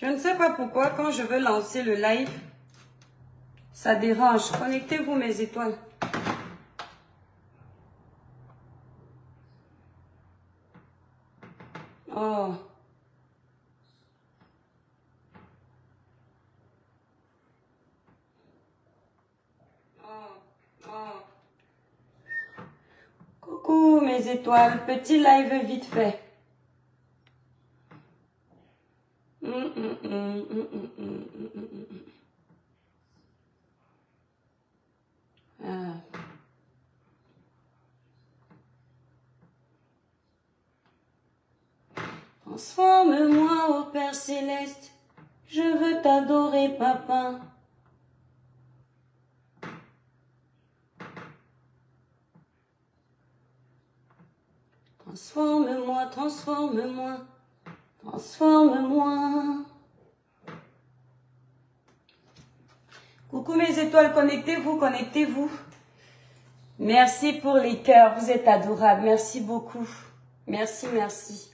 Je ne sais pas pourquoi, quand je veux lancer le live, ça dérange. Connectez-vous, mes étoiles. Oh. Coucou mes étoiles, petit live vite fait. Transforme-moi au Père Céleste, je veux t'adorer papa. Transforme-moi, transforme-moi, transforme-moi. Coucou mes étoiles, connectez-vous, connectez-vous. Merci pour les cœurs, vous êtes adorables, merci beaucoup. Merci, merci.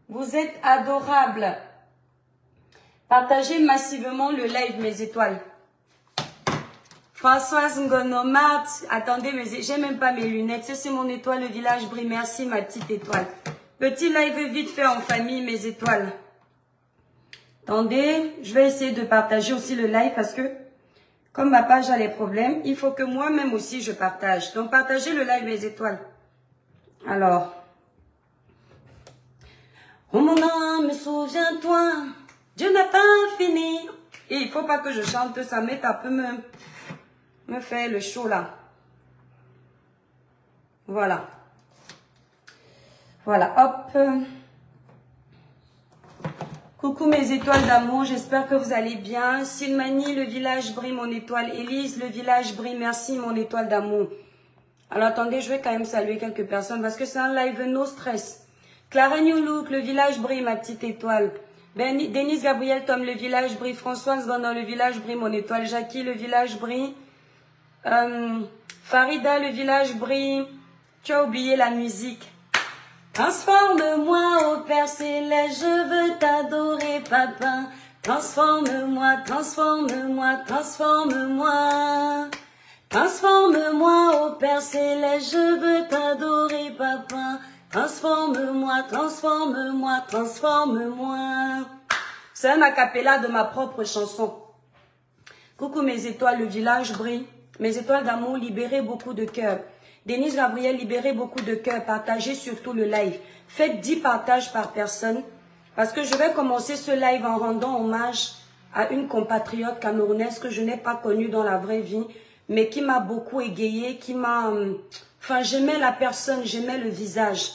Vous êtes adorables. Partagez massivement le live, mes étoiles. Françoise Ngonomat, attendez, mais j'ai même pas mes lunettes. C'est mon étoile, le village brille. Merci, ma petite étoile. Petit live vite fait en famille, mes étoiles. Attendez, je vais essayer de partager aussi le live parce que, comme ma page a les problèmes, il faut que moi-même aussi je partage. Donc, partagez le live, mes étoiles. Alors. Oh mon âme, souviens-toi, Dieu n'a pas fini. Et il faut pas que je chante ça, mais ça peut me faire le show là. Voilà. Voilà, hop. Coucou mes étoiles d'amour, j'espère que vous allez bien. Silmani, le village brille, mon étoile. Élise, le village brille, merci mon étoile d'amour. Alors attendez, je vais quand même saluer quelques personnes parce que c'est un live no stress. Clara New Look, le village brille, ma petite étoile. Denise Gabriel Tom, le village brille. Françoise Gondon, le village brille, mon étoile. Jackie, le village brille. Farida, le village brille. Tu as oublié la musique. Transforme-moi, ô Père Céleste, je veux t'adorer, papa. Transforme-moi, transforme-moi, transforme-moi. Transforme-moi, ô Père Céleste, je veux t'adorer, papa. Transforme-moi, transforme-moi, transforme-moi. C'est un acapella de ma propre chanson. Coucou mes étoiles, le village brille. Mes étoiles d'amour, libérez beaucoup de cœurs. Denise Gabriel, libérez beaucoup de cœurs. Partagez surtout le live. Faites 10 partages par personne. Parce que je vais commencer ce live en rendant hommage à une compatriote camerounaise que je n'ai pas connue dans la vraie vie, mais qui m'a beaucoup égayée, qui m'a... Enfin, j'aimais la personne, j'aimais le visage.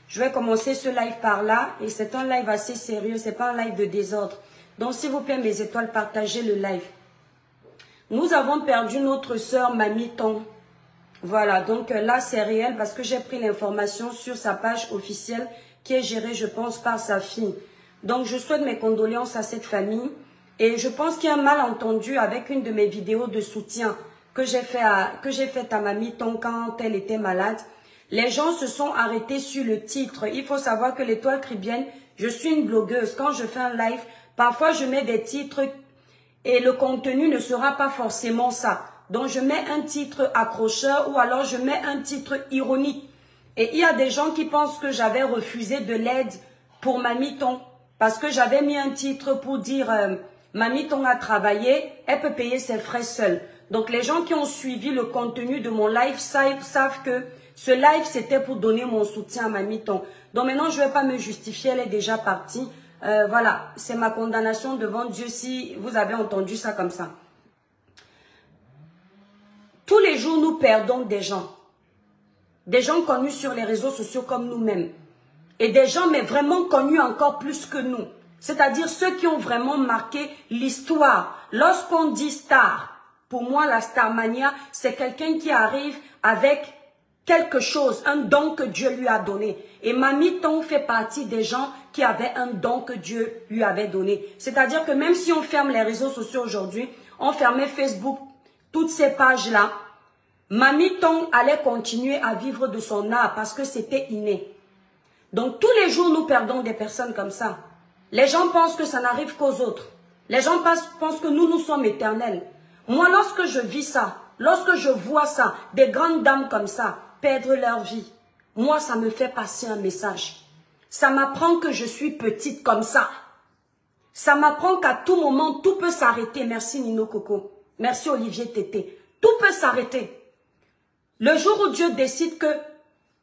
Je vais commencer ce live par là, et c'est un live assez sérieux, c'est pas un live de désordre. Donc, s'il vous plaît, mes étoiles, partagez le live. Nous avons perdu notre sœur Mamie Ton. Voilà, donc là, c'est réel parce que j'ai pris l'information sur sa page officielle qui est gérée, je pense, par sa fille. Donc, je souhaite mes condoléances à cette famille. Et je pense qu'il y a un malentendu avec une de mes vidéos de soutien que j'ai fait à Mamie Ton quand elle était malade. Les gens se sont arrêtés sur le titre. Il faut savoir que l'Étoile Caribéenne, je suis une blogueuse. Quand je fais un live, parfois je mets des titres et le contenu ne sera pas forcément ça. Donc je mets un titre accrocheur ou alors je mets un titre ironique. Et il y a des gens qui pensent que j'avais refusé de l'aide pour Mamie Ton parce que j'avais mis un titre pour dire Mamie Ton a travaillé, elle peut payer ses frais seule. Donc les gens qui ont suivi le contenu de mon live savent que ce live c'était pour donner mon soutien à Mamie Ton. Donc maintenant je ne vais pas me justifier, elle est déjà partie. Voilà, c'est ma condamnation devant Dieu si vous avez entendu ça comme ça. Tous les jours, nous perdons des gens. Des gens connus sur les réseaux sociaux comme nous-mêmes. Et des gens, mais vraiment connus encore plus que nous. C'est-à-dire ceux qui ont vraiment marqué l'histoire. Lorsqu'on dit star, pour moi, la starmania, c'est quelqu'un qui arrive avec quelque chose, un don que Dieu lui a donné. Et Mamie Ton fait partie des gens qui avaient un don que Dieu lui avait donné. C'est-à-dire que même si on ferme les réseaux sociaux aujourd'hui, on fermait Facebook, toutes ces pages-là, Mamie Ton allait continuer à vivre de son art parce que c'était inné. Donc tous les jours, nous perdons des personnes comme ça. Les gens pensent que ça n'arrive qu'aux autres. Les gens pensent que nous sommes éternels. Moi, lorsque je vis ça, lorsque je vois ça, des grandes dames comme ça, perdre leur vie, moi, ça me fait passer un message. Ça m'apprend que je suis petite comme ça. Ça m'apprend qu'à tout moment, tout peut s'arrêter. Merci Nino Coco. Merci Olivier Tété. Tout peut s'arrêter. Le jour où Dieu décide que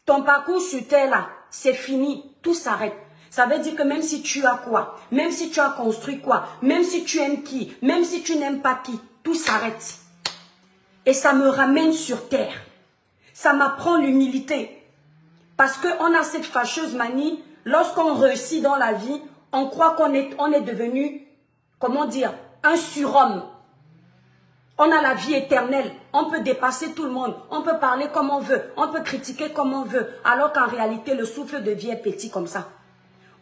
ton parcours sur terre là, c'est fini, tout s'arrête. Ça veut dire que même si tu as quoi, même si tu as construit quoi, même si tu aimes qui, même si tu n'aimes pas qui, tout s'arrête. Et ça me ramène sur terre. Ça m'apprend l'humilité. Parce qu'on a cette fâcheuse manie, lorsqu'on réussit dans la vie, on croit qu'on est devenu, comment dire, un surhomme. On a la vie éternelle, on peut dépasser tout le monde, on peut parler comme on veut, on peut critiquer comme on veut, alors qu'en réalité, le souffle de vie est petit comme ça.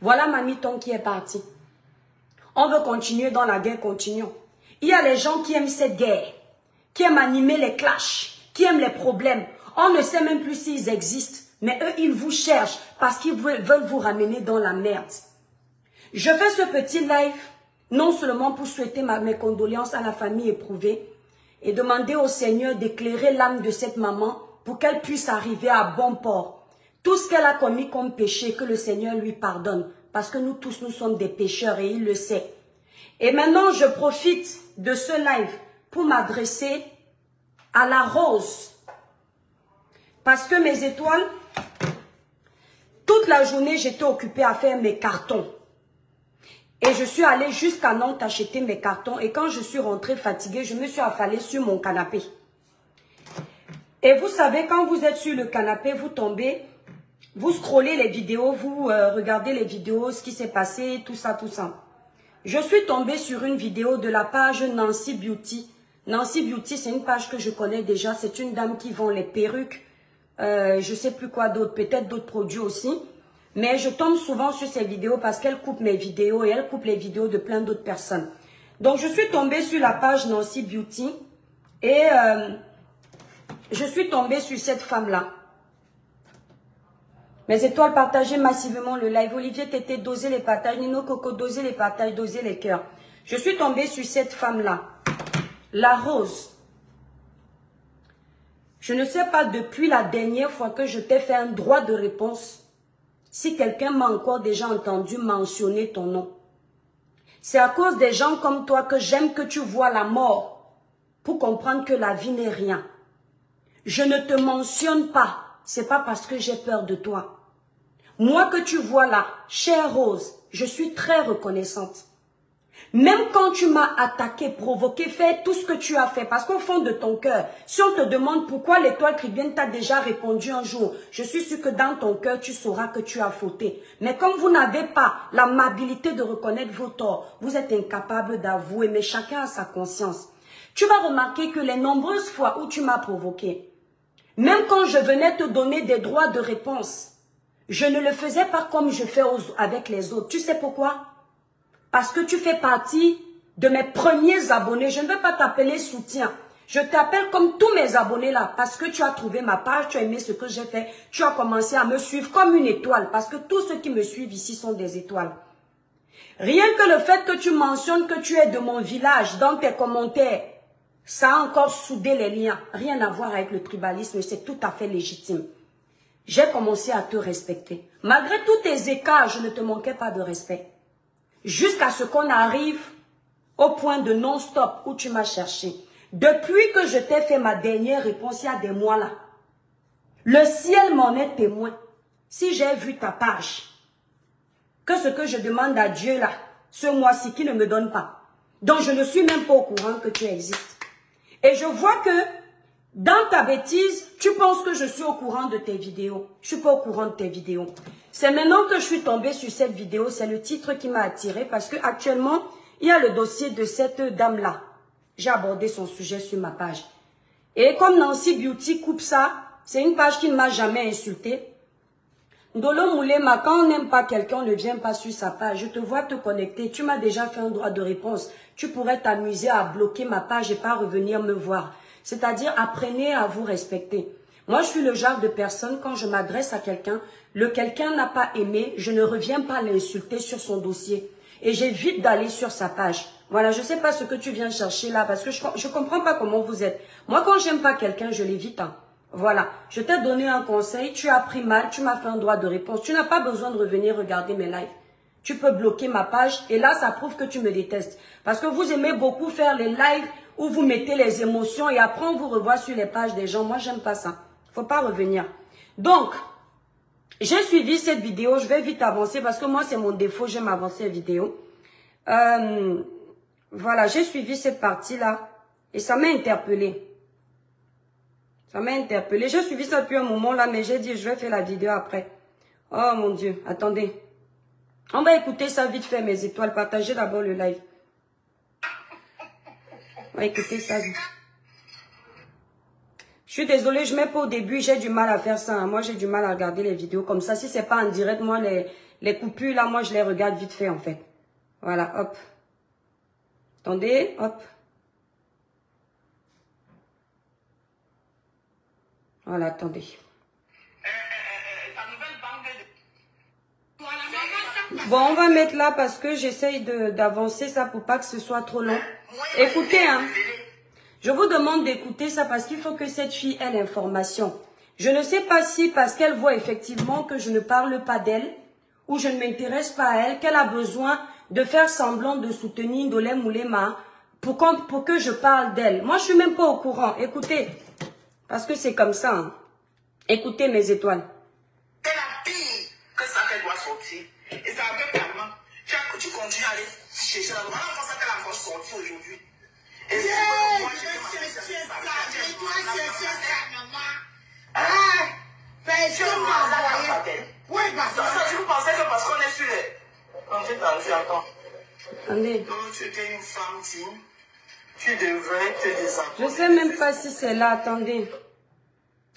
Voilà Mamiton qui est parti. On veut continuer dans la guerre, continuons. Il y a les gens qui aiment cette guerre, qui aiment animer les clashs, qui aiment les problèmes. On ne sait même plus s'ils existent, mais eux, ils vous cherchent parce qu'ils veulent vous ramener dans la merde. Je fais ce petit live, non seulement pour souhaiter mes condoléances à la famille éprouvée, et demander au Seigneur d'éclairer l'âme de cette maman pour qu'elle puisse arriver à bon port. Tout ce qu'elle a commis comme péché, que le Seigneur lui pardonne. Parce que nous tous, nous sommes des pécheurs et il le sait. Et maintenant, je profite de ce live pour m'adresser à la rose. Parce que mes étoiles, toute la journée, j'étais occupée à faire mes cartons. Et je suis allée jusqu'à Nantes acheter mes cartons. Et quand je suis rentrée fatiguée, je me suis affalée sur mon canapé. Et vous savez, quand vous êtes sur le canapé, vous tombez, vous scrollez les vidéos, vous regardez les vidéos, ce qui s'est passé, tout ça, tout ça. Je suis tombée sur une vidéo de la page Nancy Beauty. Nancy Beauty, c'est une page que je connais déjà. C'est une dame qui vend les perruques, je ne sais plus quoi d'autre, peut-être d'autres produits aussi. Mais je tombe souvent sur ces vidéos parce qu'elle coupe mes vidéos et elle coupe les vidéos de plein d'autres personnes. Donc, je suis tombée sur la page Nancy Beauty et je suis tombée sur cette femme-là. Mes étoiles, partagez massivement le live. Olivier Tété, dosez les partages. Nino Coco, dosez les partages, dosez les cœurs. Je suis tombée sur cette femme-là. La rose. Je ne sais pas depuis la dernière fois que je t'ai fait un droit de réponse. Si quelqu'un m'a encore déjà entendu mentionner ton nom. C'est à cause des gens comme toi que j'aime que tu vois la mort pour comprendre que la vie n'est rien. Je ne te mentionne pas, c'est pas parce que j'ai peur de toi. Moi que tu vois là, chère Rose, je suis très reconnaissante. Même quand tu m'as attaqué, provoqué, fait tout ce que tu as fait, parce qu'au fond de ton cœur, si on te demande pourquoi l'étoile Tribienne t'a déjà répondu un jour, je suis sûre que dans ton cœur, tu sauras que tu as fauté. Mais comme vous n'avez pas l'amabilité de reconnaître vos torts, vous êtes incapable d'avouer, mais chacun a sa conscience. Tu vas remarquer que les nombreuses fois où tu m'as provoqué, même quand je venais te donner des droits de réponse, je ne le faisais pas comme je fais avec les autres. Tu sais pourquoi? Parce que tu fais partie de mes premiers abonnés. Je ne veux pas t'appeler soutien. Je t'appelle comme tous mes abonnés là. Parce que tu as trouvé ma page, tu as aimé ce que j'ai fait. Tu as commencé à me suivre comme une étoile. Parce que tous ceux qui me suivent ici sont des étoiles. Rien que le fait que tu mentionnes que tu es de mon village dans tes commentaires, ça a encore soudé les liens. Rien à voir avec le tribalisme, c'est tout à fait légitime. J'ai commencé à te respecter. Malgré tous tes écarts, je ne te manquais pas de respect. Jusqu'à ce qu'on arrive au point de non-stop où tu m'as cherché. Depuis que je t'ai fait ma dernière réponse, il y a des mois là. Le ciel m'en est témoin. Si j'ai vu ta page, que ce que je demande à Dieu là, ce mois-ci, qui ne me donne pas. Donc je ne suis même pas au courant que tu existes. Et je vois que dans ta bêtise, tu penses que je suis au courant de tes vidéos. Je ne suis pas au courant de tes vidéos. C'est maintenant que je suis tombée sur cette vidéo, c'est le titre qui m'a attirée parce que actuellement, il y a le dossier de cette dame-là. J'ai abordé son sujet sur ma page. Et comme Nancy Beauty coupe ça, c'est une page qui ne m'a jamais insultée. Ndolo Moulema, quand on n'aime pas quelqu'un, on ne vient pas sur sa page. Je te vois te connecter, tu m'as déjà fait un droit de réponse. Tu pourrais t'amuser à bloquer ma page et pas revenir me voir. C'est-à-dire, apprenez à vous respecter. Moi, je suis le genre de personne, quand je m'adresse à quelqu'un, le quelqu'un n'a pas aimé, je ne reviens pas l'insulter sur son dossier. Et j'évite d'aller sur sa page. Voilà, je ne sais pas ce que tu viens chercher là, parce que je ne comprends pas comment vous êtes. Moi, quand j'aime pas quelqu'un, je l'évite. Hein. Voilà, je t'ai donné un conseil, tu as pris mal, tu m'as fait un droit de réponse. Tu n'as pas besoin de revenir regarder mes lives. Tu peux bloquer ma page et là, ça prouve que tu me détestes. Parce que vous aimez beaucoup faire les lives où vous mettez les émotions et après on vous revoit sur les pages des gens. Moi, j'aime pas ça. Faut pas revenir. Donc, j'ai suivi cette vidéo. Je vais vite avancer parce que moi, c'est mon défaut. J'aime avancer les vidéos. Voilà, j'ai suivi cette partie-là et ça m'a interpellée. Ça m'a interpellée. J'ai suivi ça depuis un moment là, mais j'ai dit, je vais faire la vidéo après. Oh mon Dieu, attendez. On va écouter ça vite fait, mes étoiles. Partagez d'abord le live. On va écouter ça vite. Je suis désolée, je ne mets pas au début. J'ai du mal à faire ça. Hein. Moi, j'ai du mal à regarder les vidéos comme ça. Si ce n'est pas en direct, moi, les coupures, là, moi, je les regarde vite fait, en fait. Voilà, hop. Attendez, hop. Voilà, attendez. Bon, on va mettre là parce que j'essaye d'avancer ça pour pas que ce soit trop long. Écoutez, hein. Je vous demande d'écouter ça parce qu'il faut que cette fille ait l'information. Je ne sais pas si parce qu'elle voit effectivement que je ne parle pas d'elle ou je ne m'intéresse pas à elle, qu'elle a besoin de faire semblant de soutenir Ndolé Moulema pour que je parle d'elle. Moi, je suis même pas au courant. Écoutez, parce que c'est comme ça. Hein. Écoutez mes étoiles. C'est la pire que ça qu'elle doit sortir. Et ça fait calmement. Tu continues à aller chercher la loi. Voilà pour ça qu'elle a encore sorti aujourd'hui. Et c'est moi, je vais chercher ça. Je dois chercher ça, maman. Ah, personne m'a envoyé. Oui, parce que vous pensez que parce qu'on est sur les... On fait attention, attends. Attendez. Non, tu étais une femme digne. Tu devrais te désappointer. Je sais même pas si c'est là. Attendez.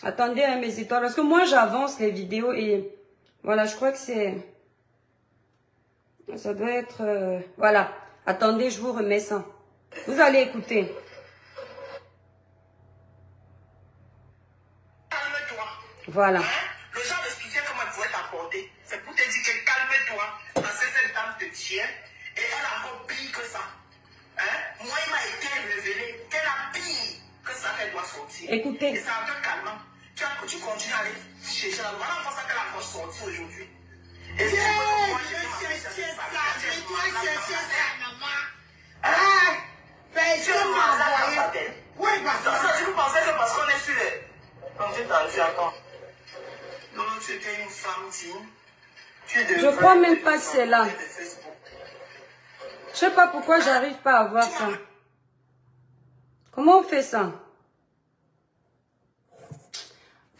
Attendez à mes étoiles. Parce que moi, j'avance les vidéos et... Voilà, je crois que c'est... Ça doit être... Voilà. Attendez, je vous remets ça. Vous allez écouter. Calme-toi. Voilà. Hein? Le genre de soutien que moi je pouvais t'apporter, c'est pour te dire que calme-toi. Parce que cette dame te tient et elle a encore pire que ça. Hein? Moi, il m'a été révélé qu'elle a pire que ça qu'elle doit sortir. Écoutez. Et c'est un peu calmant. Tu continues à aller chercher la loi. Voilà pour ça qu'elle a encore sorti aujourd'hui. Et c'est moi, je vais chercher ça. Je dois chercher ça, maman. Ah, personne m'a envoyé. Oui, parce que vous pensez que parce qu'on est sur les... On dit attention, attends. Non, tu étais une femme digne. Je crois même pas que c'est là. Je sais pas pourquoi j'arrive pas à voir ça. Comment on fait ça?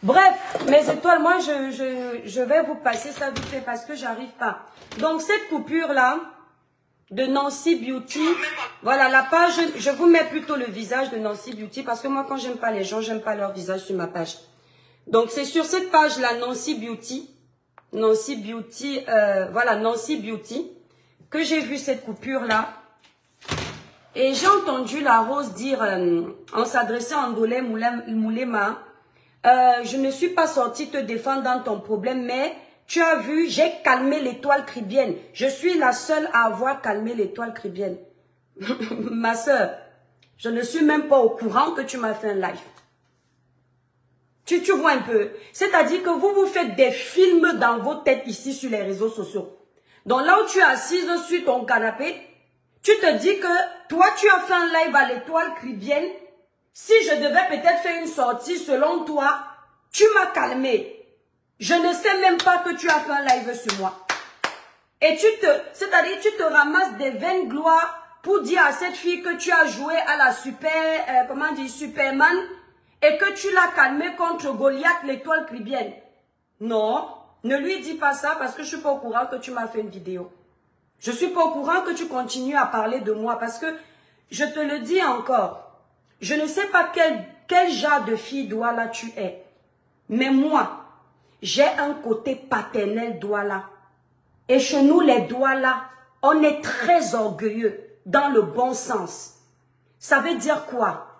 Bref, mes étoiles, moi, je vais vous passer ça vite fait parce que j'arrive pas. Donc, cette coupure-là, de Nancy Beauty, voilà, la page, je vous mets plutôt le visage de Nancy Beauty parce que moi, quand j'aime pas les gens, j'aime pas leur visage sur ma page. Donc, c'est sur cette page-là, Nancy Beauty, voilà, Nancy Beauty, que j'ai vu cette coupure-là. Et j'ai entendu la Rose dire, en s'adressant à Ndolé Moulema, je ne suis pas sortie te défendre dans ton problème, mais tu as vu, j'ai calmé l'étoile cribienne. Je suis la seule à avoir calmé l'étoile cribienne. Ma soeur, je ne suis même pas au courant que tu m'as fait un live. Tu vois un peu. C'est-à-dire que vous faites des films dans vos têtes ici sur les réseaux sociaux. Donc là où tu es assise sur ton canapé, tu te dis que toi tu as fait un live à l'étoile cribienne. Si je devais peut-être faire une sortie selon toi, tu m'as calmé. Je ne sais même pas que tu as fait un live sur moi. Et c'est-à-dire tu te ramasses des vaines gloires pour dire à cette fille que tu as joué à la Superman et que tu l'as calmé contre Goliath, l'étoile cribienne. Non, ne lui dis pas ça parce que je ne suis pas au courant que tu m'as fait une vidéo. Je ne suis pas au courant que tu continues à parler de moi parce que je te le dis encore. Je ne sais pas quel genre de fille Douala tu es. Mais moi, j'ai un côté paternel Douala. Et chez nous, les Douala, on est très orgueilleux dans le bon sens. Ça veut dire quoi?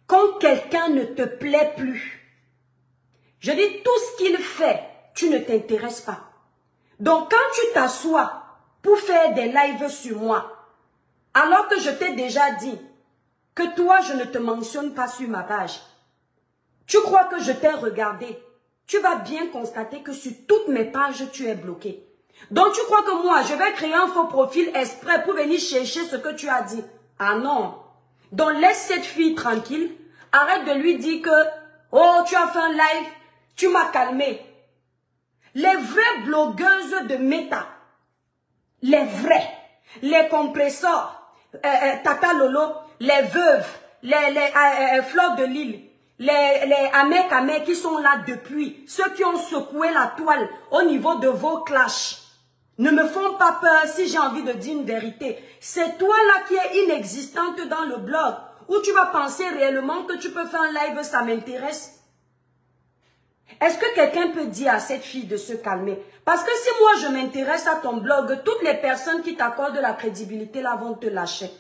Quand quelqu'un ne te plaît plus, Je dis, tout ce qu'il fait, tu ne t'intéresses pas. Donc, quand tu t'assois pour faire des lives sur moi, alors que je t'ai déjà dit que toi, je ne te mentionne pas sur ma page, tu crois que je t'ai regardé, tu vas bien constater que sur toutes mes pages, tu es bloqué. Donc, tu crois que moi, je vais créer un faux profil exprès pour venir chercher ce que tu as dit? Ah non. Donc, laisse cette fille tranquille. Arrête de lui dire que, oh, tu as fait un live, tu m'as calmé. Les vraies blogueuses de Meta, les vraies, les compresseurs, Tata Lolo, les veuves, les Fleurs de Lille, les Amek qui sont là depuis, ceux qui ont secoué la toile au niveau de vos clashs, ne me font pas peur si j'ai envie de dire une vérité. C'est toi là qui es inexistante dans le blog, où tu vas penser réellement que tu peux faire un live, ça m'intéresse. Est-ce que quelqu'un peut dire à cette fille de se calmer? Parce que si moi je m'intéresse à ton blog, toutes les personnes qui t'accordent de la crédibilité là vont te lâcher.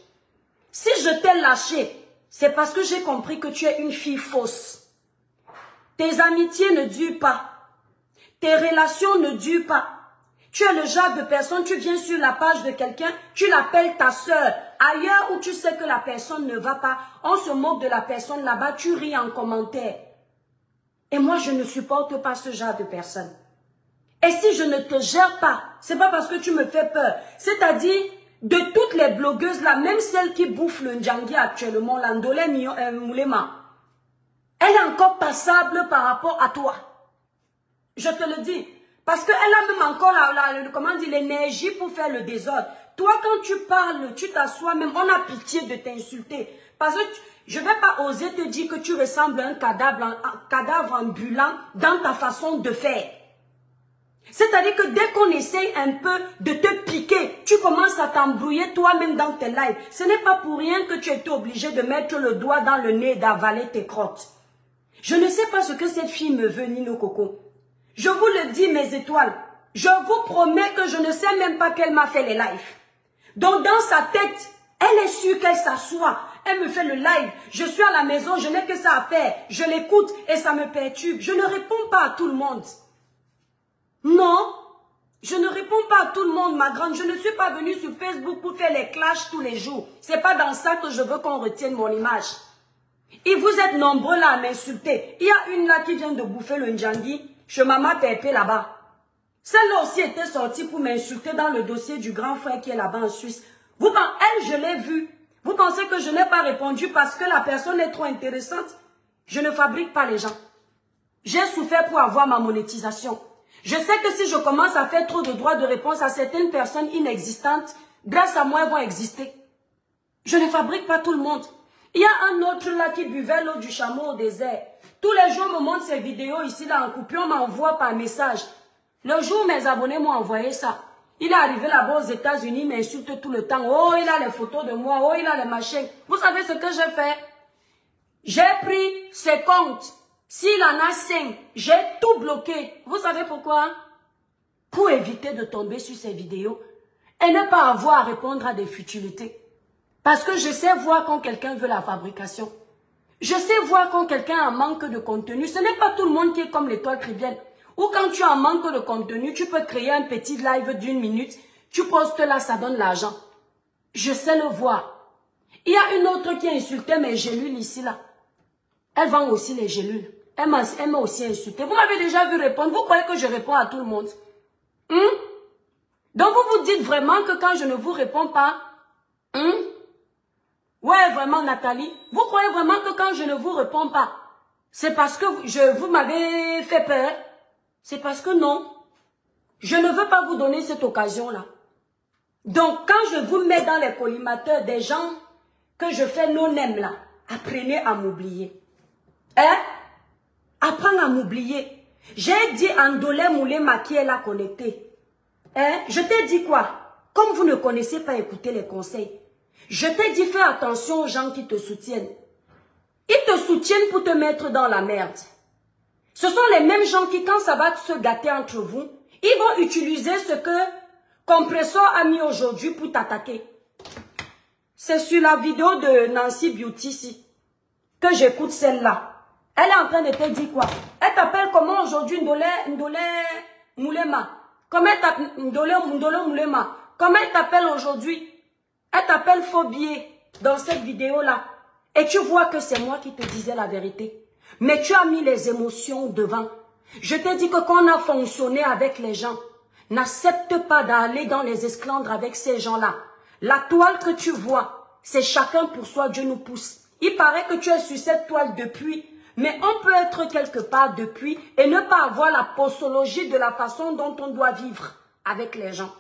Si je t'ai lâché, c'est parce que j'ai compris que tu es une fille fausse. Tes amitiés ne durent pas. Tes relations ne durent pas. Tu es le genre de personne, tu viens sur la page de quelqu'un, tu l'appelles ta soeur. Ailleurs où tu sais que la personne ne va pas, on se moque de la personne là-bas, tu ris en commentaire. Et moi, je ne supporte pas ce genre de personne. Et si je ne te gère pas, c'est pas parce que tu me fais peur. C'est-à-dire, de toutes les blogueuses là, même celle qui bouffe le Ndjangi actuellement, l'Andolé Moulema, elle est encore passable par rapport à toi. Je te le dis. Parce qu'elle a même encore l'énergie pour faire le désordre. Toi, quand tu parles, tu t'assois même, on a pitié de t'insulter. Parce que je ne vais pas oser te dire que tu ressembles à un cadavre ambulant dans ta façon de faire. C'est-à-dire que dès qu'on essaye un peu de te piquer, tu commences à t'embrouiller toi-même dans tes lives. Ce n'est pas pour rien que tu étais obligé de mettre le doigt dans le nez et d'avaler tes crottes. Je ne sais pas ce que cette fille me veut, Nino Coco. Je vous le dis, mes étoiles. Je vous promets que je ne sais même pas qu'elle m'a fait les lives. Donc dans sa tête, elle est sûre qu'elle s'assoit. Elle me fait le live. Je suis à la maison, je n'ai que ça à faire. Je l'écoute et ça me perturbe. Je ne réponds pas à tout le monde. Non, je ne réponds pas à tout le monde, ma grande. Je ne suis pas venue sur Facebook pour faire les clashs tous les jours. C'est pas dans ça que je veux qu'on retienne mon image. Et vous êtes nombreux là à m'insulter. Il y a une là qui vient de bouffer le Ndjangi chez Maman Pépé là-bas. Celle-là aussi était sortie pour m'insulter dans le dossier du grand frère qui est là-bas en Suisse. Elle, je l'ai vue. Vous pensez que je n'ai pas répondu parce que la personne est trop intéressante? Je ne fabrique pas les gens. J'ai souffert pour avoir ma monétisation. Je sais que si je commence à faire trop de droits de réponse à certaines personnes inexistantes, grâce à moi, elles vont exister. Je ne fabrique pas tout le monde. Il y a un autre là qui buvait l'eau du chameau au désert. Tous les jours, on me montre ces vidéos ici là en coupure, on m'envoie par message. Le jour où mes abonnés m'ont envoyé ça, il est arrivé là-bas aux États-Unis, il m'insulte tout le temps. Oh, il a les photos de moi, oh, il a les machins. Vous savez ce que j'ai fait? J'ai pris ses comptes. S'il en a 5, j'ai tout bloqué. Vous savez pourquoi? Pour éviter de tomber sur ces vidéos et ne pas avoir à répondre à des futilités. Parce que je sais voir quand quelqu'un veut la fabrication. Je sais voir quand quelqu'un a manque de contenu. Ce n'est pas tout le monde qui est comme l'étoile Caribbean. Ou quand tu as un manque de contenu, tu peux créer un petit live d'1 minute. Tu postes là, ça donne l'argent. Je sais le voir. Il y a une autre qui a insulté mes gélules ici là. Elle vend aussi les gélules. Elle m'a aussi insulté. Vous m'avez déjà vu répondre. Vous croyez que je réponds à tout le monde? Donc vous vous dites vraiment que quand je ne vous réponds pas, ouais, vraiment Nathalie, vous croyez vraiment que quand je ne vous réponds pas, c'est parce que vous m'avez fait peur? C'est parce que non. Je ne veux pas vous donner cette occasion-là. Donc quand je vous mets dans les collimateurs des gens que je fais non-aime là, apprenez à m'oublier. Hein? Apprends à m'oublier. J'ai dit Andolé Moulema qui est là connecté. Hein? Je t'ai dit quoi? Comme vous ne connaissez pas écouter les conseils. Je t'ai dit fais attention aux gens qui te soutiennent. Ils te soutiennent pour te mettre dans la merde. Ce sont les mêmes gens qui, quand ça va se gâter entre vous, ils vont utiliser ce que Compressor a mis aujourd'hui pour t'attaquer. C'est sur la vidéo de Nancy Beauty ici que j'écoute celle-là. Elle est en train de te dire quoi? Elle t'appelle comment aujourd'hui Ndolé Moulema? Comment elle t'appelle Ndolé Moulema? Comment elle t'appelle aujourd'hui? Elle t'appelle Phobie dans cette vidéo-là. Et tu vois que c'est moi qui te disais la vérité. Mais tu as mis les émotions devant. Je t'ai dit que quand on a fonctionné avec les gens, n'accepte pas d'aller dans les esclandres avec ces gens-là. La toile que tu vois, c'est chacun pour soi, Dieu nous pousse. Il paraît que tu es sur cette toile depuis, mais on peut être quelque part depuis et ne pas avoir la posologie de la façon dont on doit vivre avec les gens.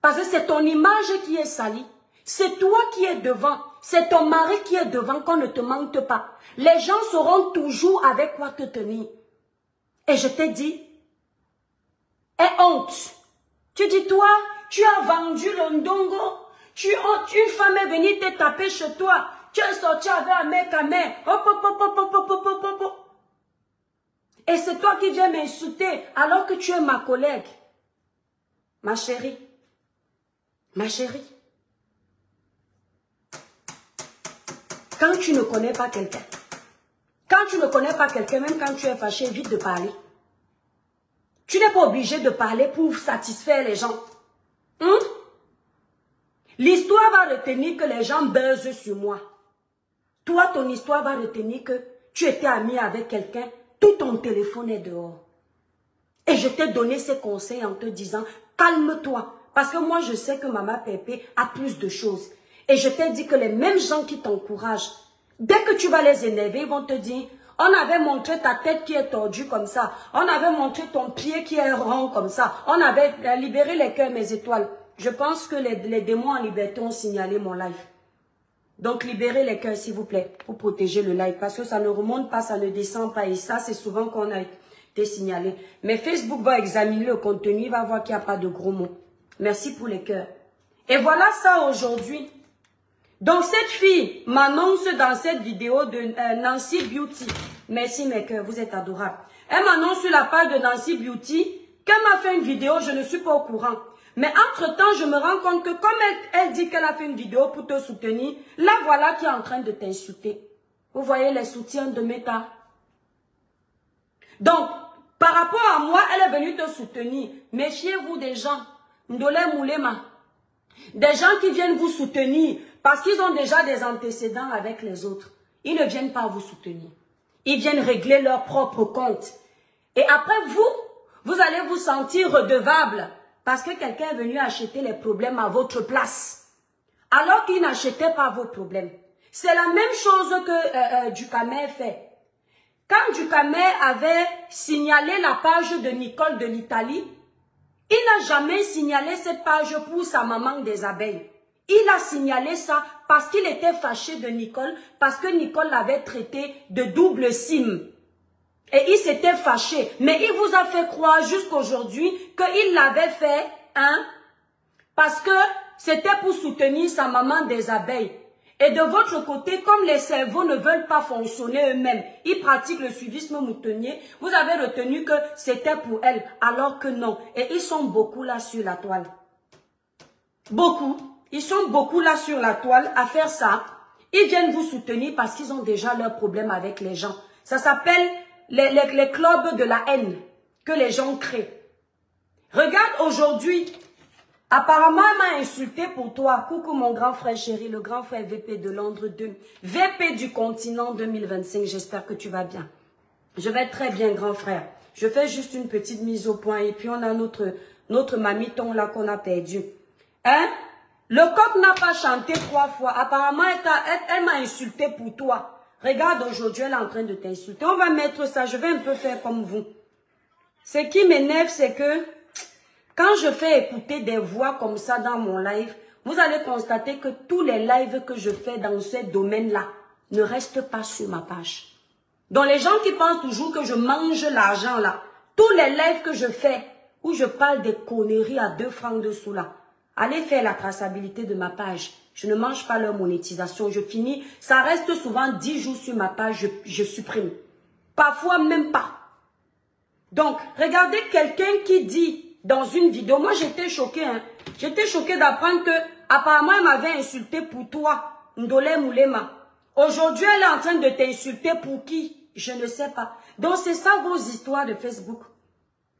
Parce que c'est ton image qui est salie. C'est toi qui es devant. C'est ton mari qui est devant qu'on ne te mente pas. Les gens sauront toujours avec quoi te tenir. Et je t'ai dit, aie honte. Tu dis, toi, tu as vendu le ndongo. Une femme est venue te taper chez toi. Tu es sorti avec un mec à main. Et c'est toi qui viens m'insulter alors que tu es ma collègue. Ma chérie. Ma chérie. Quand tu ne connais pas quelqu'un, même quand tu es fâché, évite de parler. Tu n'es pas obligé de parler pour satisfaire les gens. L'histoire va retenir que les gens buzzent sur moi. Toi, ton histoire va retenir que tu étais ami avec quelqu'un, tout ton téléphone est dehors. Et je t'ai donné ces conseils en te disant, calme-toi. Parce que moi, je sais que Maman Pépé a plus de choses. Et je t'ai dit que les mêmes gens qui t'encouragent, dès que tu vas les énerver, ils vont te dire, on avait montré ta tête qui est tordue comme ça. On avait montré ton pied qui est rond comme ça. On avait libéré les cœurs, mes étoiles. Je pense que les démons en liberté ont signalé mon live. Donc, libérez les cœurs, s'il vous plaît, pour protéger le live. Parce que ça ne remonte pas, ça ne descend pas. Et ça, c'est souvent qu'on a été signalé. Mais Facebook va examiner le contenu, il va voir qu'il n'y a pas de gros mots. Merci pour les cœurs. Et voilà ça aujourd'hui. Donc, cette fille m'annonce dans cette vidéo de Nancy Beauty. Merci mes cœurs, vous êtes adorables. Elle m'annonce sur la page de Nancy Beauty qu'elle m'a fait une vidéo, je ne suis pas au courant. Mais entre-temps, je me rends compte que comme elle dit qu'elle a fait une vidéo pour te soutenir, la voilà qui est en train de t'insulter. Vous voyez les soutiens de Meta. Donc, par rapport à moi, elle est venue te soutenir. Méfiez-vous des gens. Ndolé Moulema. Des gens qui viennent vous soutenir parce qu'ils ont déjà des antécédents avec les autres. Ils ne viennent pas vous soutenir. Ils viennent régler leur propre compte. Et après vous allez vous sentir redevable parce que quelqu'un est venu acheter les problèmes à votre place. Alors qu'il n'achetait pas vos problèmes. C'est la même chose que Ducamer fait. Quand Ducamer avait signalé la page de Nicole de l'Italie, il n'a jamais signalé cette page pour sa maman des abeilles. Il a signalé ça parce qu'il était fâché de Nicole, parce que Nicole l'avait traité de double sim. Et il s'était fâché. Mais il vous a fait croire jusqu'aujourd'hui qu'il l'avait fait, parce que c'était pour soutenir sa maman des abeilles. Et de votre côté, comme les cerveaux ne veulent pas fonctionner eux-mêmes, ils pratiquent le suivisme moutonnier, vous avez retenu que c'était pour elle, alors que non. Et ils sont beaucoup là sur la toile. Beaucoup. Ils sont beaucoup là sur la toile à faire ça. Ils viennent vous soutenir parce qu'ils ont déjà leurs problèmes avec les gens. Ça s'appelle les clubs de la haine que les gens créent. Regarde aujourd'hui. Apparemment, elle m'a insulté pour toi. Coucou mon grand frère chéri, le grand frère VP de Londres 2. VP du continent 2025. J'espère que tu vas bien. Je vais très bien, grand frère. Je fais juste une petite mise au point. Et puis, on a notre mamiton là qu'on a perdu. Le coq n'a pas chanté 3 fois. Apparemment, elle m'a insulté pour toi. Regarde, aujourd'hui, elle est en train de t'insulter. On va mettre ça. Je vais un peu faire comme vous. Ce qui m'énerve, c'est que quand je fais écouter des voix comme ça dans mon live, vous allez constater que tous les lives que je fais dans ce domaine-là ne restent pas sur ma page. Donc les gens qui pensent toujours que je mange l'argent là, tous les lives que je fais, où je parle des conneries à 2 francs dessous là, allez faire la traçabilité de ma page. Je ne mange pas leur monétisation, je finis, ça reste souvent 10 jours sur ma page, je supprime. Parfois même pas. Donc, regardez quelqu'un qui dit dans une vidéo, moi j'étais choquée, j'étais choquée d'apprendre que apparemment elle m'avait insulté pour toi, Ndolé Moulema. Aujourd'hui elle est en train de t'insulter pour qui? Je ne sais pas. Donc c'est ça vos histoires de Facebook.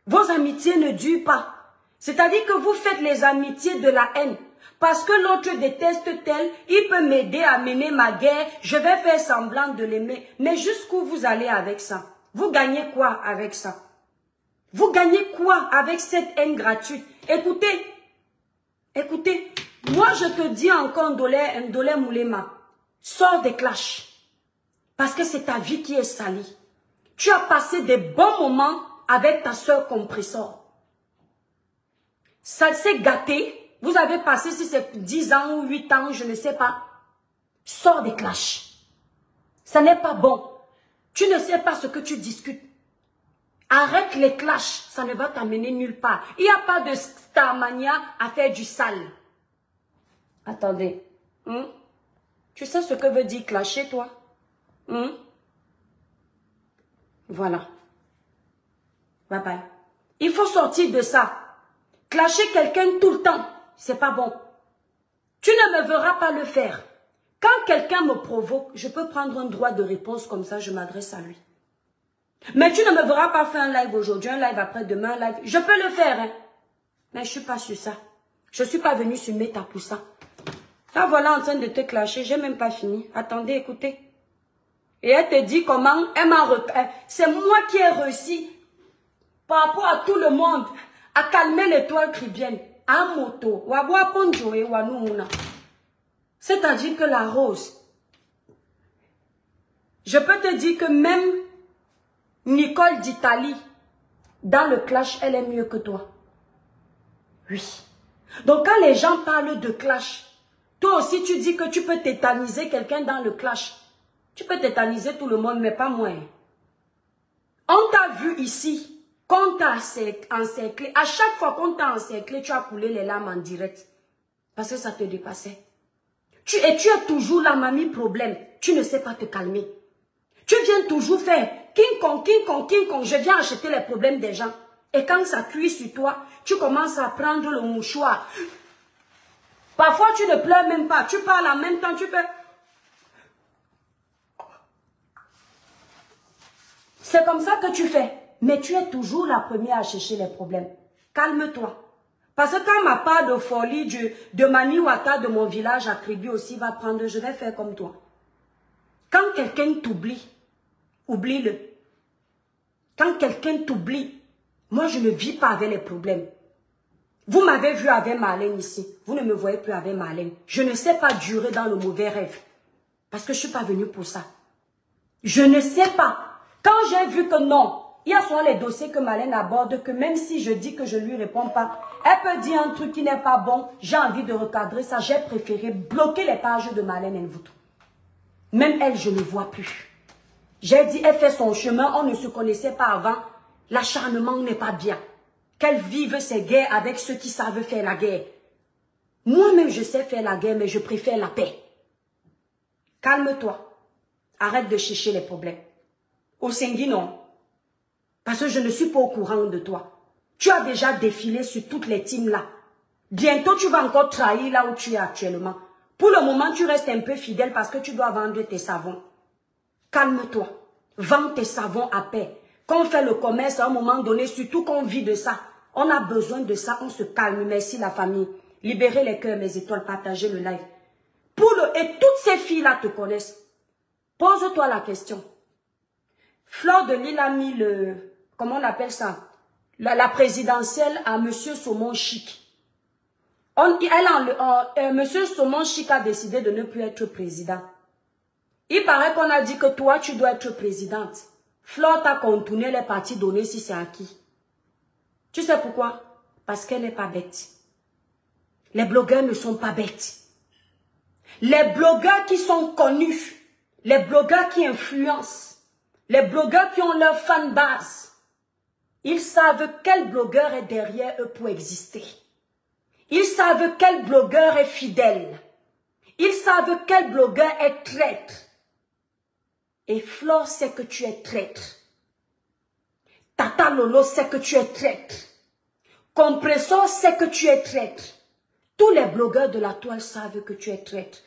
Vos amitiés ne durent pas. C'est-à-dire que vous faites les amitiés de la haine. Parce que l'autre déteste tel, il peut m'aider à mener ma guerre, je vais faire semblant de l'aimer. Mais jusqu'où vous allez avec ça? Vous gagnez quoi avec ça? Vous gagnez quoi avec cette haine gratuite? Écoutez, écoutez, moi je te dis encore, Ndolé Moulema, sors des clashs. Parce que c'est ta vie qui est salie. Tu as passé des bons moments avec ta soeur compresseur. Ça s'est gâté. Vous avez passé, si c'est 10 ans ou 8 ans, je ne sais pas. Sors des clashs. Ça n'est pas bon. Tu ne sais pas ce que tu discutes. Arrête les clashs. Ça ne va t'amener nulle part. Il n'y a pas de starmania à faire du sale. Attendez. Tu sais ce que veut dire clasher, toi? Voilà. Bye bye. Il faut sortir de ça. Clasher quelqu'un tout le temps, c'est pas bon. Tu ne me verras pas le faire. Quand quelqu'un me provoque, je peux prendre un droit de réponse comme ça, je m'adresse à lui. Mais tu ne me verras pas faire un live aujourd'hui, un live après-demain, un live. Je peux le faire, hein. Mais je suis pas sur ça. Je suis pas venue sur Meta pour ça. Là, voilà en train de te clasher, j'ai même pas fini. Attendez, écoutez. Et elle te dit comment elle m'a repris. C'est moi qui ai réussi par rapport à tout le monde à calmer l'étoile cribienne. À moto. C'est-à-dire que la rose. Je peux te dire que même Nicole d'Italie, dans le clash, elle est mieux que toi. Oui. Donc quand les gens parlent de clash, toi aussi tu dis que tu peux tétaniser quelqu'un dans le clash. Tu peux tétaniser tout le monde, mais pas moi. On t'a vu ici, qu'on t'a encerclé. À chaque fois qu'on t'a encerclé, tu as coulé les larmes en direct. Parce que ça te dépassait. Et tu es toujours la mamie problème. Tu ne sais pas te calmer. Tu viens toujours faire King Kong, King Kong, King Kong. Je viens acheter les problèmes des gens. Et quand ça cuit sur toi, tu commences à prendre le mouchoir. Parfois, tu ne pleures même pas. Tu parles en même temps, tu peux... C'est comme ça que tu fais. Mais tu es toujours la première à chercher les problèmes. Calme-toi. Parce que quand ma part de folie de Maniwata de mon village attribué aussi va prendre, je vais faire comme toi. Quand quelqu'un t'oublie, oublie-le. Quand quelqu'un t'oublie, moi je ne vis pas avec les problèmes. Vous m'avez vu avec Marlène ici. Vous ne me voyez plus avec Marlène. Je ne sais pas durer dans le mauvais rêve. Parce que je ne suis pas venue pour ça. Je ne sais pas. Quand j'ai vu que non, il y a souvent les dossiers que Marlène aborde, que même si je dis que je ne lui réponds pas, elle peut dire un truc qui n'est pas bon, j'ai envie de recadrer ça, j'ai préféré bloquer les pages de Marlène Nvutu. Même elle, je ne vois plus. J'ai dit, elle fait son chemin, on ne se connaissait pas avant, l'acharnement n'est pas bien. Qu'elle vive ses guerres avec ceux qui savent faire la guerre. Moi-même, je sais faire la guerre, mais je préfère la paix. Calme-toi. Arrête de chercher les problèmes. Au Sengui, non. Parce que je ne suis pas au courant de toi. Tu as déjà défilé sur toutes les teams là. Bientôt, tu vas encore trahir là où tu es actuellement. Pour le moment, tu restes un peu fidèle parce que tu dois vendre tes savons. Calme-toi. Vends tes savons à paix. Quand on fait le commerce à un moment donné, surtout qu'on vit de ça, on a besoin de ça, on se calme. Merci la famille. Libérez les cœurs, mes étoiles, partagez le live. Et toutes ces filles-là te connaissent. Pose-toi la question. Fleur de Lille a mis le... Comment on appelle ça? La présidentielle à Monsieur Saumon Chic. Monsieur Saumon Chic a décidé de ne plus être président. Il paraît qu'on a dit que toi, tu dois être présidente. Fleur t'a contourné les partis donnés si c'est acquis. Tu sais pourquoi? Parce qu'elle n'est pas bête. Les blogueurs ne sont pas bêtes. Les blogueurs qui sont connus, les blogueurs qui influencent, les blogueurs qui ont leur fan base, ils savent quel blogueur est derrière eux pour exister. Ils savent quel blogueur est fidèle. Ils savent quel blogueur est traître. Et Flore sait que tu es traître. Tata Lolo sait que tu es traître. Compressor sait que tu es traître. Tous les blogueurs de la toile savent que tu es traître.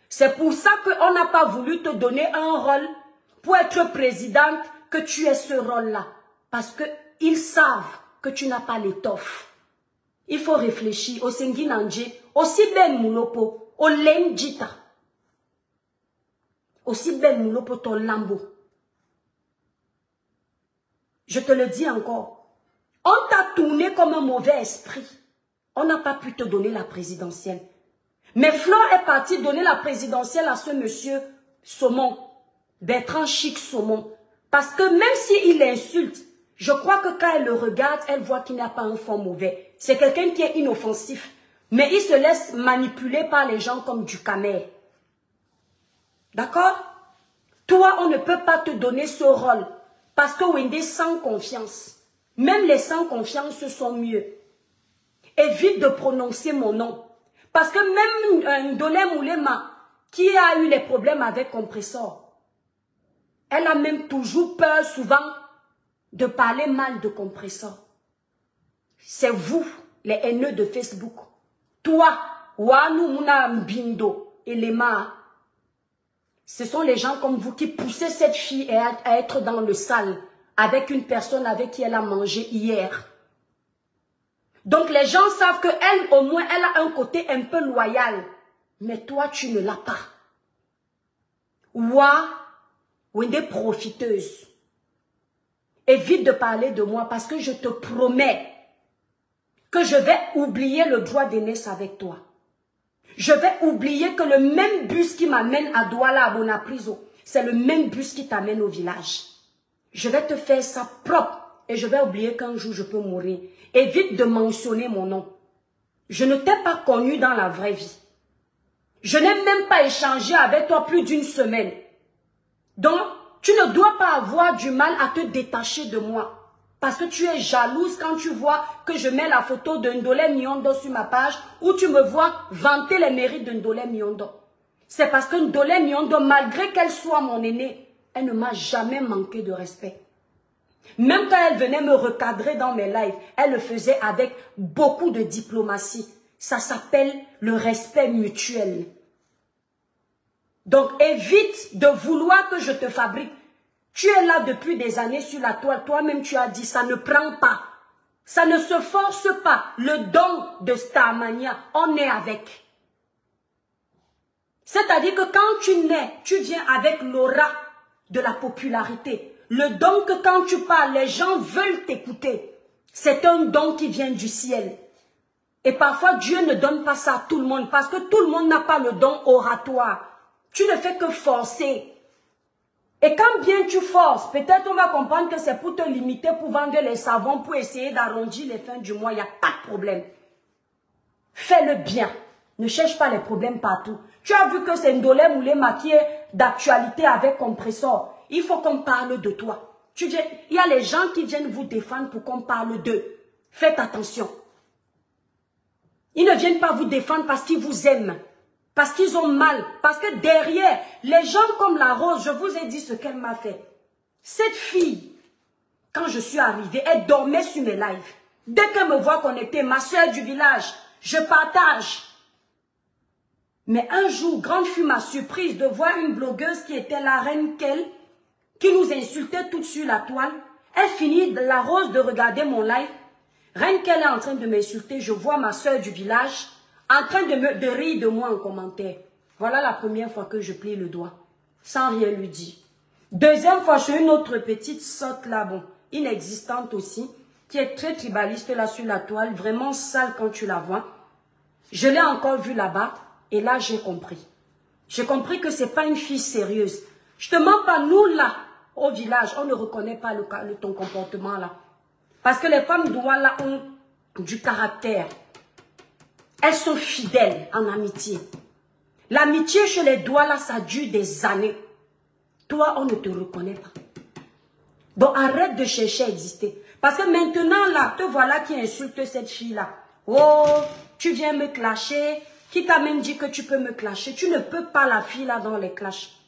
C'est pour ça qu'on n'a pas voulu te donner un rôle pour être présidente que tu aies ce rôle-là. Parce qu'ils savent que tu n'as pas l'étoffe. Il faut réfléchir au Senginanje, aussi ben moulopo, au Lendjita. Aussi ben moulopo ton lambo. Je te le dis encore. On t'a tourné comme un mauvais esprit. On n'a pas pu te donner la présidentielle. Mais Flore est partie donner la présidentielle à ce monsieur Saumon, Bertrand Chic Saumon. Parce que même s'il insulte, je crois que quand elle le regarde, elle voit qu'il n'a pas un fond mauvais. C'est quelqu'un qui est inoffensif. Mais il se laisse manipuler par les gens comme du camel. D'accord? Toi, on ne peut pas te donner ce rôle. Parce que Wende sans confiance. Même les sans confiance sont mieux. Évite de prononcer mon nom. Parce que même Ndolé Moulema, qui a eu les problèmes avec Compressor, elle a même toujours peur souvent de parler mal de Compressor. C'est vous, les haineux de Facebook. Toi, Wanu Muna Mbindo et Lema, ce sont les gens comme vous qui poussez cette fille à être dans le sale avec une personne avec qui elle a mangé hier. Donc les gens savent qu'elle, au moins, elle a un côté un peu loyal. Mais toi, tu ne l'as pas. Ou des profiteuses. Évite de parler de moi parce que je te promets que je vais oublier le droit d'aînesse avec toi. Je vais oublier que le même bus qui m'amène à Douala, à Bonapriso, c'est le même bus qui t'amène au village. Je vais te faire ça propre et je vais oublier qu'un jour je peux mourir. Évite de mentionner mon nom. Je ne t'ai pas connu dans la vraie vie. Je n'ai même pas échangé avec toi plus d'une semaine. Donc, tu ne dois pas avoir du mal à te détacher de moi. Parce que tu es jalouse quand tu vois que je mets la photo de Ndolé Miondo sur ma page ou tu me vois vanter les mérites de Ndolé Miondo. C'est parce que Ndolé Miondo, malgré qu'elle soit mon aînée, elle ne m'a jamais manqué de respect. Même quand elle venait me recadrer dans mes lives, elle le faisait avec beaucoup de diplomatie. Ça s'appelle le respect mutuel. Donc évite de vouloir que je te fabrique. Tu es là depuis des années sur la toile. Toi-même tu as dit ça ne prend pas. Ça ne se force pas. Le don de Starmania, on est avec. C'est-à-dire que quand tu nais, tu viens avec l'aura de la popularité. Le don que quand tu parles, les gens veulent t'écouter. C'est un don qui vient du ciel. Et parfois, Dieu ne donne pas ça à tout le monde parce que tout le monde n'a pas le don oratoire. Tu ne fais que forcer. Et quand bien tu forces, peut-être on va comprendre que c'est pour te limiter, pour vendre les savons, pour essayer d'arrondir les fins du mois. Il n'y a pas de problème. Fais-le bien. Ne cherche pas les problèmes partout. Tu as vu que c'est Ndolé Moulema qui est d'actualité avec Compressor. Il faut qu'on parle de toi. Il y a les gens qui viennent vous défendre pour qu'on parle d'eux. Faites attention. Ils ne viennent pas vous défendre parce qu'ils vous aiment. Parce qu'ils ont mal. Parce que derrière, les gens comme la Rose, je vous ai dit ce qu'elle m'a fait. Cette fille, quand je suis arrivée, elle dormait sur mes lives. Dès qu'elle me voit connectée, ma soeur du village, je partage. Mais un jour, grande fut ma surprise de voir une blogueuse qui était la reine Kel, qui nous insultait toutes sur la toile. Elle finit, la Rose, de regarder mon live. Reine Kel est en train de m'insulter. Je vois ma soeur du village en train de rire de moi en commentaire. Voilà la première fois que je plie le doigt, sans rien lui dire. Deuxième fois, j'ai une autre petite sotte là, bon, inexistante aussi, qui est très tribaliste là sur la toile, vraiment sale quand tu la vois. Je l'ai encore vue là-bas, et là j'ai compris. J'ai compris que c'est pas une fille sérieuse. Je te mens pas, nous là, au village, on ne reconnaît pas ton comportement là. Parce que les femmes Douala ont du caractère. Elles sont fidèles en amitié. L'amitié chez les Douala, ça dure des années. Toi, on ne te reconnaît pas. Donc, arrête de chercher à exister. Parce que maintenant, là, te voilà qui insulte cette fille-là. Oh, tu viens me clasher. Qui t'a même dit que tu peux me clasher? Tu ne peux pas la fille là dans les clashs.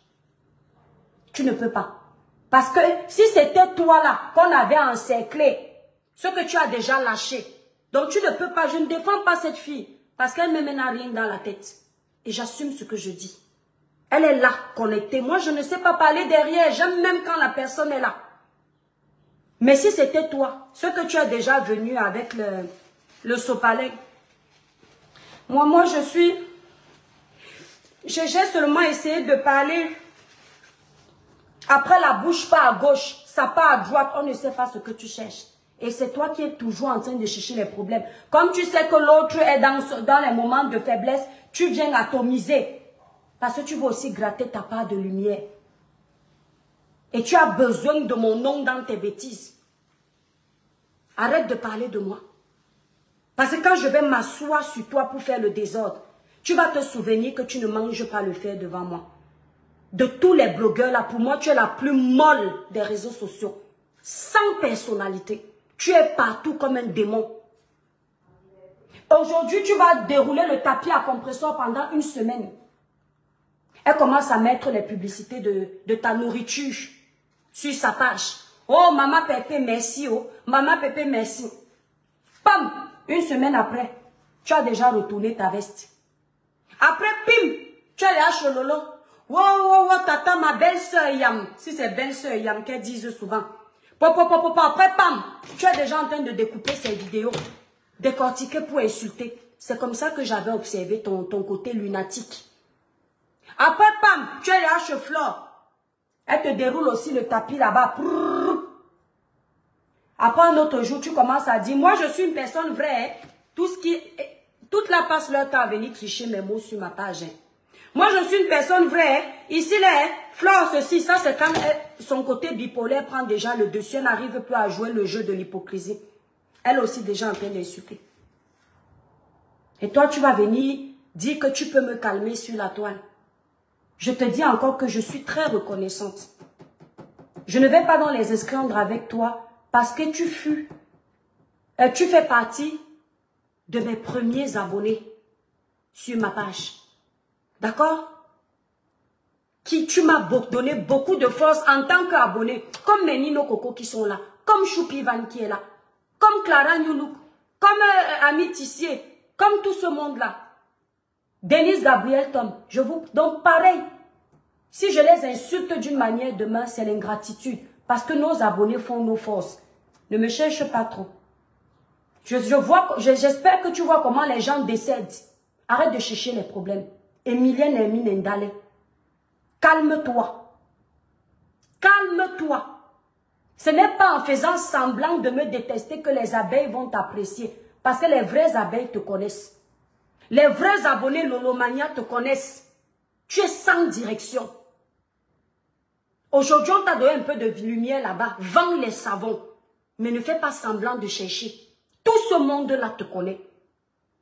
Tu ne peux pas. Parce que si c'était toi là qu'on avait encerclé, ce que tu as déjà lâché. Donc tu ne peux pas, je ne défends pas cette fille. Parce qu'elle ne mène à rien dans la tête. Et j'assume ce que je dis. Elle est là, connectée. Moi, je ne sais pas parler derrière. J'aime même quand la personne est là. Mais si c'était toi, ce que tu as déjà venu avec le sopalin, moi, je suis... J'ai seulement essayé de parler. Après, la bouche part à gauche, ça part à droite. On ne sait pas ce que tu cherches. Et c'est toi qui es toujours en train de chercher les problèmes. Comme tu sais que l'autre est dans les moments de faiblesse, tu viens atomiser. Parce que tu veux aussi gratter ta part de lumière. Et tu as besoin de mon nom dans tes bêtises. Arrête de parler de moi. Parce que quand je vais m'asseoir sur toi pour faire le désordre, tu vas te souvenir que tu ne manges pas le fer devant moi. De tous les blogueurs là, pour moi, tu es la plus molle des réseaux sociaux. Sans personnalité. Tu es partout comme un démon. Aujourd'hui, tu vas dérouler le tapis à compresseur pendant une semaine. Elle commence à mettre les publicités de ta nourriture sur sa page. Oh, maman Pépé, merci. Oh, maman Pépé, merci. Pam! Une semaine après, tu as déjà retourné ta veste. Après, pim! Tu es là chez Lolo. Wow, tata, ma belle-sœur Yam. Si c'est belle-sœur Yam qu'elle dise souvent. Après, pam! Tu es déjà en train de découper ces vidéos. Décortiquer pour insulter. C'est comme ça que j'avais observé ton côté lunatique. Après, pam! Tu es là chez Flore. Elle te déroule aussi le tapis là-bas. Après un autre jour, tu commences à dire, moi je suis une personne vraie. Toute la passe leur temps à venir tricher mes mots sur ma page. Moi je suis une personne vraie. Ici, là, Flore, ceci, ça c'est quand son côté bipolaire prend déjà le dessus. Elle n'arrive plus à jouer le jeu de l'hypocrisie. Elle aussi déjà en train d'insulter. Et toi, tu vas venir dire que tu peux me calmer sur la toile. Je te dis encore que je suis très reconnaissante. Je ne vais pas dans les esclandres avec toi parce que tu fais partie de mes premiers abonnés sur ma page. D'accord? Tu m'as donné beaucoup de force en tant qu'abonné, comme mes Nino Coco qui sont là, comme Choupi Van qui est là, comme Clara Nyoulou, comme Ami Tissier, comme tout ce monde-là. Denise Gabriel Tom, donc pareil. Si je les insulte d'une manière demain, c'est l'ingratitude. Parce que nos abonnés font nos forces. Ne me cherche pas trop. J'espère que tu vois comment les gens décèdent. Arrête de chercher les problèmes. Emilien Hermine Ndale. Calme-toi. Calme-toi. Ce n'est pas en faisant semblant de me détester que les abeilles vont t'apprécier. Parce que les vraies abeilles te connaissent. Les vrais abonnés Lolomania te connaissent. Tu es sans direction. Aujourd'hui, on t'a donné un peu de lumière là-bas. Vends les savons. Mais ne fais pas semblant de chercher. Tout ce monde-là te connaît.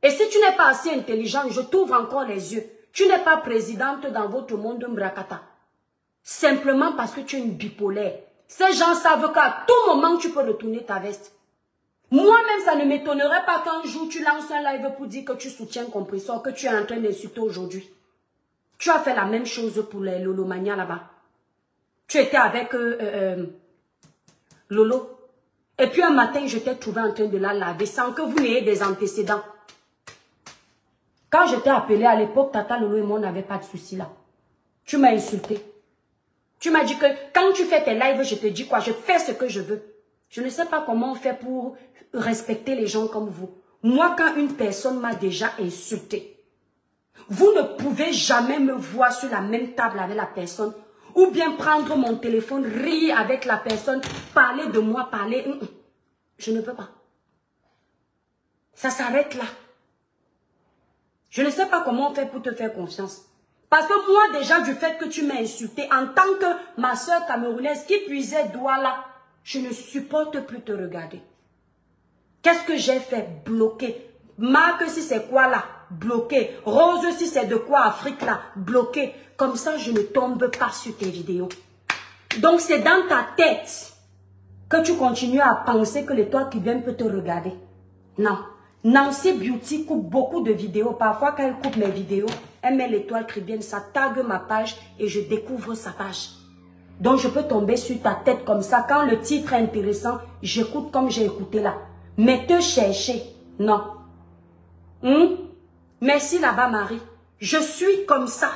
Et si tu n'es pas assez intelligent, je t'ouvre encore les yeux. Tu n'es pas présidente dans votre monde Mbrakata. Simplement parce que tu es une bipolaire. Ces gens savent qu'à tout moment, tu peux retourner ta veste. Moi-même, ça ne m'étonnerait pas qu'un jour, tu lances un live pour dire que tu soutiens Compressor, que tu es en train d'insulter aujourd'hui. Tu as fait la même chose pour les Lolomania là-bas. Tu étais avec Lolo. Et puis un matin, je t'ai trouvé en train de la laver sans que vous n'ayez des antécédents. Quand je t'ai appelé à l'époque, Tata Lolo et moi, on n'avait pas de souci là. Tu m'as insulté. Tu m'as dit que quand tu fais tes lives, je te dis quoi? Je fais ce que je veux. Je ne sais pas comment on fait pour respecter les gens comme vous. Moi, quand une personne m'a déjà insulté, vous ne pouvez jamais me voir sur la même table avec la personne ou bien prendre mon téléphone, rire avec la personne, parler de moi, parler. Je ne peux pas. Ça s'arrête là. Je ne sais pas comment on fait pour te faire confiance. Parce que moi, déjà, du fait que tu m'as insulté, en tant que ma soeur camerounaise qui puisait doigt là, je ne supporte plus te regarder. Qu'est-ce que j'ai fait? Bloquer. Marc, si c'est quoi là? Bloqué. Rose, si c'est de quoi Afrique là? Bloqué. Comme ça, je ne tombe pas sur tes vidéos. Donc, c'est dans ta tête que tu continues à penser que l'étoile qui vient peut te regarder. Non. Nancy Beauty coupe beaucoup de vidéos. Parfois, quand elle coupe mes vidéos, elle met l'étoile cribienne, ça tague ma page et je découvre sa page. Donc, je peux tomber sur ta tête comme ça. Quand le titre est intéressant, j'écoute comme j'ai écouté là. Mais te chercher, non. Merci là-bas, Marie. Je suis comme ça.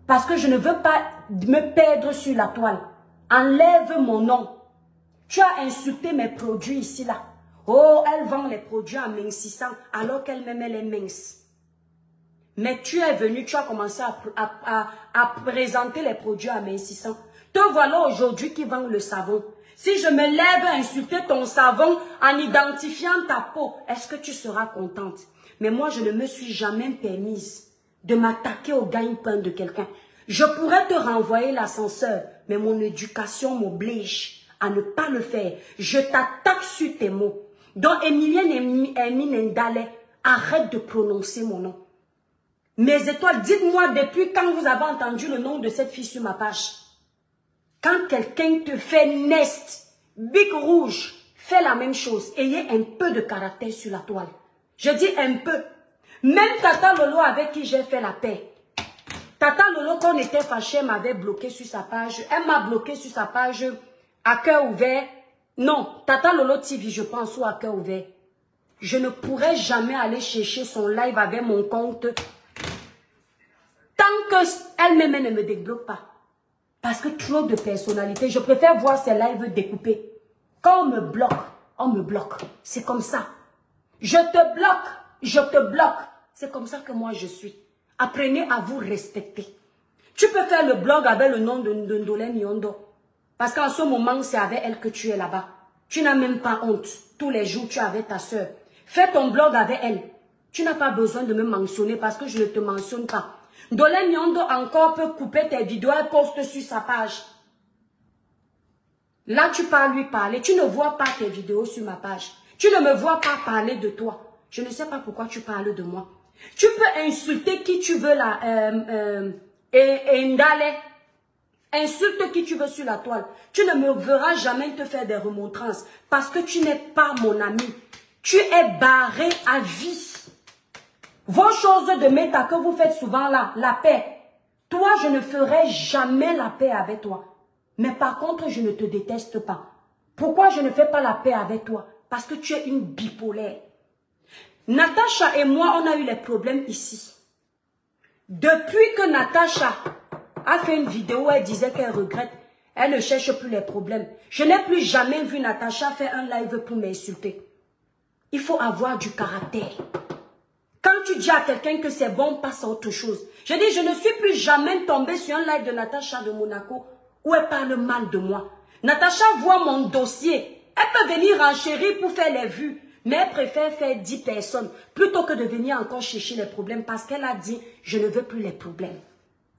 Parce que je ne veux pas me perdre sur la toile. Enlève mon nom. Tu as insulté mes produits ici, là. Oh, elle vend les produits en mincissant alors qu'elle-même, elle est mince. Mais tu es venu, tu as commencé à présenter les produits en mincissant. Te voilà aujourd'hui qui vend le savon. Si je me lève à insulter ton savon en identifiant ta peau, est-ce que tu seras contente? Mais moi, je ne me suis jamais permise de m'attaquer au gagne-pain de quelqu'un. Je pourrais te renvoyer l'ascenseur, mais mon éducation m'oblige à ne pas le faire. Je t'attaque sur tes mots. Donc, Emilienne Ndale, arrête de prononcer mon nom. Mes étoiles, dites-moi depuis quand vous avez entendu le nom de cette fille sur ma page. Quand quelqu'un te fait nest, big rouge, fais la même chose. Ayez un peu de caractère sur la toile. Je dis un peu. Même Tata Lolo avec qui j'ai fait la paix. Tata Lolo, quand on était fâché, m'avait bloqué sur sa page. Elle m'a bloqué sur sa page à cœur ouvert. Non, Tata Lolo TV, je pense, ou à cœur ouvert. Je ne pourrais jamais aller chercher son live avec mon compte tant qu'elle-même ne me débloque pas. Parce que trop de personnalité, je préfère voir ses lives découpés. Quand on me bloque, c'est comme ça. Je te bloque. C'est comme ça que moi je suis. Apprenez à vous respecter. Tu peux faire le blog avec le nom de Ndolé Nyondo. Parce qu'en ce moment, c'est avec elle que tu es là-bas. Tu n'as même pas honte. Tous les jours, tu es avec ta soeur. Fais ton blog avec elle. Tu n'as pas besoin de me mentionner parce que je ne te mentionne pas. Ndolé Nyondo encore peut couper tes vidéos et poste sur sa page. Là, tu peux lui parler. Tu ne vois pas tes vidéos sur ma page. Tu ne me vois pas parler de toi. Je ne sais pas pourquoi tu parles de moi. Tu peux insulter qui tu veux là. Ndale. Insulte qui tu veux sur la toile. Tu ne me verras jamais te faire des remontrances. Parce que tu n'es pas mon ami. Tu es barré à vie. Vos choses de méta que vous faites souvent là, la paix. Toi, je ne ferai jamais la paix avec toi. Mais par contre, je ne te déteste pas. Pourquoi je ne fais pas la paix avec toi? Parce que tu es une bipolaire. Natacha et moi, on a eu les problèmes ici. Depuis que Natacha a fait une vidéo où elle disait qu'elle regrette, elle ne cherche plus les problèmes. Je n'ai plus jamais vu Natacha faire un live pour m'insulter. Il faut avoir du caractère. Quand tu dis à quelqu'un que c'est bon, passe à autre chose. Je dis, je ne suis plus jamais tombée sur un live de Natacha de Monaco où elle parle mal de moi. Natacha voit mon dossier. Elle peut venir enchérir pour faire les vues. Mais elle préfère faire 10 personnes plutôt que de venir encore chercher les problèmes parce qu'elle a dit, je ne veux plus les problèmes.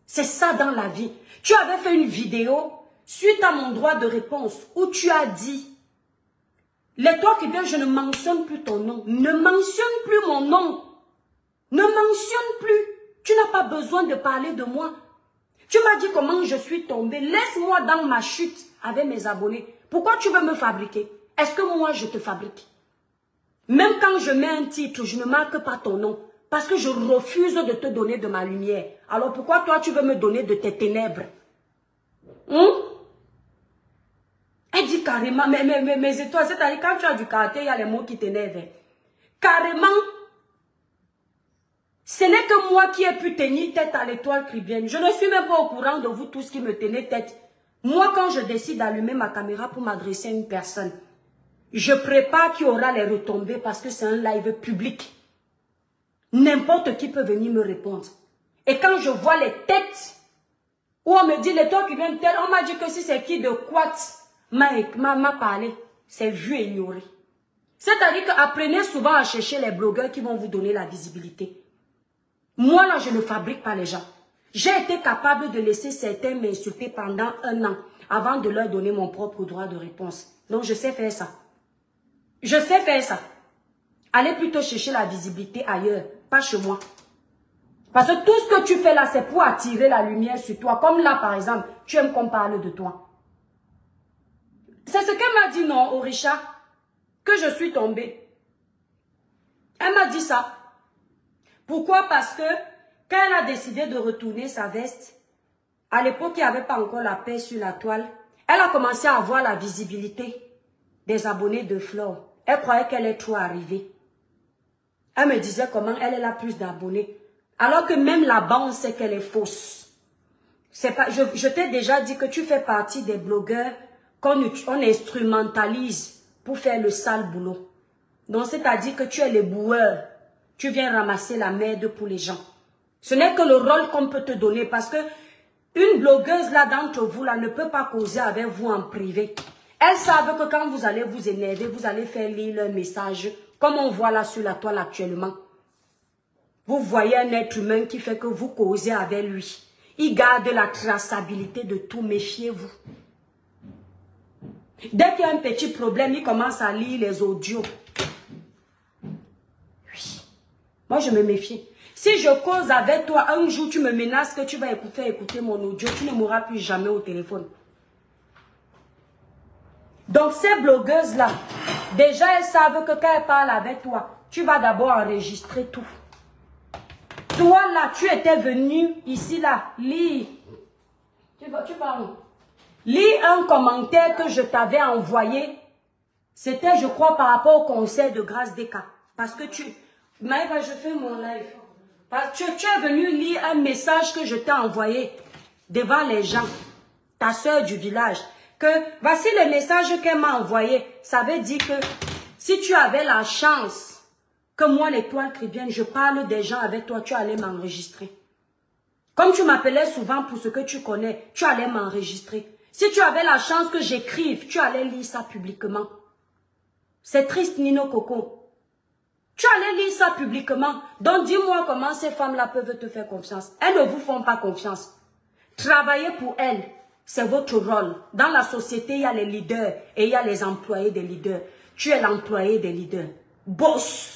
C'est ça dans la vie. Tu avais fait une vidéo suite à mon droit de réponse où tu as dit, les toi qui viens, je ne mentionne plus ton nom. Ne mentionne plus mon nom. Ne mentionne plus. Tu n'as pas besoin de parler de moi. Tu m'as dit comment je suis tombée. Laisse-moi dans ma chute avec mes abonnés. Pourquoi tu veux me fabriquer? Est-ce que moi je te fabrique? Même quand je mets un titre, je ne marque pas ton nom. Parce que je refuse de te donner de ma lumière. Alors pourquoi toi tu veux me donner de tes ténèbres? Elle dit carrément, mais étoiles, c'est-à-dire quand tu as du caractère, il y a les mots qui t'énervent. Carrément, ce n'est que moi qui ai pu tenir tête à l'étoile cribienne. Je ne suis même pas au courant de vous tous qui me tenez tête. Moi, quand je décide d'allumer ma caméra pour m'adresser à une personne, je prépare qu'il y aura les retombées parce que c'est un live public. N'importe qui peut venir me répondre. Et quand je vois les têtes, où on me dit, les toi qui viennent tel, on m'a dit que si c'est qui de quoi m'a parlé, c'est vu et ignoré. C'est-à-dire qu'apprenez souvent à chercher les blogueurs qui vont vous donner la visibilité. Moi, là, je ne fabrique pas les gens. J'ai été capable de laisser certains m'insulter pendant 1 an avant de leur donner mon propre droit de réponse. Donc, je sais faire ça. Je sais faire ça. Allez plutôt chercher la visibilité ailleurs, pas chez moi. Parce que tout ce que tu fais là, c'est pour attirer la lumière sur toi. Comme là, par exemple, tu aimes qu'on parle de toi. C'est ce qu'elle m'a dit, non, Orisha, que je suis tombée. Elle m'a dit ça. Pourquoi? Parce que quand elle a décidé de retourner sa veste, à l'époque, il n'y avait pas encore la paix sur la toile, elle a commencé à avoir la visibilité des abonnés de Flore. Elle croyait qu'elle est trop arrivée. Elle me disait comment elle a plus d'abonnés. Alors que même là-bas, on sait qu'elle est fausse. Je t'ai déjà dit que tu fais partie des blogueurs qu'on instrumentalise pour faire le sale boulot. Donc, c'est-à-dire que tu es le boueur. Tu viens ramasser la merde pour les gens. Ce n'est que le rôle qu'on peut te donner parce que une blogueuse là d'entre vous là ne peut pas causer avec vous en privé. Elles savent que quand vous allez vous énerver, vous allez faire lire leur message comme on voit là sur la toile actuellement. Vous voyez un être humain qui fait que vous causez avec lui. Il garde la traçabilité de tout, méfiez-vous. Dès qu'il y a un petit problème, il commence à lire les audios. Oui. Moi, je me méfie. Si je cause avec toi, un jour, tu me menaces que tu vas écouter mon audio, tu ne m'auras plus jamais au téléphone. Donc, ces blogueuses-là, déjà, elles savent que quand elles parlent avec toi, tu vas d'abord enregistrer tout. Toi, là, tu étais venu ici, là, lire. Tu vas où? Lis un commentaire que je t'avais envoyé. C'était, je crois, par rapport au conseil de grâce des cas. Parce que Maëva, je fais mon live. Parce que tu es venu lire un message que je t'ai envoyé devant les gens. Ta soeur du village. Que voici le message qu'elle m'a envoyé. Ça veut dire que si tu avais la chance que moi, l'étoile chrétienne, je parle des gens avec toi, tu allais m'enregistrer. Comme tu m'appelais souvent pour ce que tu connais, tu allais m'enregistrer. Si tu avais la chance que j'écrive, tu allais lire ça publiquement. C'est triste, Nino Coco. Tu allais lire ça publiquement. Donc, dis-moi comment ces femmes-là peuvent te faire confiance. Elles ne vous font pas confiance. Travaillez pour elles, c'est votre rôle. Dans la société, il y a les leaders et il y a les employés des leaders. Tu es l'employé des leaders. Boss.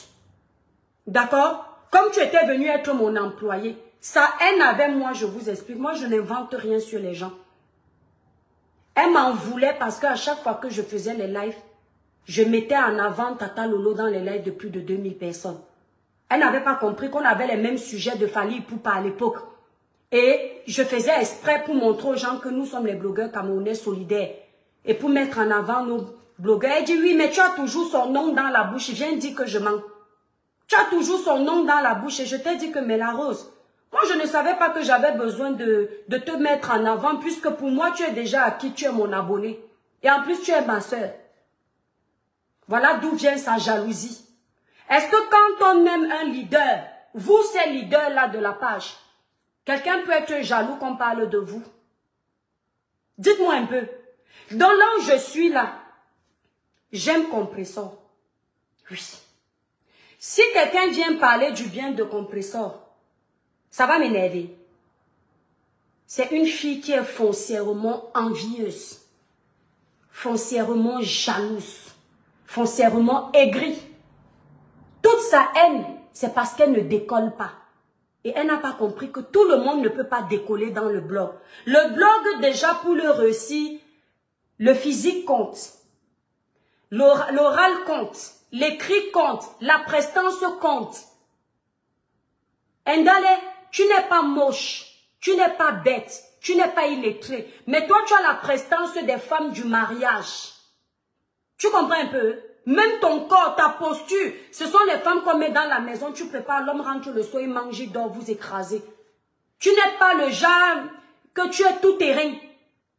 D'accord? Comme tu étais venu être mon employé, ça haine avec moi, je vous explique. Moi, je n'invente rien sur les gens. Elle m'en voulait parce qu'à chaque fois que je faisais les lives, je mettais en avant Tata Lolo dans les lives de plus de 2000 personnes. Elle n'avait pas compris qu'on avait les mêmes sujets de Fally Ipupa à l'époque. Et je faisais exprès pour montrer aux gens que nous sommes les blogueurs camerounais solidaires. Et pour mettre en avant nos blogueurs. Elle dit oui, mais tu as toujours son nom dans la bouche. Je viens de dire que je mens. Tu as toujours son nom dans la bouche et je t'ai dit que mais la Rose. Moi, je ne savais pas que j'avais besoin de te mettre en avant puisque pour moi, tu es déjà acquis, tu es mon abonné. Et en plus, tu es ma soeur. Voilà d'où vient sa jalousie. Est-ce que quand on aime un leader, vous, ces leaders-là de la page, quelqu'un peut être jaloux qu'on parle de vous? Dites-moi un peu. Dans là où je suis là, j'aime Compressor. Oui. Si quelqu'un vient parler du bien de Compressor, ça va m'énerver. C'est une fille qui est foncièrement envieuse, foncièrement jalouse, foncièrement aigrie. Toute sa haine, c'est parce qu'elle ne décolle pas. Et elle n'a pas compris que tout le monde ne peut pas décoller dans le blog. Le blog, déjà, pour le réussir, le physique compte. L'oral compte. L'écrit compte. La prestance compte. Ndale, tu n'es pas moche. Tu n'es pas bête. Tu n'es pas illettré. Mais toi, tu as la prestance des femmes du mariage. Tu comprends un peu? Même ton corps, ta posture, ce sont les femmes qu'on met dans la maison. Tu prépares, l'homme rentre le soir, il mange, il dort, vous écrasez. Tu n'es pas le genre que tu es tout terrain.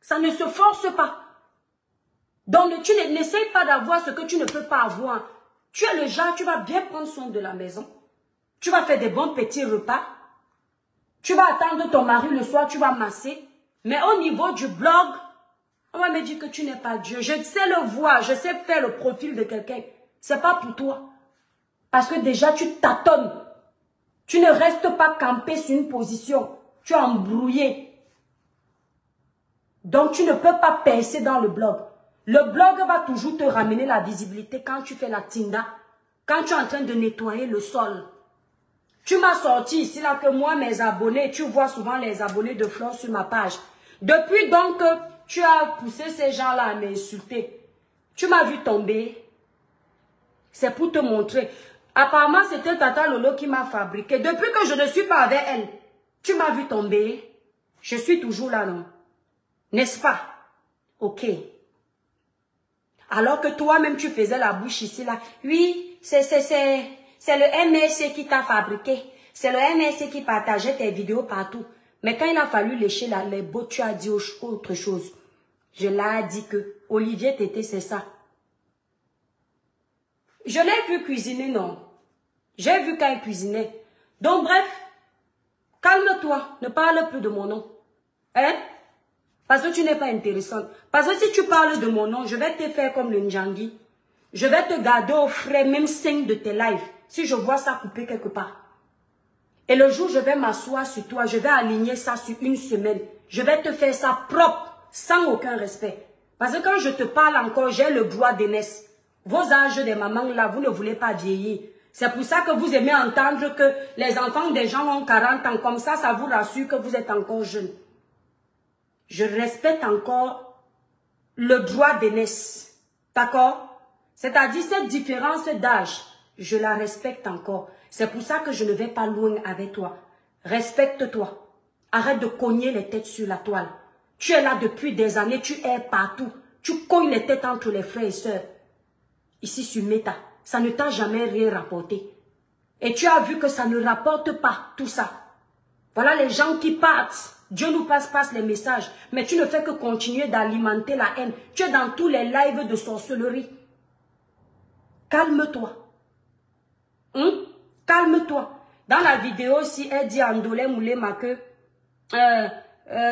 Ça ne se force pas. Donc, tu n'essayes pas d'avoir ce que tu ne peux pas avoir. Tu es le genre, tu vas bien prendre soin de la maison. Tu vas faire des bons petits repas. Tu vas attendre ton mari le soir, tu vas masser. Mais au niveau du blog, on va me dire que tu n'es pas Dieu. Je sais le voir, je sais faire le profil de quelqu'un. Ce n'est pas pour toi. Parce que déjà, tu tâtonnes. Tu ne restes pas campé sur une position. Tu es embrouillé. Donc, tu ne peux pas percer dans le blog. Le blog va toujours te ramener la visibilité quand tu fais la tinda. Quand tu es en train de nettoyer le sol. Tu m'as sorti ici là que moi, mes abonnés, tu vois souvent les abonnés de Flore sur ma page. Depuis donc que tu as poussé ces gens-là à m'insulter, tu m'as vu tomber. C'est pour te montrer. Apparemment, c'était Tata Lolo qui m'a fabriqué. Depuis que je ne suis pas avec elle, tu m'as vu tomber. Je suis toujours là, non? N'est-ce pas? Ok. Alors que toi-même, tu faisais la bouche ici, là. Oui, c'est le MSC qui t'a fabriqué. C'est le MSC qui partageait tes vidéos partout. Mais quand il a fallu lécher les bottes, tu as dit autre chose. Je l'ai dit que Olivier Tété, c'est ça. Je l'ai vu cuisiner, non. J'ai vu quand il cuisinait. Donc bref, calme-toi, ne parle plus de mon nom. Hein? Parce que tu n'es pas intéressante. Parce que si tu parles de mon nom, je vais te faire comme le Ndjangi. Je vais te garder au frais même 5 de tes lives. Si je vois ça couper quelque part. Et le jour où je vais m'asseoir sur toi, je vais aligner ça sur une semaine. Je vais te faire ça propre, sans aucun respect. Parce que quand je te parle encore, j'ai le droit d'aînesse. Vos âges des mamans là, vous ne voulez pas vieillir. C'est pour ça que vous aimez entendre que les enfants des gens ont 40 ans. Comme ça, ça vous rassure que vous êtes encore jeune. Je respecte encore le droit d'aînesse. D'accord? C'est-à-dire cette différence d'âge, je la respecte encore. C'est pour ça que je ne vais pas loin avec toi. Respecte-toi. Arrête de cogner les têtes sur la toile. Tu es là depuis des années, tu es partout. Tu cognes les têtes entre les frères et sœurs. Ici sur Meta, ça ne t'a jamais rien rapporté. Et tu as vu que ça ne rapporte pas tout ça. Voilà les gens qui partent. Dieu nous passe les messages. Mais tu ne fais que continuer d'alimenter la haine. Tu es dans tous les lives de sorcellerie. Calme-toi. Calme-toi. Dans la vidéo, si elle dit à Ndolé Moulema que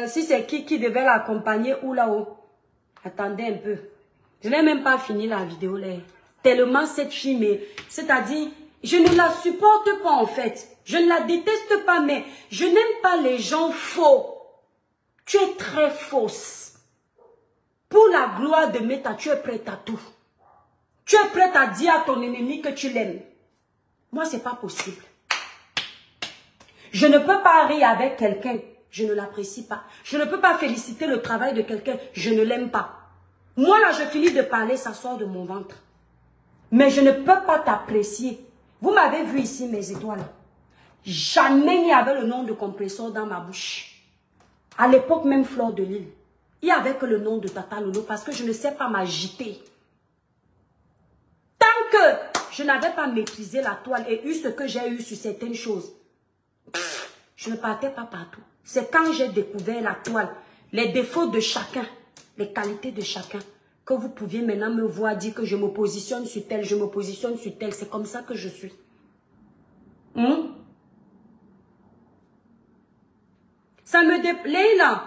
si c'est qui devait l'accompagner ou là-haut. Attendez un peu. Je n'ai même pas fini la vidéo là. Tellement cette fille, mais c'est-à-dire, je ne la supporte pas en fait. Je ne la déteste pas, mais je n'aime pas les gens faux. Tu es très fausse. Pour la gloire de Meta, tu es prête à tout. Tu es prête à dire à ton ennemi que tu l'aimes. Moi, c'est pas possible. Je ne peux pas rire avec quelqu'un. Je ne l'apprécie pas. Je ne peux pas féliciter le travail de quelqu'un. Je ne l'aime pas. Moi, là, je finis de parler, ça sort de mon ventre. Mais je ne peux pas t'apprécier. Vous m'avez vu ici, mes étoiles. Jamais il y avait le nom de compresseur dans ma bouche. À l'époque, même Fleur de Lille. Il n'y avait que le nom de Tata Lolo parce que je ne sais pas m'agiter. Tant que je n'avais pas maîtrisé la toile et eu ce que j'ai eu sur certaines choses, je ne partais pas partout. C'est quand j'ai découvert la toile, les défauts de chacun, les qualités de chacun, que vous pouviez maintenant me voir dire que je me positionne sur tel, je me positionne sur tel. C'est comme ça que je suis. Ça me déplaît là.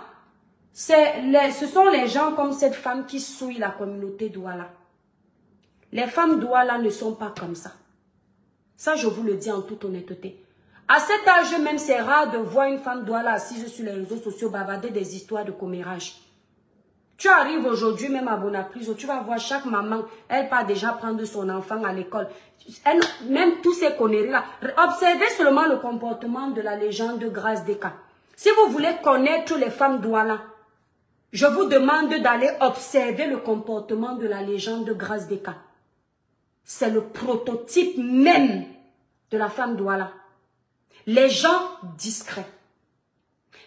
Ce sont les gens comme cette femme qui souillent la communauté Douala. Les femmes Douala ne sont pas comme ça. Ça, je vous le dis en toute honnêteté. À cet âge même, c'est rare de voir une femme Douala assise sur les réseaux sociaux bavarder des histoires de commérage. Tu arrives aujourd'hui même à Bonaprise, tu vas voir chaque maman, elle part déjà prendre son enfant à l'école. Même tous ces conneries-là. Observez seulement le comportement de la légende de Grâce Deka. Si vous voulez connaître les femmes Douala, je vous demande d'aller observer le comportement de la légende de Grâce Deka. C'est le prototype même de la femme Douala. Les gens discrets.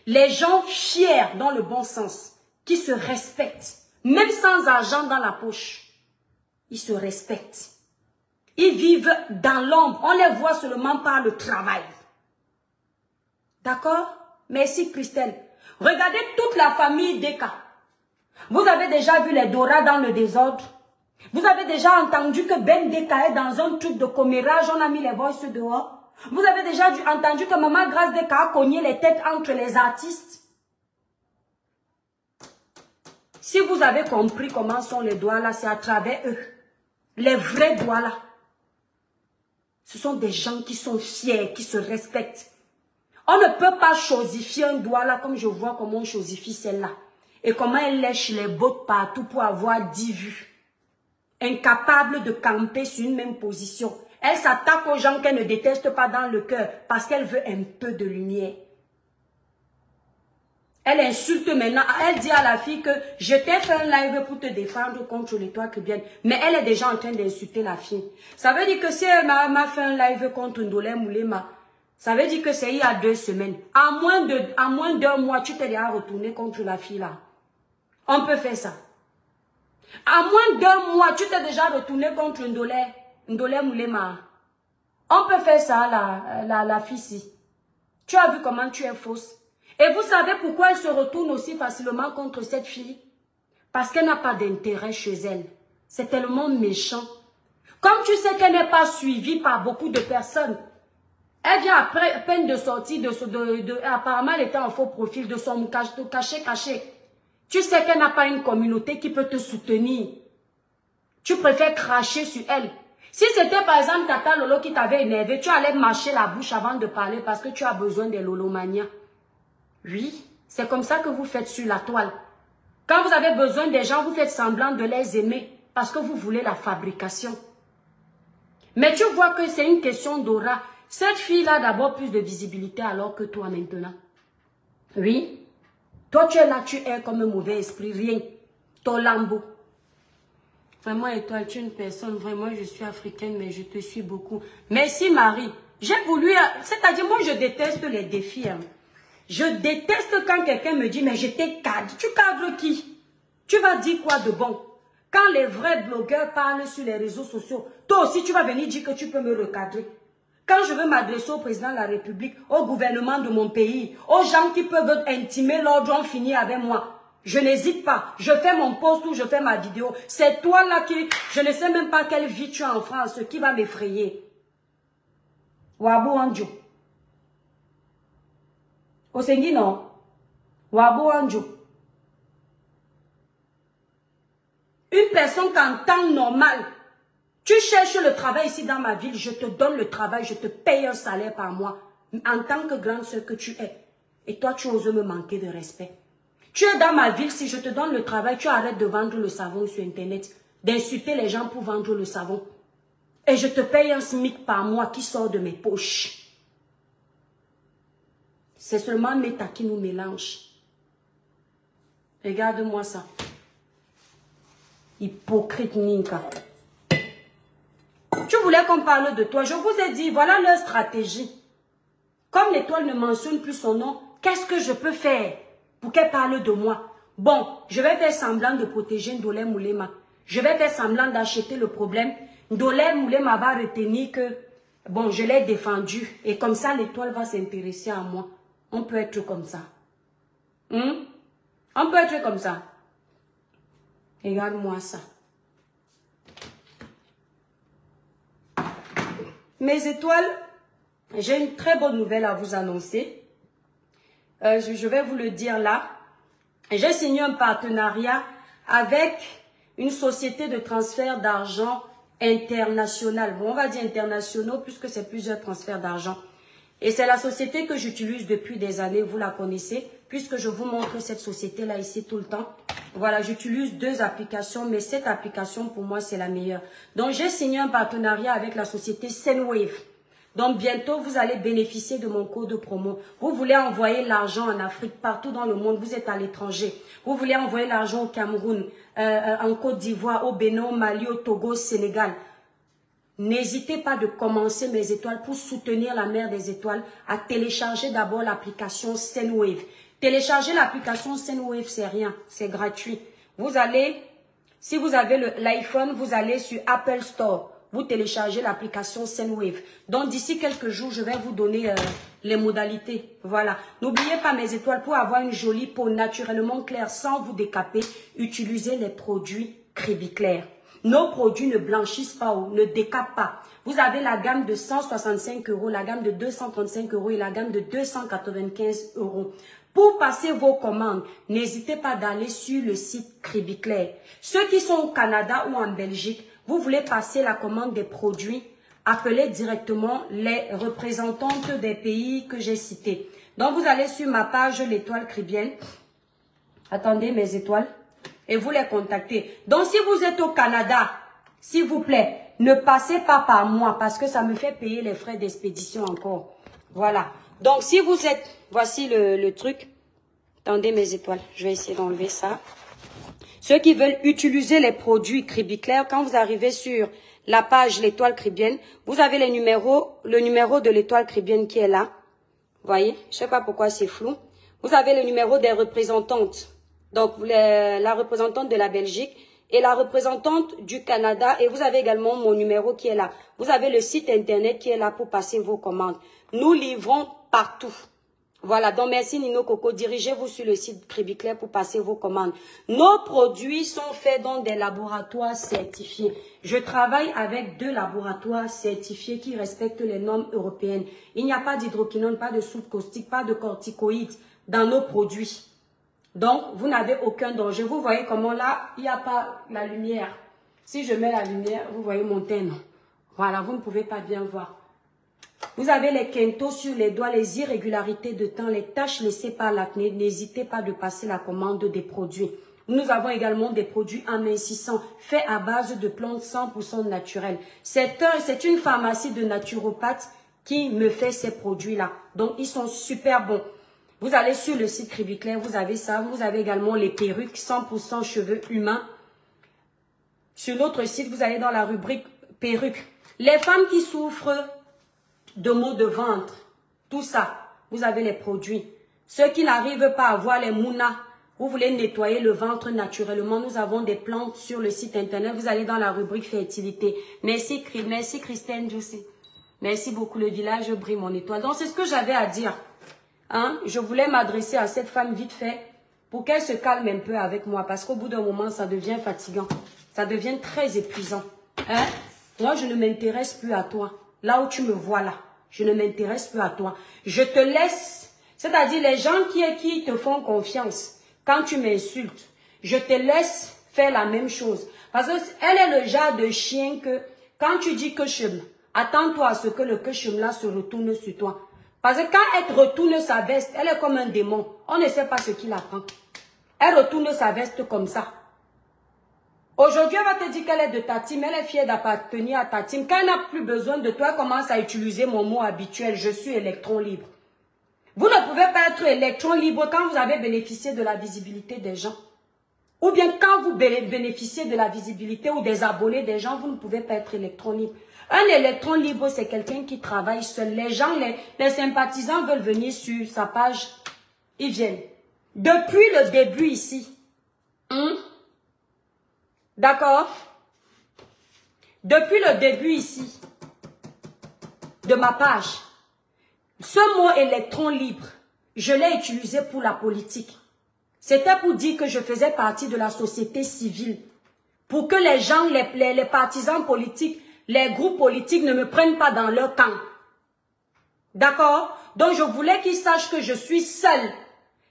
Les gens fiers dans le bon sens. Qui se respectent. Même sans argent dans la poche. Ils se respectent. Ils vivent dans l'ombre. On les voit seulement par le travail. D'accord? Merci Christelle. Regardez toute la famille Deka. Vous avez déjà vu les Dora dans le désordre? Vous avez déjà entendu que Ben Deka est dans un truc de commérage, on a mis les voices dehors? Vous avez déjà entendu que Maman Grâce Deka a cogné les têtes entre les artistes? Si vous avez compris comment sont les Douala, c'est à travers eux. Les vrais Douala. Ce sont des gens qui sont fiers, qui se respectent. On ne peut pas chosifier un Douala comme je vois comment on chosifie celle-là. Et comment elle lèche les bottes partout pour avoir 10 vues. Incapable de camper sur une même position. Elle s'attaque aux gens qu'elle ne déteste pas dans le cœur parce qu'elle veut un peu de lumière. Elle insulte maintenant, elle dit à la fille que je t'ai fait un live pour te défendre contre les toits cubiennes. Mais elle est déjà en train d'insulter la fille. Ça veut dire que si elle m'a fait un live contre Ndolé Moulema, ça veut dire que c'est il y a 2 semaines. À moins d'un mois, tu t'es déjà retourné contre la fille là. On peut faire ça. À moins d'1 mois, tu t'es déjà retourné contre Ndolé Moulema. On peut faire ça, la fille-ci. Tu as vu comment tu es fausse. Et vous savez pourquoi elle se retourne aussi facilement contre cette fille? Parce qu'elle n'a pas d'intérêt chez elle. C'est tellement méchant. Comme tu sais qu'elle n'est pas suivie par beaucoup de personnes, elle vient après à peine de sortir apparemment elle était en faux profil de son caché. Tu sais qu'elle n'a pas une communauté qui peut te soutenir. Tu préfères cracher sur elle. Si c'était par exemple Tata Lolo qui t'avait énervé, tu allais marcher la bouche avant de parler parce que tu as besoin des lolomanias. Oui, c'est comme ça que vous faites sur la toile. Quand vous avez besoin des gens, vous faites semblant de les aimer parce que vous voulez la fabrication. Mais tu vois que c'est une question d'aura. Cette fille-là a d'abord plus de visibilité alors que toi maintenant. Oui. Toi, tu es là, tu es comme un mauvais esprit, rien. Ton lambeau. Vraiment, et toi, tu es une personne, vraiment, je suis africaine, mais je te suis beaucoup. Merci, Marie. J'ai voulu, c'est-à-dire, moi, je déteste les défis. Hein. Je déteste quand quelqu'un me dit, mais je t'ai cadre. Tu cadres qui? Tu vas dire quoi de bon? Quand les vrais blogueurs parlent sur les réseaux sociaux, toi aussi, tu vas venir dire que tu peux me recadrer. Quand je veux m'adresser au président de la République, au gouvernement de mon pays, aux gens qui peuvent intimer l'ordre en finir avec moi, je n'hésite pas. Je fais mon post ou je fais ma vidéo. C'est toi là qui... Je ne sais même pas quelle vie tu as en France qui va m'effrayer. Wabo Anjo. Osengi non. Wabo Anjo. Une personne qu'en temps normal, tu cherches le travail ici dans ma ville, je te donne le travail, je te paye un salaire par mois, en tant que grande sœur que tu es. Et toi, tu oses me manquer de respect. Tu es dans ma ville, si je te donne le travail, tu arrêtes de vendre le savon sur Internet, d'insulter les gens pour vendre le savon. Et je te paye un SMIC par mois qui sort de mes poches. C'est seulement Meta qui nous mélange. Regarde-moi ça. Hypocrite Ninka. Tu voulais qu'on parle de toi. Je vous ai dit, voilà leur stratégie. Comme l'étoile ne mentionne plus son nom, qu'est-ce que je peux faire pour qu'elle parle de moi? Bon, je vais faire semblant de protéger Ndolé Moulema. Je vais faire semblant d'acheter le problème. Ndolé Moulema va retenir que, bon, je l'ai défendu. Et comme ça, l'étoile va s'intéresser à moi. On peut être comme ça. On peut être comme ça. Regarde-moi ça. Mes étoiles, j'ai une très bonne nouvelle à vous annoncer. Je vais vous le dire là. J'ai signé un partenariat avec une société de transfert d'argent internationale. Bon, on va dire internationaux puisque c'est plusieurs transferts d'argent. Et c'est la société que j'utilise depuis des années, vous la connaissez, puisque je vous montre cette société-là ici tout le temps. Voilà, j'utilise 2 applications, mais cette application, pour moi, c'est la meilleure. Donc, j'ai signé un partenariat avec la société Sendwave. Donc, bientôt, vous allez bénéficier de mon code de promo. Vous voulez envoyer l'argent en Afrique, partout dans le monde, vous êtes à l'étranger. Vous voulez envoyer l'argent au Cameroun, en Côte d'Ivoire, au Bénin, au Mali, au Togo, au Sénégal. N'hésitez pas de commencer mes étoiles pour soutenir la mère des étoiles à télécharger d'abord l'application Sendwave. Télécharger l'application Sendwave, c'est rien, c'est gratuit. Vous allez, si vous avez l'iPhone, vous allez sur Apple Store. Vous téléchargez l'application Sendwave. Donc d'ici quelques jours, je vais vous donner les modalités. Voilà. N'oubliez pas mes étoiles, pour avoir une jolie peau naturellement claire sans vous décaper, utilisez les produits Crébiclair. Nos produits ne blanchissent pas, ne décapent pas. Vous avez la gamme de 165 €, la gamme de 235 € et la gamme de 295 €. Pour passer vos commandes, n'hésitez pas d'aller sur le site Crébiclair. Ceux qui sont au Canada ou en Belgique, vous voulez passer la commande des produits, appelez directement les représentantes des pays que j'ai cités. Donc, vous allez sur ma page L'Étoile Cribienne. Attendez mes étoiles. Et vous les contactez. Donc, si vous êtes au Canada, s'il vous plaît, ne passez pas par moi parce que ça me fait payer les frais d'expédition encore. Voilà. Donc, si vous êtes... Voici le truc. Attendez mes étoiles. Je vais essayer d'enlever ça. Ceux qui veulent utiliser les produits Crébiclair, quand vous arrivez sur la page L'Étoile Cribienne, vous avez le numéro de l'Étoile Cribienne qui est là. Vous voyez? Je ne sais pas pourquoi c'est flou. Vous avez le numéro des représentantes. Donc, la représentante de la Belgique et la représentante du Canada. Et vous avez également mon numéro qui est là. Vous avez le site internet qui est là pour passer vos commandes. Nous livrons partout. Voilà, donc merci Nino Coco. Dirigez-vous sur le site Cribiclair pour passer vos commandes. Nos produits sont faits dans des laboratoires certifiés. Je travaille avec 2 laboratoires certifiés qui respectent les normes européennes. Il n'y a pas d'hydroquinone, pas de soude caustique, pas de corticoïdes dans nos produits. Donc, vous n'avez aucun danger. Vous voyez comment là, il n'y a pas la lumière. Si je mets la lumière, vous voyez mon teint. Voilà, vous ne pouvez pas bien voir. Vous avez les quintos sur les doigts, les irrégularités de temps, les taches laissées par l'acné. N'hésitez pas de passer la commande des produits. Nous avons également des produits amincissants faits à base de plantes 100% naturelles. C'est une pharmacie de naturopathes qui me fait ces produits-là. Donc, ils sont super bons. Vous allez sur le site Cribiclair, vous avez ça. Vous avez également les perruques 100% cheveux humains. Sur notre site, vous allez dans la rubrique perruques. Les femmes qui souffrent de maux de ventre, tout ça, vous avez les produits. Ceux qui n'arrivent pas à voir les mounas, vous voulez nettoyer le ventre naturellement, nous avons des plantes sur le site internet, vous allez dans la rubrique fertilité. Merci Christine Joussi. Merci beaucoup, le village brille mon étoile. Donc c'est ce que j'avais à dire. Hein? Je voulais m'adresser à cette femme vite fait pour qu'elle se calme un peu avec moi parce qu'au bout d'un moment, ça devient fatigant. Ça devient très épuisant. Hein? Moi, je ne m'intéresse plus à toi. Là où tu me vois là, je ne m'intéresse plus à toi. Je te laisse, c'est-à-dire les gens qui te font confiance, quand tu m'insultes, je te laisse faire la même chose. Parce qu'elle est le genre de chien que, quand tu dis que je attends-toi à ce que le que là se retourne sur toi. Parce que quand elle retourne sa veste, elle est comme un démon. On ne sait pas ce qu'il apprend. Elle retourne sa veste comme ça. Aujourd'hui, elle va te dire qu'elle est de ta team, elle est fière d'appartenir à ta team. Quand elle n'a plus besoin de toi, elle commence à utiliser mon mot habituel, je suis électron libre. Vous ne pouvez pas être électron libre quand vous avez bénéficié de la visibilité des gens. Ou bien quand vous bénéficiez de la visibilité ou des abonnés des gens, vous ne pouvez pas être électron libre. Un électron libre, c'est quelqu'un qui travaille seul. Les gens, les sympathisants veulent venir sur sa page, ils viennent. Depuis le début ici, d'accord? Depuis le début ici, de ma page, ce mot électron libre, je l'ai utilisé pour la politique. C'était pour dire que je faisais partie de la société civile. Pour que les gens, les partisans politiques, les groupes politiques ne me prennent pas dans leur camp. D'accord? Donc je voulais qu'ils sachent que je suis seule.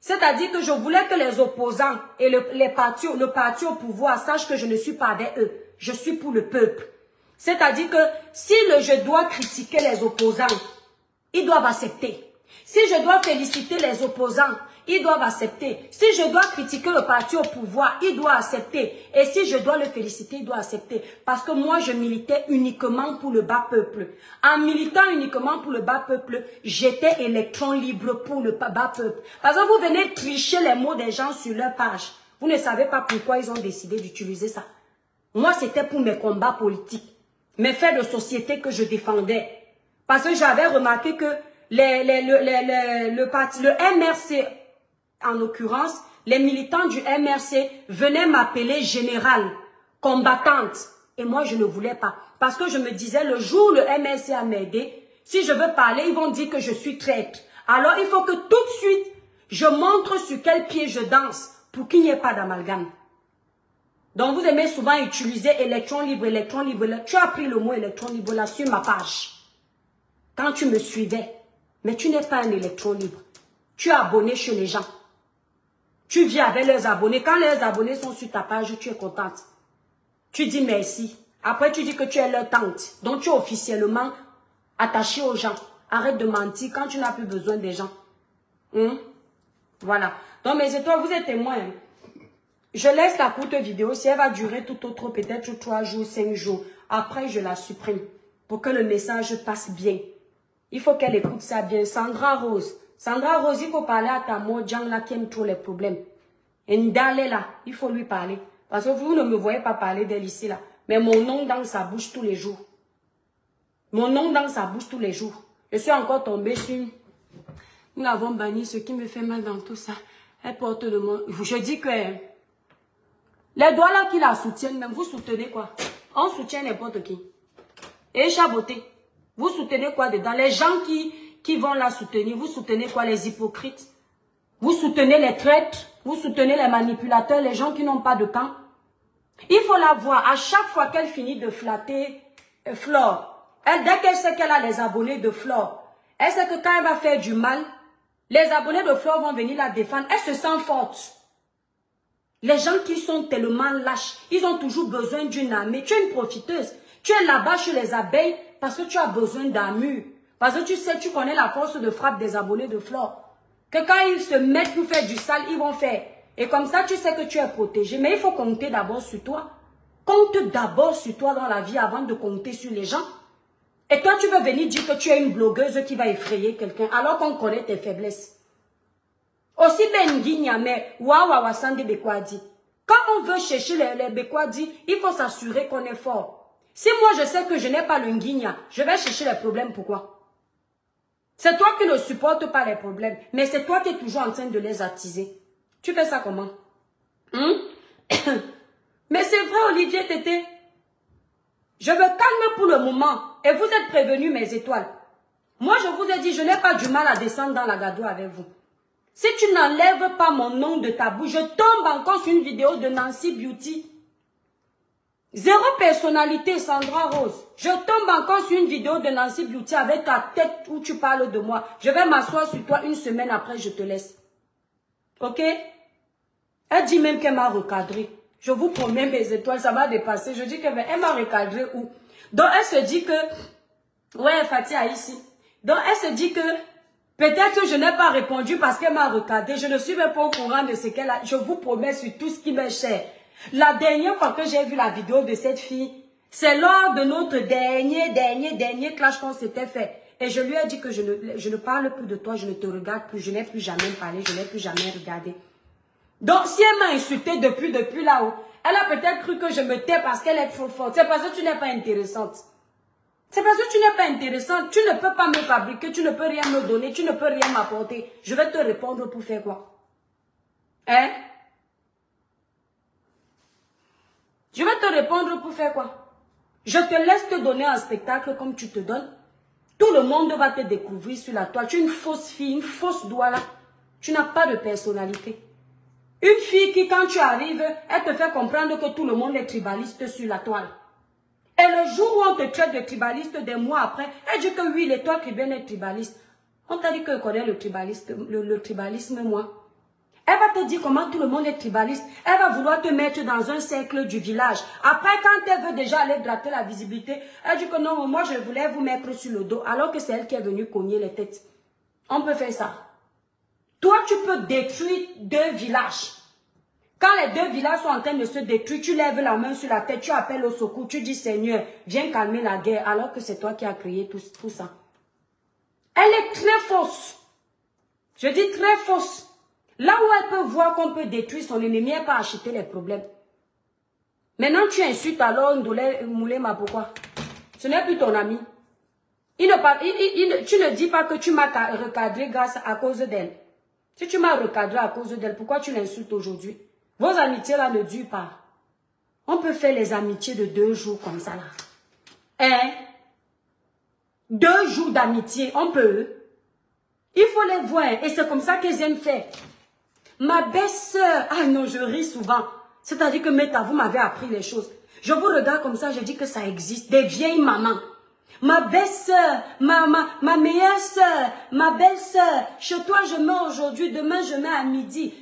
C'est-à-dire que je voulais que les opposants et le parti au pouvoir sachent que je ne suis pas avec eux. Je suis pour le peuple. C'est-à-dire que si je dois critiquer les opposants, ils doivent accepter. Si je dois féliciter les opposants, ils doivent accepter. Si je dois critiquer le parti au pouvoir, il doit accepter. Et si je dois le féliciter, il doit accepter. Parce que moi, je militais uniquement pour le bas peuple. En militant uniquement pour le bas peuple, j'étais électron libre pour le bas peuple. Parce que vous venez tricher les mots des gens sur leur page. Vous ne savez pas pourquoi ils ont décidé d'utiliser ça. Moi, c'était pour mes combats politiques. Mes faits de société que je défendais. Parce que j'avais remarqué que le MRC, en l'occurrence, les militants du MRC venaient m'appeler générale, combattante. Et moi, je ne voulais pas. Parce que je me disais, le jour où le MRC a m'aidé, si je veux parler, ils vont dire que je suis traître. Alors, il faut que tout de suite, je montre sur quel pied je danse pour qu'il n'y ait pas d'amalgame. Donc, vous aimez souvent utiliser électron libre, électron libre. Tu as pris le mot électron libre là sur ma page. Quand tu me suivais. Mais tu n'es pas un électron libre. Tu es abonné chez les gens. Tu viens avec leurs abonnés. Quand leurs abonnés sont sur ta page, tu es contente. Tu dis merci. Après, tu dis que tu es leur tante. Donc, tu es officiellement attaché aux gens. Arrête de mentir quand tu n'as plus besoin des gens. Voilà. Donc, mes étoiles, vous êtes témoins. Je laisse la courte vidéo. Si elle va durer tout autre, peut-être 3 jours, 5 jours. Après, je la supprime. Pour que le message passe bien. Il faut qu'elle écoute ça bien. Sandra Rose. Sandra Rose, il faut parler à ta Mojang là qui aime trop les problèmes. Et Ndale là, il faut lui parler. Parce que vous ne me voyez pas parler d'elle ici là. Mais mon nom dans sa bouche tous les jours. Mon nom dans sa bouche tous les jours. Je suis encore tombée sur... Nous avons banni ce qui me fait mal dans tout ça. Elle porte le mot. Je dis que... Les doigts là qui la soutiennent, même vous soutenez quoi? On soutient n'importe qui. Et Chaboté. Vous soutenez quoi dedans? Les gens qui qui vont la soutenir. Vous soutenez quoi? Les hypocrites? Vous soutenez les traîtres? Vous soutenez les manipulateurs, les gens qui n'ont pas de camp? Il faut la voir. À chaque fois qu'elle finit de flatter Flore, dès qu'elle sait qu'elle a les abonnés de Flore, elle sait que quand elle va faire du mal, les abonnés de Flore vont venir la défendre. Elle se sent forte. Les gens qui sont tellement lâches, ils ont toujours besoin d'une armée. Tu es une profiteuse. Tu es là-bas chez les abeilles parce que tu as besoin d'armure. Parce que tu sais, tu connais la force de frappe des abonnés de Flore. Que quand ils se mettent pour faire du sale, ils vont faire. Et comme ça, tu sais que tu es protégé. Mais il faut compter d'abord sur toi. Compte d'abord sur toi dans la vie avant de compter sur les gens. Et toi, tu veux venir dire que tu es une blogueuse qui va effrayer quelqu'un alors qu'on connaît tes faiblesses. Aussi Benguigna, mais Wawa Sande Bekwadi. Quand on veut chercher les Bekwadi, il faut s'assurer qu'on est fort. Si moi je sais que je n'ai pas le Nguigna, je vais chercher les problèmes. Pourquoi? C'est toi qui ne supportes pas les problèmes, mais c'est toi qui es toujours en train de les attiser. Tu fais ça comment? Mais c'est vrai, Olivier Tété. Je me calme pour le moment. Et vous êtes prévenus, mes étoiles. Moi, je vous ai dit, je n'ai pas du mal à descendre dans la gado avec vous. Si tu n'enlèves pas mon nom de ta bouche, je tombe encore sur une vidéo de Nancy Beauty. Zéro personnalité, Sandra Rose. Je tombe encore sur une vidéo de Nancy Beauty avec ta tête où tu parles de moi. Je vais m'asseoir sur toi une semaine après, je te laisse. Ok? Elle dit même qu'elle m'a recadré. Je vous promets, mes étoiles, ça va dépasser. Je dis qu'elle m'a recadré où? Donc, elle se dit que... Ouais, Fatia ici. Donc, elle se dit que... Peut-être que je n'ai pas répondu parce qu'elle m'a recadré. Je ne suis même pas au courant de ce qu'elle a. Je vous promets sur tout ce qui m'est cher. La dernière fois que j'ai vu la vidéo de cette fille, c'est lors de notre dernier clash qu'on s'était fait. Et je lui ai dit que je ne parle plus de toi, je ne te regarde plus, je n'ai plus jamais parlé, je n'ai plus jamais regardé. Donc, si elle m'a insulté depuis là-haut, elle a peut-être cru que je me tais parce qu'elle est trop forte. C'est parce que tu n'es pas intéressante. C'est parce que tu n'es pas intéressante. Tu ne peux pas me fabriquer, tu ne peux rien me donner, tu ne peux rien m'apporter. Je vais te répondre pour faire quoi? Hein? Je vais te répondre pour faire quoi? Je te laisse te donner un spectacle comme tu te donnes. Tout le monde va te découvrir sur la toile. Tu es une fausse fille, une fausse douala. Tu n'as pas de personnalité. Une fille qui, quand tu arrives, elle te fait comprendre que tout le monde est tribaliste sur la toile. Et le jour où on te traite de tribaliste, des mois après, elle dit que oui, l'étoile cubaine est tribaliste. On t'a dit qu'elle connaît le tribalisme, moi. Elle va te dire comment tout le monde est tribaliste. Elle va vouloir te mettre dans un cercle du village. Après, quand elle veut déjà aller gratter la visibilité, elle dit que non, moi je voulais vous mettre sur le dos, alors que c'est elle qui est venue cogner les têtes. On peut faire ça. Toi, tu peux détruire 2 villages. Quand les 2 villages sont en train de se détruire, tu lèves la main sur la tête, tu appelles au secours, tu dis Seigneur, viens calmer la guerre, alors que c'est toi qui as créé tout ça. Elle est très fausse. Je dis très fausse. Là où elle peut voir qu'on peut détruire son ennemi, elle peut acheter les problèmes. Maintenant, tu insultes alors Ndolé Moulema, pourquoi? Ce n'est plus ton ami. Tu ne dis pas que tu m'as recadré grâce à cause d'elle. Si tu m'as recadré à cause d'elle, pourquoi tu l'insultes aujourd'hui? Vos amitiés là ne durent pas. On peut faire les amitiés de 2 jours comme ça là. Hein? 2 jours d'amitié, on peut. Il faut les voir et c'est comme ça qu'ils aiment faire. Ma belle-sœur, ah non, je ris souvent. C'est-à-dire que Meta, vous m'avez appris les choses. Je vous regarde comme ça, je dis que ça existe. Des vieilles mamans. Ma belle-sœur, ma meilleure sœur, ma belle-sœur, chez toi je mets aujourd'hui, demain je mets à midi.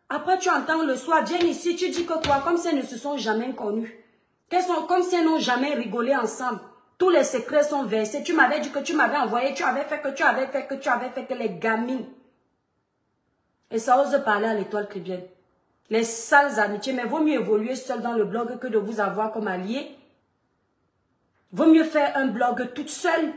Après tu entends le soir, viens ici, tu dis que quoi, comme si elles ne se sont jamais connues. Comme si elles n'ont jamais rigolé ensemble. Tous les secrets sont versés. Tu m'avais dit que tu m'avais envoyé, tu avais fait que les gamines. Et ça ose parler à l'étoile chrétienne. Les sales amitiés, mais vaut mieux évoluer seul dans le blog que de vous avoir comme allié. Vaut mieux faire un blog toute seule.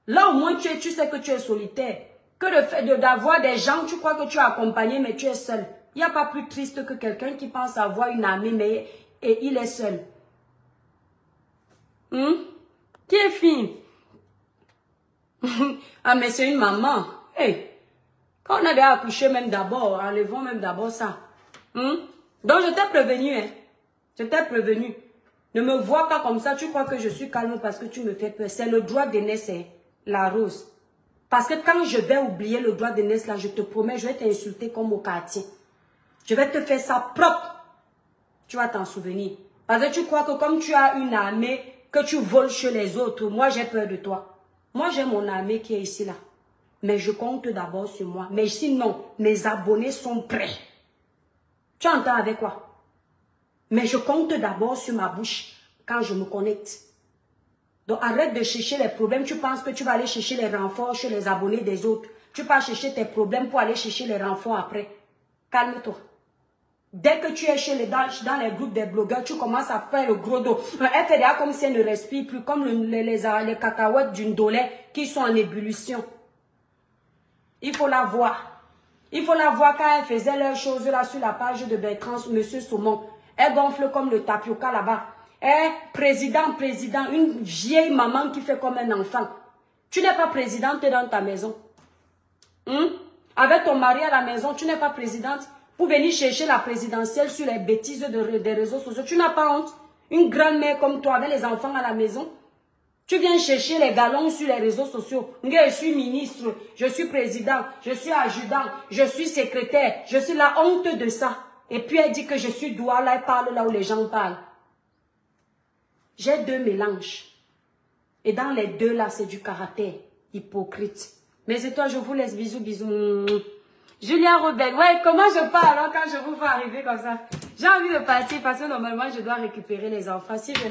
Là au moins tu sais que tu es solitaire. Que le fait d'avoir des gens, tu crois que tu es accompagné, mais tu es seul. Il n'y a pas plus triste que quelqu'un qui pense avoir une amie, et il est seul. Qui est fine? Ah mais c'est une maman. Hey. Quand on a déjà accouché même d'abord, enlevons même d'abord ça. Donc je t'ai prévenu, hein. Je t'ai prévenu. Ne me vois pas comme ça, tu crois que je suis calme parce que tu me fais peur. C'est le droit d'aînesse, la rose. Parce que quand je vais oublier le droit de naissance, là, je te promets, je vais t'insulter comme au quartier. Je vais te faire ça propre. Tu vas t'en souvenir. Parce que tu crois que comme tu as une armée, que tu voles chez les autres, moi j'ai peur de toi. Moi j'ai mon armée qui est ici là. Mais je compte d'abord sur moi. Mais sinon, mes abonnés sont prêts. Tu entends avec quoi? Mais je compte d'abord sur ma bouche quand je me connecte. Donc arrête de chercher les problèmes. Tu penses que tu vas aller chercher les renforts chez les abonnés des autres. Tu vas chercher tes problèmes pour aller chercher les renforts après. Calme-toi. Dès que tu es dans les groupes des blogueurs, tu commences à faire le gros dos. Elle fait déjà comme si elle ne respire plus, comme les cacahuètes d'une dolée qui sont en ébullition. Il faut la voir. Il faut la voir quand elle faisait leurs choses là sur la page de Bertrand, Monsieur Saumon. Elle gonfle comme le tapioca là-bas. Président, une vieille maman qui fait comme un enfant. Tu n'es pas présidente dans ta maison. Avec ton mari à la maison, tu n'es pas présidente. Pour venir chercher la présidentielle sur les bêtises des réseaux sociaux. Tu n'as pas honte? Une grand-mère comme toi avec les enfants à la maison. Tu viens chercher les galons sur les réseaux sociaux. Je suis ministre, je suis président, je suis adjudant, je suis secrétaire. Je suis la honte de ça. Et puis elle dit que je suis douala, elle parle là où les gens parlent. J'ai deux mélanges. Et dans les deux là, c'est du caractère hypocrite. Mais c'est toi, je vous laisse bisous, bisous. Julia Rebelle, ouais, comment je parle alors quand je vous vois arriver comme ça? J'ai envie de partir parce que normalement je dois récupérer les enfants. Si je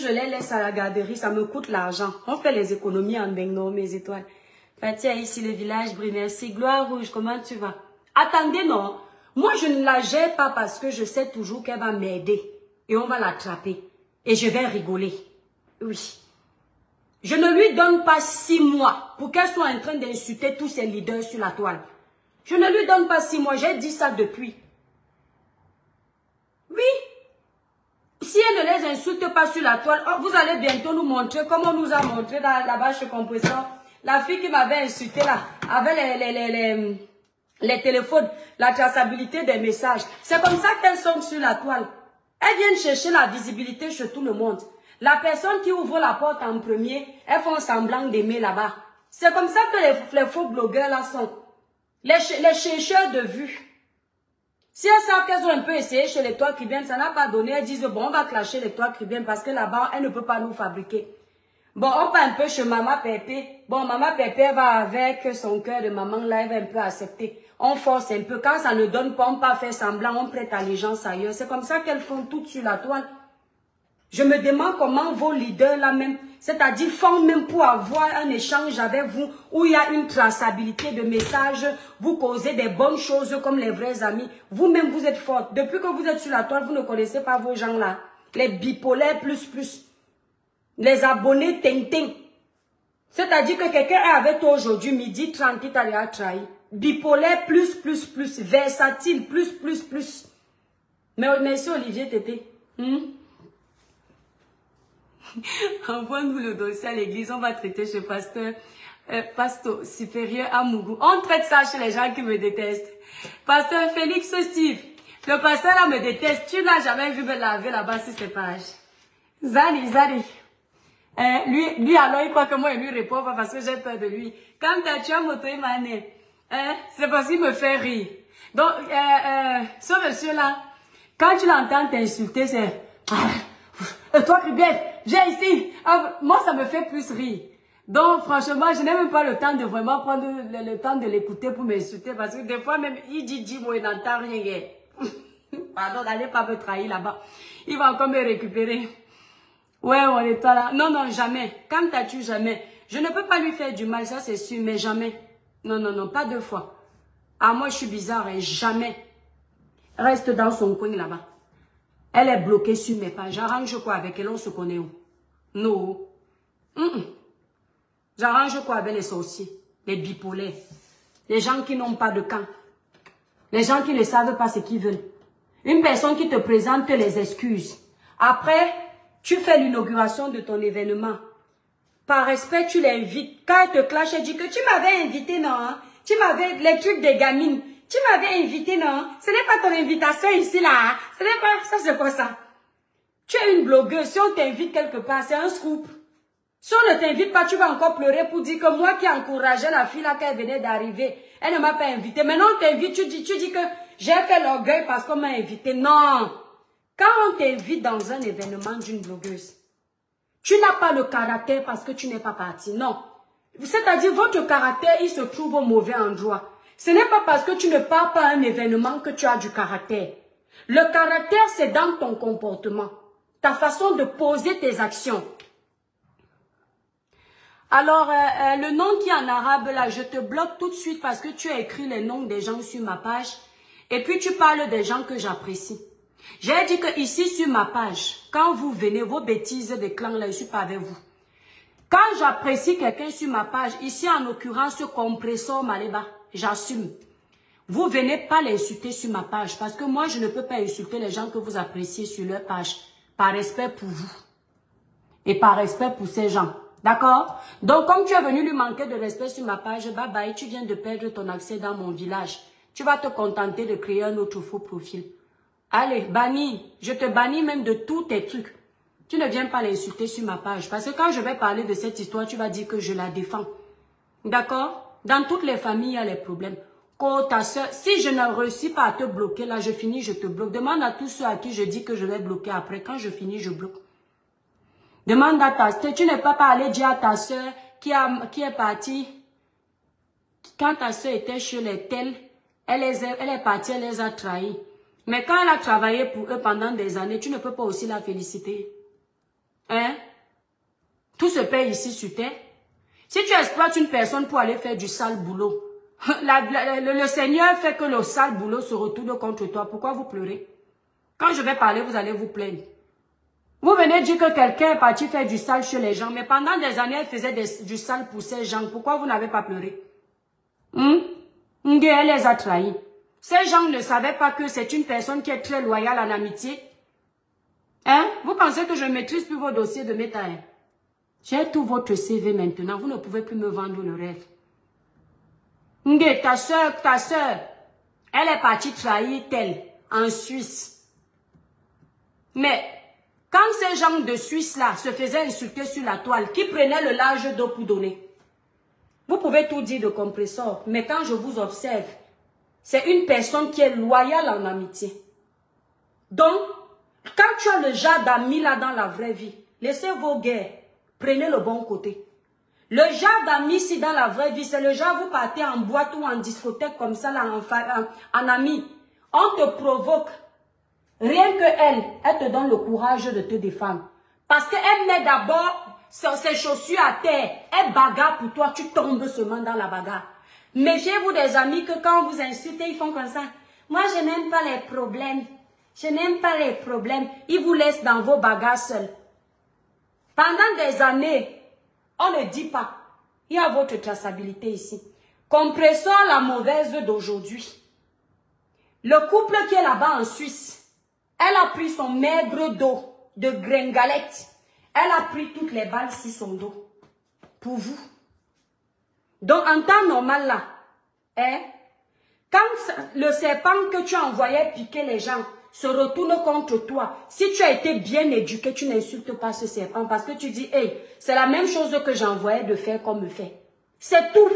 les laisse à la garderie, ça me coûte l'argent. On fait les économies en Benno, mes étoiles. Fatia, ici le village brille, merci. Gloire Rouge, comment tu vas? Attendez, non. Moi, je ne la gère pas parce que je sais toujours qu'elle va m'aider. Et on va l'attraper. Et je vais rigoler. Oui. Je ne lui donne pas 6 mois pour qu'elle soit en train d'insulter tous ses leaders sur la toile. Je ne lui donne pas 6 mois. J'ai dit ça depuis. Oui. Si elle ne les insulte pas sur la toile, oh, vous allez bientôt nous montrer comme on nous a montré dans la bâche compresseur. La fille qui m'avait insulté là, avec les téléphones, la traçabilité des messages. C'est comme ça qu'elles sont sur la toile. Elles viennent chercher la visibilité chez tout le monde. La personne qui ouvre la porte en premier, elles font semblant d'aimer là-bas. C'est comme ça que les faux blogueurs là sont. Les chercheurs de vues. Si elles savent qu'elles ont un peu essayé chez les toits cribiennes, ça n'a pas donné, elles disent bon, on va clasher les toits cribiennes parce que là-bas, elles ne peuvent pas nous fabriquer. Bon, on part un peu chez Maman Pépé. Bon, Maman Pépé va avec son cœur de maman là, elle va un peu accepter. On force un peu. Quand ça ne donne pas, on pas faire semblant, on prête allégeance ailleurs. C'est comme ça qu'elles font toutes sur la toile. Je me demande comment vos leaders là même, c'est-à-dire font même pour avoir un échange avec vous où il y a une traçabilité de messages, vous causez des bonnes choses comme les vrais amis. Vous-même, vous êtes forte. Depuis que vous êtes sur la toile, vous ne connaissez pas vos gens là. Les bipolaires plus. Les abonnés ting. C'est-à-dire que quelqu'un est avec toi aujourd'hui, midi 30, il t'a déjà trahi. Bipolaire plus. Versatile plus. Mais merci Olivier Tété. Envoie-nous le dossier à l'église, on va traiter chez pasteur supérieur à Mougou. On traite ça chez les gens qui me détestent. Pasteur Félix Steve, le pasteur là me déteste. Tu n'as jamais vu me laver là-bas sur ces pages. Zali. Lui alors il croit que moi il lui répond pas parce que j'ai peur de lui. Quand tu as moto Mané, c'est parce qu'il me fait rire. Donc, ce monsieur là, quand tu l'entends t'insulter, c'est toi Cribienne, viens ici. Moi ça me fait plus rire. Donc franchement, je n'ai même pas le temps de vraiment prendre le temps de l'écouter pour m'insulter parce que des fois même il dit moi il n'entend rien. Pardon, n'allez pas me trahir là-bas. Il va encore me récupérer. Ouais, on est toi là. Non, jamais. Quand t'as-tu jamais? Je ne peux pas lui faire du mal, ça c'est sûr, mais jamais. Non, pas 2 fois. Ah, moi je suis bizarre et jamais. Reste dans son coin là-bas. Elle est bloquée sur mes pages. J'arrange quoi avec elle? On se connaît où? Non. J'arrange quoi avec les sorciers? Les bipolaires? Les gens qui n'ont pas de camp? Les gens qui ne savent pas ce qu'ils veulent? Une personne qui te présente les excuses. Après, tu fais l'inauguration de ton événement. Par respect, tu l'invites. Quand elle te clash, elle dit que tu m'avais invité, non? Hein? Tu m'avais les trucs des gamines. Tu m'avais invité, non? Ce n'est pas ton invitation ici, là. Hein? Ce n'est pas... Ça, c'est quoi ça? Tu es une blogueuse. Si on t'invite quelque part, c'est un scoop. Si on ne t'invite pas, tu vas encore pleurer pour dire que moi qui encourageais la fille là qu'elle venait d'arriver, elle ne m'a pas invité. Maintenant on t'invite, tu dis que j'ai fait l'orgueil parce qu'on m'a invité. Non. Quand on t'invite dans un événement d'une blogueuse, tu n'as pas le caractère parce que tu n'es pas parti. Non. C'est-à-dire votre caractère, il se trouve au mauvais endroit. Ce n'est pas parce que tu ne pars pas à un événement que tu as du caractère. Le caractère, c'est dans ton comportement. Ta façon de poser tes actions. Alors, le nom qui est en arabe, là, je te bloque tout de suite parce que tu as écrit les noms des gens sur ma page. Et puis, tu parles des gens que j'apprécie. J'ai dit que ici, sur ma page, quand vous venez, vos bêtises des clans, là, je ne suis pas avec vous. Quand j'apprécie quelqu'un sur ma page, ici, en l'occurrence, ce compresseur Maléba, j'assume. Vous venez pas l'insulter sur ma page parce que moi, je ne peux pas insulter les gens que vous appréciez sur leur page. Par respect pour vous. Et par respect pour ces gens. D'accord? Donc, comme tu es venu lui manquer de respect sur ma page, bye bye, tu viens de perdre ton accès dans mon village. Tu vas te contenter de créer un autre faux profil. Allez, bannis. Je te bannis même de tous tes trucs. Tu ne viens pas l'insulter sur ma page. Parce que quand je vais parler de cette histoire, tu vas dire que je la défends. D'accord? Dans toutes les familles, il y a les problèmes. Quand ta soeur, si je ne réussis pas à te bloquer, là, je finis, je te bloque. Demande à tous ceux à qui je dis que je vais bloquer après. Quand je finis, je bloque. Demande à ta soeur. Tu n'es pas allé dire à ta soeur qui est partie. Quand ta soeur était chez les tels, elle est partie, elle les a trahis. Mais quand elle a travaillé pour eux pendant des années, tu ne peux pas aussi la féliciter. Hein? Tout se paye ici sur terre. Si tu exploites une personne pour aller faire du sale boulot, le Seigneur fait que le sale boulot se retourne contre toi. Pourquoi vous pleurez? Quand je vais parler, vous allez vous plaindre. Vous venez dire que quelqu'un est parti faire du sale chez les gens, mais pendant des années, elle faisait du sale pour ces gens. Pourquoi vous n'avez pas pleuré? Elle les a trahis. Ces gens ne savaient pas que c'est une personne qui est très loyale en amitié. Hein? Vous pensez que je maîtrise plus vos dossiers de méta? J'ai tout votre CV maintenant. Vous ne pouvez plus me vendre le rêve. Ta soeur, elle est partie trahir telle en Suisse. Mais quand ces gens de Suisse-là se faisaient insulter sur la toile, qui prenaient le large d'eau pour donner? Vous pouvez tout dire de compresseur, mais quand je vous observe, c'est une personne qui est loyale en amitié. Donc, quand tu as le genre d'amis là dans la vraie vie, laissez vos guerres, prenez le bon côté. Le genre d'amis si dans la vraie vie, c'est le genre vous partez en boîte ou en discothèque comme ça là, en ami. On te provoque. Rien que elle te donne le courage de te défendre. Parce qu'elle met d'abord ses chaussures à terre, elle bagarre pour toi, tu tombes seulement dans la bagarre. Méfiez-vous des amis que quand vous insultez, ils font comme ça. Moi, je n'aime pas les problèmes. Je n'aime pas les problèmes. Ils vous laissent dans vos bagarres seuls. Pendant des années, on ne dit pas. Il y a votre traçabilité ici. Compressons la mauvaise d'aujourd'hui. Le couple qui est là-bas en Suisse, elle a pris son maigre dos de gringalette. Elle a pris toutes les balles sur son dos. Pour vous. Donc, en temps normal là, quand le serpent que tu envoyais piquer les gens se retourne contre toi, si tu as été bien éduqué, tu n'insultes pas ce serpent parce que tu dis, hey, c'est la même chose que j'envoyais de faire qu'on me fait. C'est tout.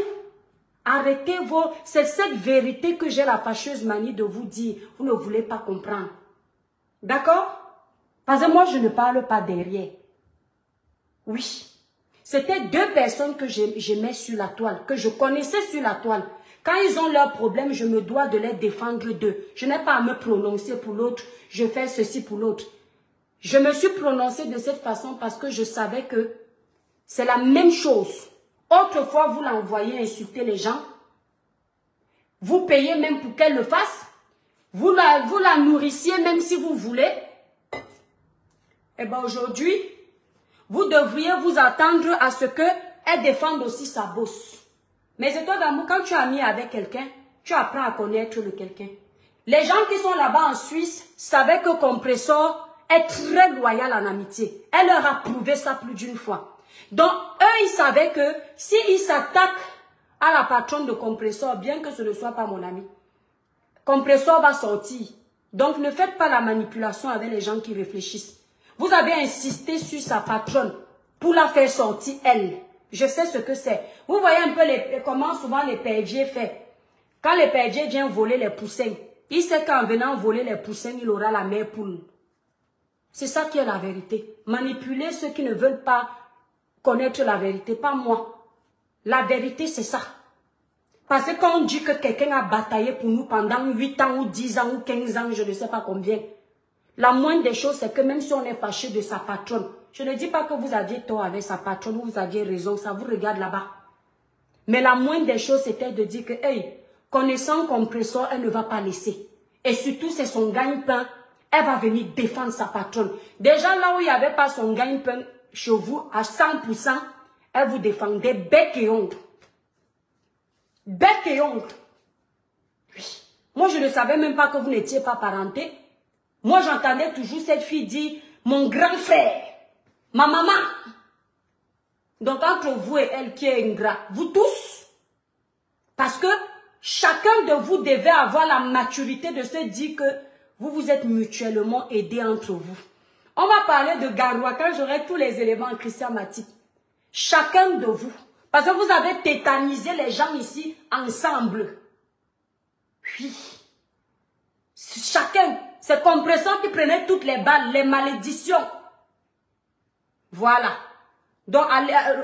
Arrêtez c'est cette vérité que j'ai la fâcheuse manie de vous dire. Vous ne voulez pas comprendre. D'accord? Parce que moi, je ne parle pas derrière. Oui. C'était deux personnes que j'aimais sur la toile, que je connaissais sur la toile. Quand ils ont leurs problèmes, je me dois de les défendre d'eux. Je n'ai pas à me prononcer pour l'autre, je fais ceci pour l'autre. Je me suis prononcée de cette façon parce que je savais que c'est la même chose. Autrefois, vous l'envoyez insulter les gens. Vous payez même pour qu'elle le fasse. Vous la nourrissiez même si vous voulez. Et bien aujourd'hui, vous devriez vous attendre à ce qu'elle défende aussi sa bosse. Mais c'est toi d'amour, quand tu es ami avec quelqu'un, tu apprends à connaître le quelqu'un. Les gens qui sont là-bas en Suisse savaient que Compressor est très loyal en amitié. Elle leur a prouvé ça plus d'une fois. Donc, eux, ils savaient que s'ils s'attaquent à la patronne de Compressor, bien que ce ne soit pas mon ami, Compressor va sortir. Donc, ne faites pas la manipulation avec les gens qui réfléchissent. Vous avez insisté sur sa patronne. pour la faire sortir, elle. Je sais ce que c'est. Vous voyez un peu comment souvent les perviers font. Quand les perviers viennent voler les poussins, il sait qu'en venant voler les poussins, il aura la mère poule. C'est ça qui est la vérité. Manipuler ceux qui ne veulent pas connaître la vérité, pas moi. La vérité, c'est ça. Parce que quand on dit que quelqu'un a bataillé pour nous pendant 8 ans ou 10 ans ou 15 ans, je ne sais pas combien, la moindre des choses, c'est que même si on est fâché de sa patronne, je ne dis pas que vous aviez tort avec sa patronne ou vous aviez raison, ça vous regarde là-bas. Mais la moindre des choses, c'était de dire que, hey, connaissant compresseur, elle ne va pas laisser. Et surtout, c'est son gagne-pain. Elle va venir défendre sa patronne. Déjà, là où il n'y avait pas son gagne-pain chez vous, à 100%, elle vous défendait bec et ongle. Bec et ongle. Oui. Moi, je ne savais même pas que vous n'étiez pas parenté. Moi, j'entendais toujours cette fille dire, mon grand frère, ma maman. Donc, entre vous et elle qui est ingrat, vous tous, parce que chacun de vous devait avoir la maturité de se dire que vous vous êtes mutuellement aidés entre vous. On va parler de Garoua quand j'aurai tous les éléments en christiamatique. Chacun de vous. Parce que vous avez tétanisé les gens ici ensemble. Oui. Chacun. C'est compresseur qui prenait toutes les balles, les malédictions. Voilà. Donc,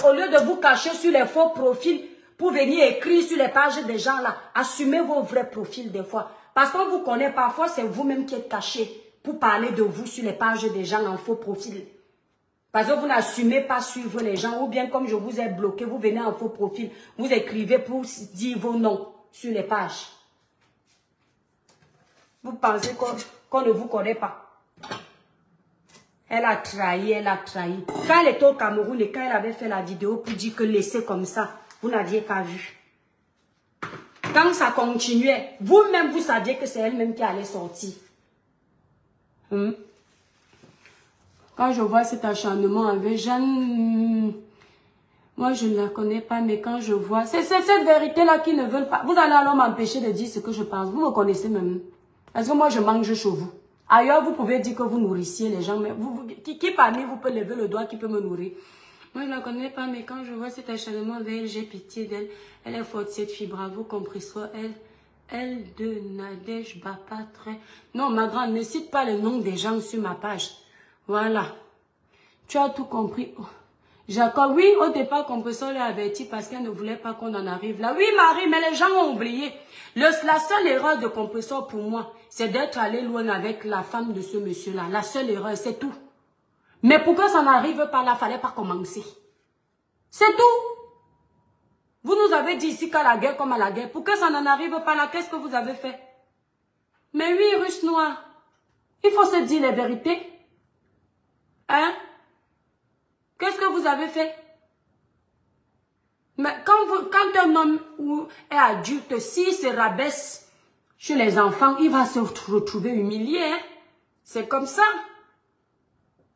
au lieu de vous cacher sur les faux profils pour venir écrire sur les pages des gens là, assumez vos vrais profils des fois. Parce qu'on vous connaît parfois, c'est vous-même qui êtes caché pour parler de vous sur les pages des gens en faux profil. Parce que vous n'assumez pas suivre les gens, ou bien comme je vous ai bloqué, vous venez en faux profil, vous écrivez pour dire vos noms sur les pages. Vous pensez qu'on ne vous connaît pas. Elle a trahi, elle a trahi. Quand elle était au Cameroun et quand elle avait fait la vidéo pour dire que laissez comme ça, vous n'aviez pas vu. Quand ça continuait, vous-même, vous saviez que c'est elle-même qui allait sortir. Quand je vois cet acharnement avec Jeanne, moi je ne la connais pas, mais quand je vois... C'est cette vérité-là qui ne veulent pas... Vous allez alors m'empêcher de dire ce que je pense. Vous me connaissez même. Parce que moi je mange chez vous. Ailleurs, vous pouvez dire que vous nourrissiez les gens, mais qui parmi vous peut lever le doigt qui peut me nourrir? Moi, je ne la connais pas, mais quand je vois cet acharnement avec elle, j'ai pitié d'elle. Elle est forte, cette fille, bravo, compresseur. Elle de Nadège Bapatre. Non, ma grande, ne cite pas le nom des gens sur ma page. Voilà. Tu as tout compris. Oh. Jacob, oui, au départ, compresseur l'a averti parce qu'elle ne voulait pas qu'on en arrive là. Oui, Marie, mais les gens ont oublié. La seule erreur de compresseur pour moi, c'est d'être allé loin avec la femme de ce monsieur-là. La seule erreur, c'est tout. Mais pour que ça n'arrive pas là, il ne fallait pas commencer. C'est tout. Vous nous avez dit ici qu'à la guerre comme à la guerre. Pour que ça n'en arrive pas là, qu'est-ce que vous avez fait? Mais oui, Russe noire, il faut se dire les vérités. Hein? Qu'est-ce que vous avez fait? Mais quand un homme est adulte, s'il se rabaisse chez les enfants, il va se retrouver humilié. Hein? C'est comme ça.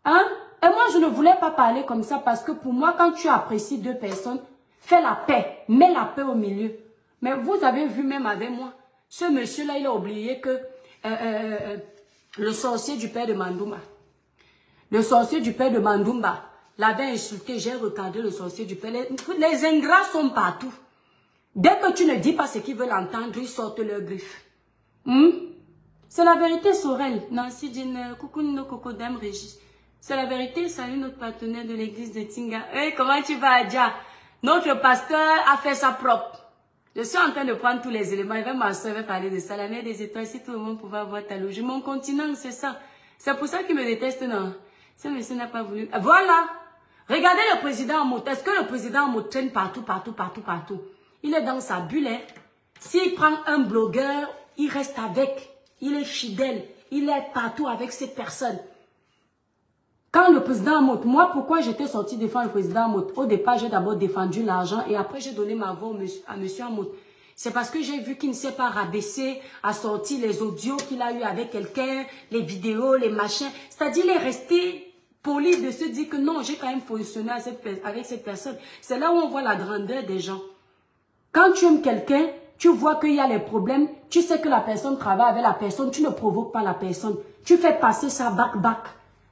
Hein? Et moi, je ne voulais pas parler comme ça parce que pour moi, quand tu apprécies deux personnes, fais la paix, mets la paix au milieu. Mais vous avez vu même avec moi, ce monsieur-là, il a oublié que le sorcier du père de Mandoumba, le sorcier du père de Mandoumba l'avait insulté. J'ai regardé le sorcier du père. Les ingrats sont partout. Dès que tu ne dis pas ce qu'ils veulent entendre, ils sortent leurs griffes. C'est la vérité, Sorel. Nancy Dine, coucou no Cocodam Régis. C'est la vérité, salut notre partenaire de l'église de Tinga. Hey, comment tu vas, Adja? Notre pasteur a fait ça propre. Je suis en train de prendre tous les éléments. Il va m'asseoir, il va parler de ça. La mer des étoiles, si tout le monde pouvait avoir ta loge. Mon continent, c'est ça. C'est pour ça qu'il me déteste, non? Ce monsieur n'a pas voulu. Voilà. Regardez le président en moto. Est-ce que le président en moto traîne partout? Il est dans sa bulle. Hein? S'il prend un blogueur, il reste avec. Il est fidèle. Il est partout avec cette personne. Quand le président en moto, moi, pourquoi j'étais sorti défendre le président en moto? Au départ, j'ai d'abord défendu l'argent et après, j'ai donné ma voix à monsieur en moto. C'est parce que j'ai vu qu'il ne s'est pas rabaissé à sortir les audios qu'il a eu avec quelqu'un, les vidéos, les machins. C'est-à-dire, il est resté poli de se dire que non, j'ai quand même fonctionné avec cette personne. C'est là où on voit la grandeur des gens. Quand tu aimes quelqu'un, tu vois qu'il y a les problèmes, tu sais que la personne travaille avec la personne, tu ne provoques pas la personne. Tu fais passer ça back.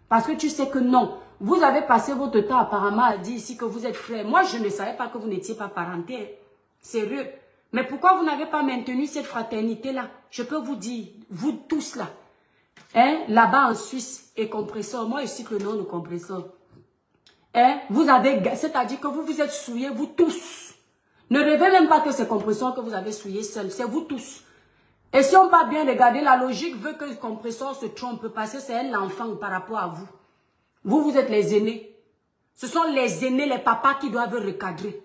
Parce que tu sais que non, Vous avez passé votre temps apparemment à dire ici que vous êtes frères. Moi, je ne savais pas que vous n'étiez pas parentés. Sérieux. Mais pourquoi vous n'avez pas maintenu cette fraternité-là? Je peux vous dire, vous tous là. Hein? Là-bas en Suisse, et compresseur. Moi, je cite le nom de compresseur. Hein? Vous avez, c'est-à-dire que vous vous êtes souillés, vous tous. Ne rêvez même pas que c'est compresseur que vous avez souillé seul. C'est vous tous. Et si on va bien regarder, la logique veut que le compresseur se trompe parce que c'est elle l'enfant par rapport à vous. Vous, vous êtes les aînés. Ce sont les aînés, les papas qui doivent recadrer.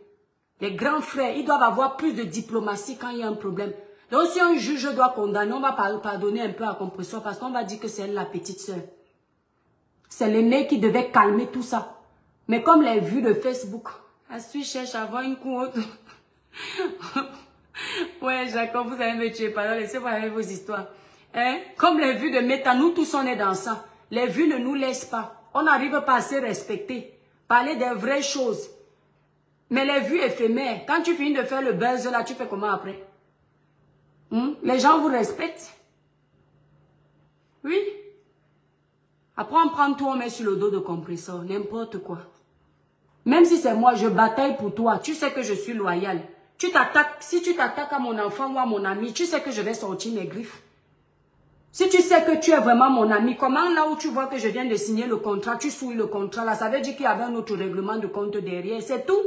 Les grands frères, ils doivent avoir plus de diplomatie quand il y a un problème. Donc si un juge doit condamner, on va pardonner un peu à compresseur parce qu'on va dire que c'est elle la petite sœur. C'est l'aîné qui devait calmer tout ça. Mais comme les vues de Facebook, je cherche à avoir une courte. Ouais, Jacob, vous allez me tuer, pardon, laissez-moi avec vos histoires. Hein? Comme les vues de Meta, nous tous on est dans ça. Les vues ne nous laissent pas. On n'arrive pas à se respecter. Parler des vraies choses. Mais les vues éphémères, quand tu finis de faire le buzz là, tu fais comment après? Les gens vous respectent. Oui. Après on prend tout, on met sur le dos de compresseur, n'importe quoi. Même si c'est moi, je bataille pour toi. Tu sais que je suis loyal. Tu t'attaques, si tu t'attaques à mon enfant ou à mon ami, tu sais que je vais sortir mes griffes. Si tu sais que tu es vraiment mon ami, comment là où tu vois que je viens de signer le contrat, tu souilles le contrat là, ça veut dire qu'il y avait un autre règlement de compte derrière. C'est tout.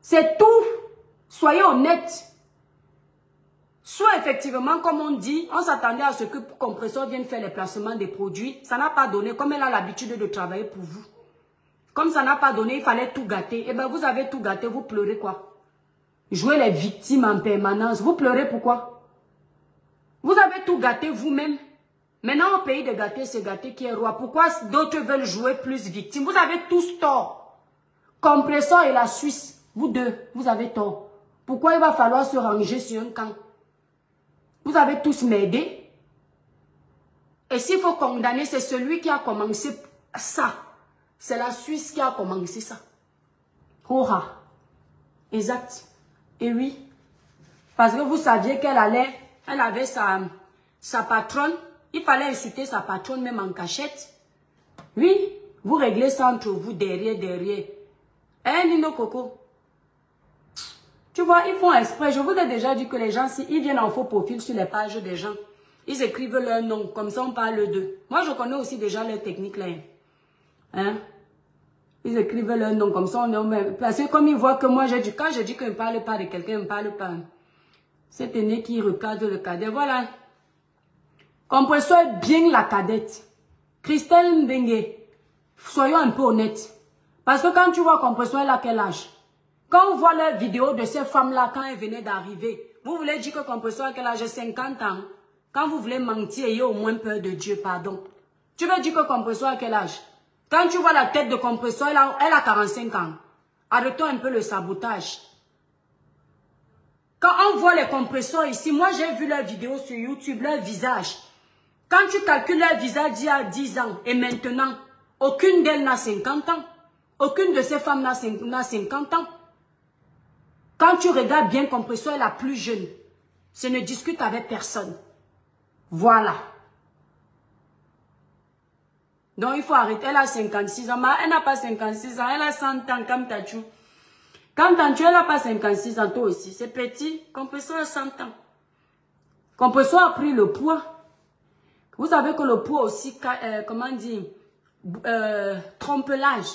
C'est tout. Soyez honnêtes. Soit effectivement, comme on dit, on s'attendait à ce que compresseur vienne faire les placements des produits. Ça n'a pas donné, comme elle a l'habitude de travailler pour vous. Comme ça n'a pas donné, il fallait tout gâter. Eh bien, vous avez tout gâté, vous pleurez quoi? Jouez les victimes en permanence. Vous pleurez pourquoi? Vous avez tout gâté vous-même. Maintenant, au pays de gâter, c'est gâter qui est roi. Pourquoi d'autres veulent jouer plus victime? Vous avez tous tort. Compresseur et la Suisse, vous deux, vous avez tort. Pourquoi il va falloir se ranger sur un camp? Vous avez tous m'aider. Et s'il faut condamner, c'est celui qui a commencé ça. C'est la Suisse qui a commencé ça. Hoha. Exact. Et oui. Parce que vous saviez qu'elle allait, elle avait sa patronne. Il fallait insulter sa patronne même en cachette. Oui. Vous réglez ça entre vous derrière. Eh, Nino Coco. Tu vois, ils font exprès. Je vous ai déjà dit que les gens, ils viennent en faux profil sur les pages des gens. Ils écrivent leur nom. Comme ça, on parle d'eux. Moi, je connais aussi déjà leur technique là. Hein? Ils écrivent leur nom. Comme ça, on est même. Parce que comme ils voient que moi, j'ai dit, quand je dis que je ne parle pas de quelqu'un, je ne parle pas. Cet aîné qui recadre le cadet. Voilà. Compresseur bien la cadette. Christelle Mbengue. Soyons un peu honnêtes. Parce que quand tu vois compresseur, elle a quel âge? Quand on voit les vidéos de ces femmes-là, quand elles venaient d'arriver, vous voulez dire que compresseur a quel âge? 50 ans. Quand vous voulez mentir, ayez au moins peur de Dieu, pardon. Tu veux dire que compresseur a quel âge? Quand tu vois la tête de compresseur, elle a 45 ans. Arrêtons un peu le sabotage. Quand on voit les compresseurs ici, moi j'ai vu leurs vidéos sur YouTube, leur visage. Quand tu calcules leur visage d'il y a 10 ans et maintenant, aucune d'elles n'a 50 ans. Aucune de ces femmes n'a 50 ans. Quand tu regardes bien compresseur, elle est la plus jeune. Ce ne discute avec personne. Voilà. Donc il faut arrêter. Elle a 56 ans. Mais elle n'a pas 56 ans. Elle a 100 ans comme Tachou. Comme Tachou, elle n'a pas 56 ans. Toi aussi. C'est petit. Compresseur a 100 ans. Compresseur a pris le poids. Vous savez que le poids aussi, comment dire, trompe l'âge.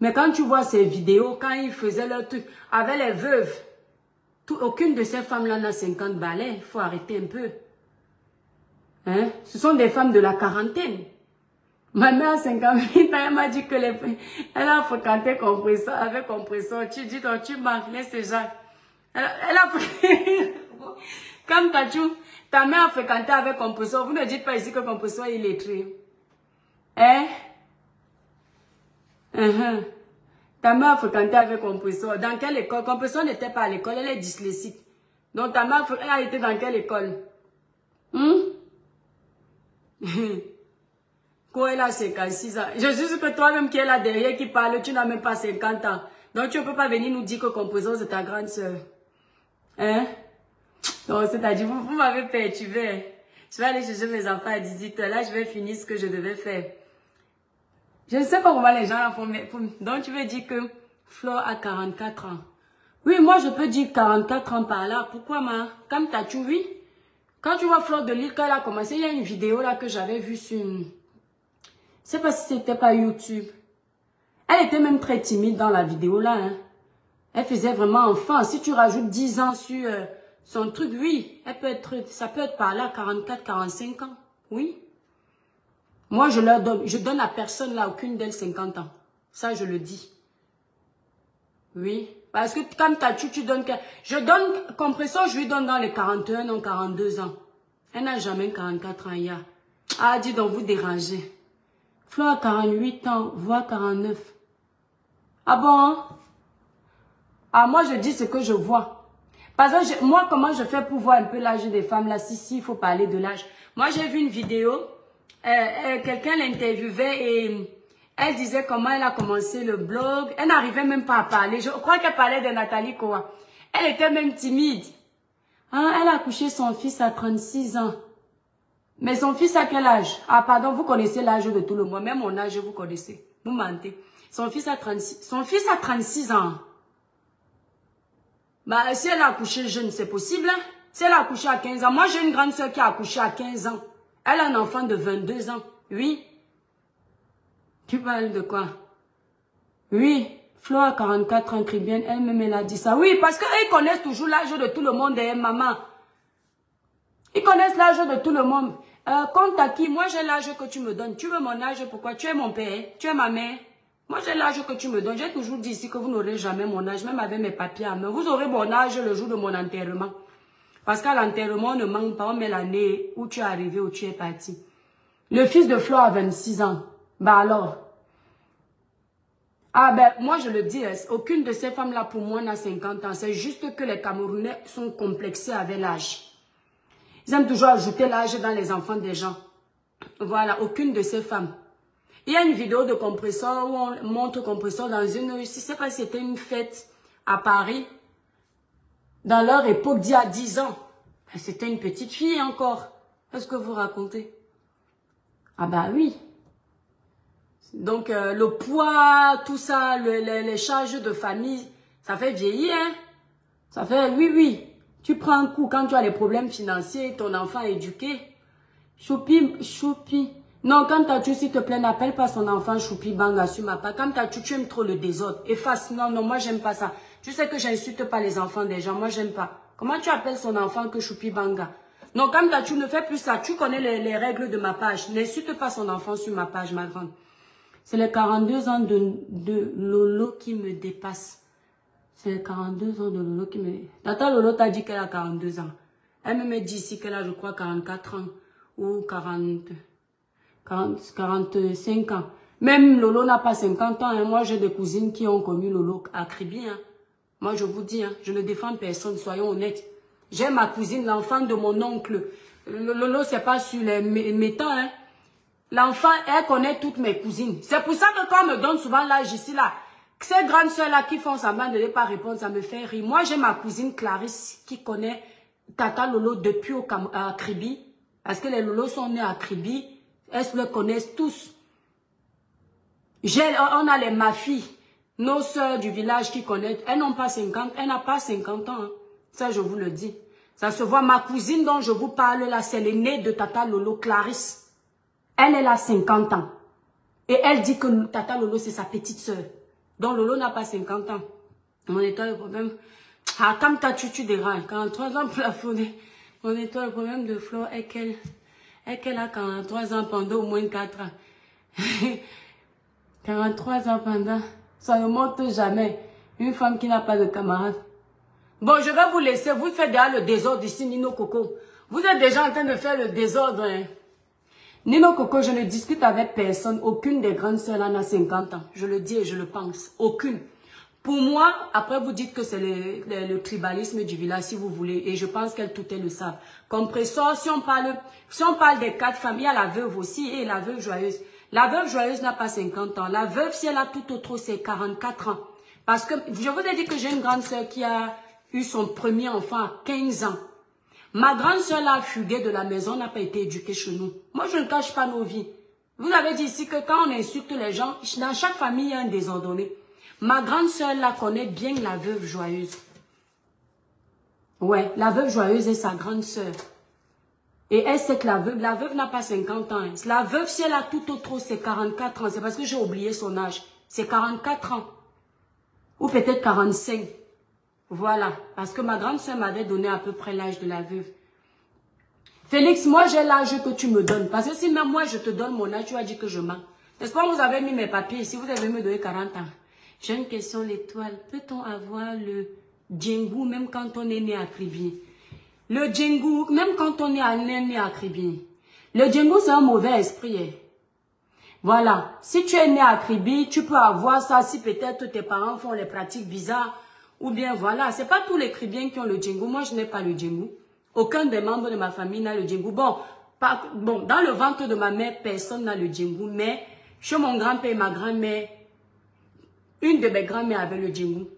Mais quand tu vois ces vidéos, quand ils faisaient leur truc, avec les veuves, aucune de ces femmes-là n'a 50 balais. Il faut arrêter un peu. Hein? Ce sont des femmes de la quarantaine. Ma mère a 50 ans, elle m'a dit que elle a fréquenté compresseur, avec compresseur. Tu dis, donc tu manques, laisse ces gens. Elle a comme ta mère a fréquenté avec compresseur, vous ne dites pas ici que compresseur est illettré. Hein? Ta mère a fréquenté avec compresseur. Dans quelle école? Compresseur n'était pas à l'école, elle est dyslexique. Donc ta mère elle a été dans quelle école? Quoi, elle a 56 ans. Je suis sûre que toi-même qui est là derrière qui parle, tu n'as même pas 50 ans. Donc tu ne peux pas venir nous dire que compresseur c'est ta grande soeur. Hein? Donc c'est-à-dire, vous m'avez perturbé. Je vais aller chercher mes enfants à 18h. Là, je vais finir ce que je devais faire. Je ne sais pas comment les gens la font, mais donc tu veux dire que Flo a 44 ans. Oui, moi je peux dire 44 ans par là. Pourquoi, ma? Comme t'as-tu, oui. Quand tu vois Fleur de Lille, quand elle a commencé, il y a une vidéo là que j'avais vue sur une... Je sais pas si c'était pas YouTube. Elle était même très timide dans la vidéo là. Hein. Elle faisait vraiment enfant. Si tu rajoutes 10 ans sur son truc, oui, elle peut être, ça peut être par là 44, 45 ans. Oui. Moi, je donne à personne là, aucune d'elles 50 ans. Ça, je le dis. Oui. Parce que comme tu donnes... Je donne Compressor, je lui donne dans les 41 ans, 42 ans. Elle n'a jamais 44 ans, ya. Ah, dis donc, vous dérangez. Flo a 48 ans, voire 49. Ah bon? Hein? Ah, moi, je dis ce que je vois. Parce que moi, comment je fais pour voir un peu l'âge des femmes là? Si, il faut parler de l'âge. Moi, j'ai vu une vidéo. Quelqu'un l'interviewait et... Elle disait comment elle a commencé le blog. Elle n'arrivait même pas à parler. Je crois qu'elle parlait de Nathalie Koa. Elle était même timide. Hein, elle a accouché son fils à 36 ans. Mais son fils a quel âge? Ah pardon, vous connaissez l'âge de tout le monde. Même mon âge, vous connaissez. Vous mentez. Son fils a 36 ans. Bah, si elle a accouché jeune, c'est possible. Hein? Si elle a accouché à 15 ans. Moi, j'ai une grande soeur qui a accouché à 15 ans. Elle a un enfant de 22 ans. Oui. Tu parles de quoi? Oui, Flo a 44 ans, Cribienne, elle-même, elle a dit ça. Oui, parce qu'ils connaissent toujours l'âge de tout le monde, hein, maman. Ils connaissent l'âge de tout le monde. Compte à qui? Moi, j'ai l'âge que tu me donnes. Tu veux mon âge? Pourquoi? Tu es mon père, tu es ma mère. Moi, j'ai l'âge que tu me donnes. J'ai toujours dit ici que vous n'aurez jamais mon âge, même avec mes papiers à main. Vous aurez mon âge le jour de mon enterrement. Parce qu'à l'enterrement, on ne manque pas, on met l'année où tu es arrivé, où tu es parti. Le fils de Flo a 26 ans. Bah alors. Ah ben, moi je le dis, aucune de ces femmes-là pour moi n'a 50 ans. C'est juste que les Camerounais sont complexés avec l'âge. Ils aiment toujours ajouter l'âge dans les enfants des gens. Voilà, aucune de ces femmes. Il y a une vidéo de Compressor où on montre Compressor dans une... Je ne sais pas si c'était une fête à Paris. Dans leur époque, d'il y a 10 ans. C'était une petite fille encore. Qu'est-ce que vous racontez? Ah bah oui. Donc, le poids, tout ça, les charges de famille, ça fait vieillir, hein. Ça fait, oui. Tu prends un coup quand tu as les problèmes financiers, ton enfant est éduqué. Choupi. Non, quand tu s'il te plaît, n'appelle pas son enfant Choupi Banga sur ma part. Quand tu aimes trop le désordre, efface. Non, moi, j'aime pas ça. Tu sais que j'insulte pas les enfants des gens, moi, j'aime pas. Comment tu appelles son enfant que Choupi Banga? Non, quand tu ne fais plus ça, tu connais les règles de ma page. N'insulte pas son enfant sur ma page, ma grande. C'est les 42 ans de Lolo qui me dépasse. C'est les 42 ans de Lolo qui me... Tata Lolo t'a dit qu'elle a 42 ans. Elle me dit ici qu'elle a, je crois, 44 ans. Ou 45 ans. Même Lolo n'a pas 50 ans. Hein. Moi, j'ai des cousines qui ont connu Lolo à Kribi. Hein. Moi, je vous dis, hein, je ne défends personne, soyons honnêtes. J'ai ma cousine, l'enfant de mon oncle. Lolo, c'est pas sur les métants, hein. L'enfant, elle connaît toutes mes cousines. C'est pour ça que quand on me donne souvent l'âge ici, là, ces grandes soeurs-là qui font semblant de ne pas répondre, ça me fait rire. Moi, j'ai ma cousine Clarisse qui connaît Tata Lolo depuis à Kribi. Parce que les Lolos sont nés à Kribi. Elles se le connaissent tous. On a les mafis, nos soeurs du village qui connaissent. Elles n'ont pas 50, elle n'a pas 50 ans. Hein. Ça, je vous le dis. Ça se voit. Ma cousine dont je vous parle là, c'est l'aînée de Tata Lolo, Clarisse. Elle a 50 ans. Et elle dit que Tata Lolo, c'est sa petite soeur. Donc Lolo n'a pas 50 ans. Mon état, le problème... Ah, comme tu déranges. 43 ans plafonné. Mon état, le problème de Flo est qu'elle a 43 ans pendant au moins 4 ans. 43 ans pendant... Ça ne monte jamais. Une femme qui n'a pas de camarade. Bon, je vais vous laisser. Vous faites déjà le désordre ici, Nino Coco. Vous êtes déjà en train de faire le désordre, hein. Nino Coco, je ne discute avec personne. Aucune des grandes sœurs n'a 50 ans. Je le dis et je le pense. Aucune. Pour moi, après vous dites que c'est le tribalisme du village, si vous voulez. Et je pense qu'elles toutes elles le savent. Compressor, si on parle des 4 femmes, il y a la veuve aussi et la veuve joyeuse. La veuve joyeuse n'a pas 50 ans. La veuve, si elle a tout autre, c'est 44 ans. Parce que je vous ai dit que j'ai une grande sœur qui a eu son premier enfant à 15 ans. Ma grande soeur l'a fugué de la maison, n'a pas été éduquée chez nous. Moi, je ne cache pas nos vies. Vous avez dit ici que quand on insulte les gens, dans chaque famille, il y a un désordonné. Ma grande sœur la connaît bien, la veuve joyeuse. Ouais, la veuve joyeuse est sa grande sœur. Et elle sait que la veuve n'a pas 50 ans. La veuve, si elle a tout autre, c'est 44 ans. C'est parce que j'ai oublié son âge. C'est 44 ans. Ou peut-être 45. Voilà. Parce que ma grande sœur m'avait donné à peu près l'âge de la veuve. Félix, moi j'ai l'âge que tu me donnes. Parce que si même moi je te donne mon âge, tu vas dire que je mens. N'est-ce pas, vous avez mis mes papiers ici, vous avez me donné 40 ans. J'ai une question, l'étoile. Peut-on avoir le djengou même quand on est né à Kribi? Le djengou, même quand on est né à Kribi. Le djengou, c'est un mauvais esprit. Voilà. Si tu es né à Kribi, tu peux avoir ça si peut-être tes parents font les pratiques bizarres. Ou bien voilà. C'est pas tous les Kribiens qui ont le djengou. Moi, je n'ai pas le djengou. Aucun des membres de ma famille n'a le djengou. Bon, dans le ventre de ma mère, personne n'a le djengou. Mais chez mon grand-père et ma grand-mère, une de mes grand-mères avait le djengou.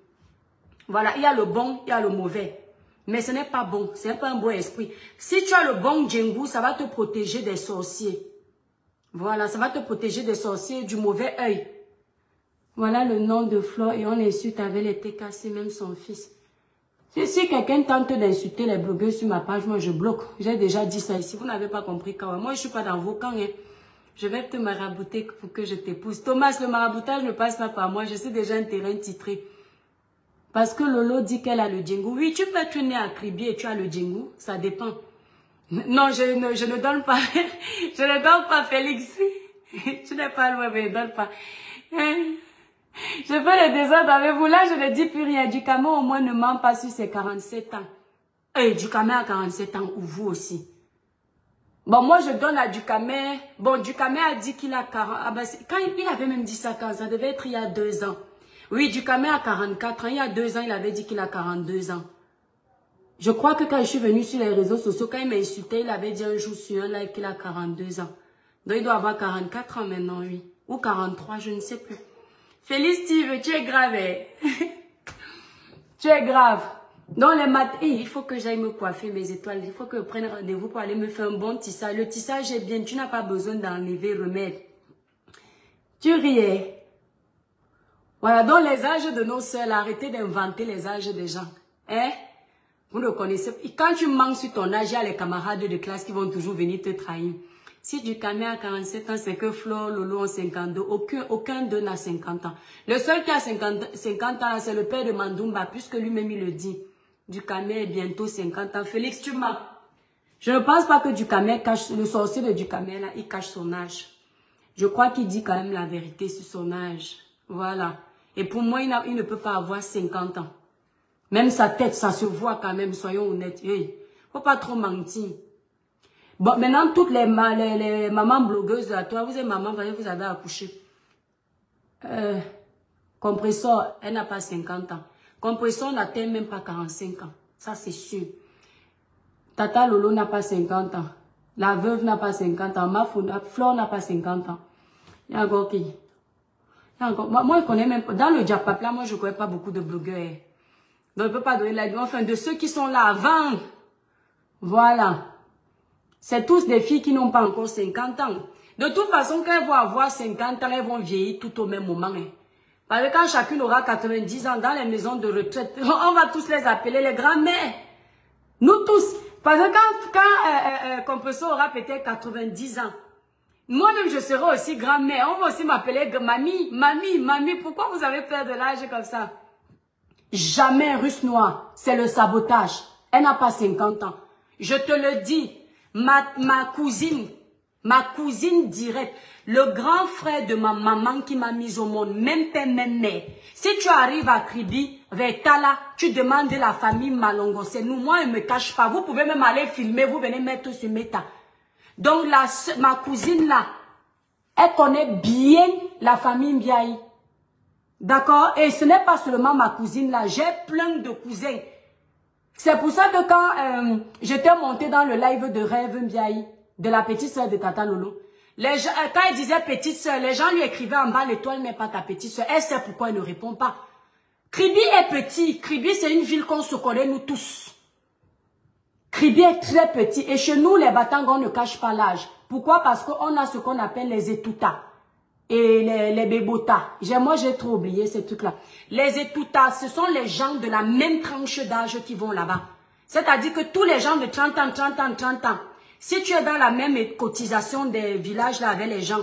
Voilà, il y a le bon, il y a le mauvais. Mais ce n'est pas bon, ce n'est pas un bon esprit. Si tu as le bon djengou, ça va te protéger des sorciers. Voilà, ça va te protéger des sorciers, du mauvais œil. Voilà le nom de Flore et on l'insulte avec les TKC, même son fils. Si quelqu'un tente d'insulter les blogueurs sur ma page, moi je bloque. J'ai déjà dit ça ici, vous n'avez pas compris quand même. Moi je ne suis pas dans vos camps. Hein. Je vais te marabouter pour que je t'épouse. Thomas, le maraboutage ne passe pas par moi. Je suis déjà un terrain titré. Parce que Lolo dit qu'elle a le djengou. Oui, tu peux être né à Kribi et tu as le djengou. Ça dépend. Non, je ne donne pas. Je ne donne pas, Félix. Tu n'es pas loin, mais je ne donne pas. Je fais le désordre avec vous. Là, je ne dis plus rien. Dukame au moins ne ment pas sur ses 47 ans. Et Dukame a 47 ans, ou vous aussi. Bon, moi, je donne à Dukame. Bon, Dukame a dit qu'il a 40. Ah ben, quand il avait même dit ça, quand ça devait être il y a 2 ans. Oui, Dukame a 44 ans. Il y a 2 ans, il avait dit qu'il a 42 ans. Je crois que quand je suis venue sur les réseaux sociaux, quand il m'a insulté, il avait dit un jour sur un live qu'il a 42 ans. Donc, il doit avoir 44 ans maintenant, oui. Ou 43, je ne sais plus. Félix Steve, tu es grave. Tu es grave. Dans les matins, il faut que j'aille me coiffer mes étoiles. Il faut que je prenne rendez-vous pour aller me faire un bon tissage. Le tissage est bien. Tu n'as pas besoin d'enlever remède. Tu riais. Voilà, dans les âges de nos sœurs, arrêtez d'inventer les âges des gens. Hein? Vous ne connaissez pas. Quand tu manques sur ton âge, il y a les camarades de classe qui vont toujours venir te trahir. Si Dukame a 47 ans, c'est que Flore, Lolo ont 52. Aucun d'eux n'a 50 ans. Le seul qui a 50 ans, c'est le père de Mandumba, puisque lui-même il le dit. Dukame est bientôt 50 ans. Félix, tu mens. Je ne pense pas que Dukame cache, le sorcier de Dukame, là, il cache son âge. Je crois qu'il dit quand même la vérité sur son âge. Voilà. Et pour moi, il ne peut pas avoir 50 ans. Même sa tête, ça se voit quand même, soyons honnêtes. Hey, faut pas trop mentir. Bon, maintenant, toutes les mamans blogueuses de toi, vous êtes maman, vous avez accouché. Compressor, elle n'a pas 50 ans. Compressor n'atteint même pas 45 ans. Ça, c'est sûr. Tata Lolo n'a pas 50 ans. La veuve n'a pas 50 ans. Flore n'a pas 50 ans. Il y a encore qui? Moi, je connais même pas. Dans le Japap, là, moi, je ne connais pas beaucoup de blogueurs. Donc, je ne peux pas donner la... Enfin, de ceux qui sont là avant. Voilà. C'est tous des filles qui n'ont pas encore 50 ans. De toute façon, quand elles vont avoir 50 ans, elles vont vieillir tout au même moment. Hein. Parce que quand chacune aura 90 ans dans les maisons de retraite, on va tous les appeler les grands-mères. Nous tous. Parce que quand Compressor aura peut-être 90 ans, moi-même je serai aussi grand-mère. On va aussi m'appeler mamie. Pourquoi vous avez peur de l'âge comme ça? Jamais russe noire. C'est le sabotage. Elle n'a pas 50 ans. Je te le dis. Ma cousine directe, le grand frère de ma maman qui m'a mise au monde, même père, même mère. Si tu arrives à Kribi, vers Tala, tu demandes la famille Malongo. C'est nous, moi, elle ne me cache pas. Vous pouvez même aller filmer, vous venez mettre sur Meta. Donc, ma cousine là, elle connaît bien la famille Mbiaï. D'accord? Et ce n'est pas seulement ma cousine là, j'ai plein de cousins. C'est pour ça que quand j'étais montée dans le live de Rêve Mbiaï, de la petite soeur de Tata Lolo, quand elle disait petite soeur, les gens lui écrivaient en bas, l'étoile n'est pas ta petite soeur. Elle sait pourquoi elle ne répond pas. Kribi est petit. Kribi, c'est une ville qu'on se connaît, nous tous. Kribi est très petit. Et chez nous, les Batangos ne cachent pas l'âge. Pourquoi? Parce qu'on a ce qu'on appelle les étoutas et les bébotas. Moi, j'ai trop oublié ces trucs-là. Les étoutas, ce sont les gens de la même tranche d'âge qui vont là-bas. C'est-à-dire que tous les gens de 30 ans, 30 ans, 30 ans, si tu es dans la même cotisation des villages là avec les gens,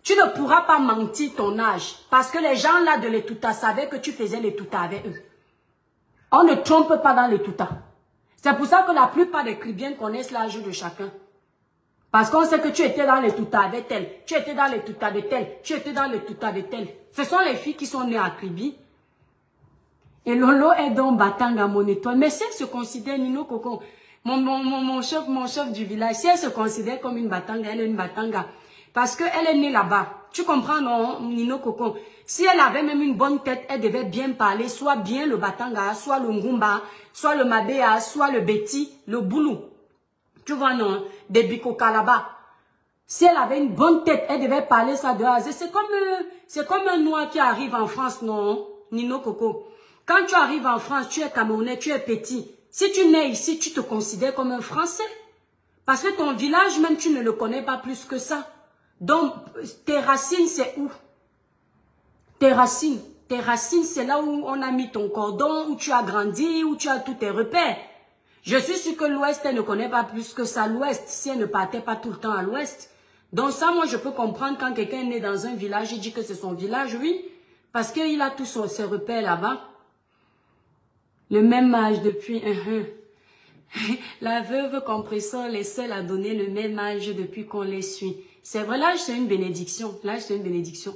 tu ne pourras pas mentir ton âge. Parce que les gens là de l'étouta savaient que tu faisais l'étouta avec eux. On ne trompe pas dans l'étouta. C'est pour ça que la plupart des Cribiens connaissent l'âge de chacun. Parce qu'on sait que tu étais dans l'étouta avec tel, tu étais dans l'étouta de tel, tu étais dans l'étouta de tel. Ce sont les filles qui sont nées à Kribi. Et Lolo est donc Batanga, mon étoile. Mais si elle se considère, Nino Coco, mon chef du village, si elle se considère comme une Batanga, elle est une Batanga. Parce qu'elle est née là-bas. Tu comprends, non, Nino Coco? Si elle avait même une bonne tête, elle devait bien parler, soit bien le Batanga, soit le Ngumba, soit le Mabea, soit le Beti, le Boulou. Tu vois, non, des Bikoka là-bas. Si elle avait une bonne tête, elle devait parler ça de A. C'est comme un noir qui arrive en France, non, Nino Coco? Quand tu arrives en France, tu es Camerounais, tu es petit. Si tu nais ici, tu te considères comme un Français. Parce que ton village, même, tu ne le connais pas plus que ça. Donc, tes racines, c'est où? Tes racines, c'est là où on a mis ton cordon, où tu as grandi, où tu as tous tes repères. Je suis sûre que l'Ouest, elle ne connaît pas plus que ça l'Ouest, si elle ne partait pas tout le temps à l'Ouest. Donc ça, moi, je peux comprendre quand quelqu'un est né dans un village, il dit que c'est son village, oui, parce qu'il a tous ses repères là-bas. Le même âge depuis... La veuve compresseur les seuls à donner le même âge depuis qu'on les suit. C'est vrai, l'âge c'est une bénédiction. L'âge c'est une bénédiction.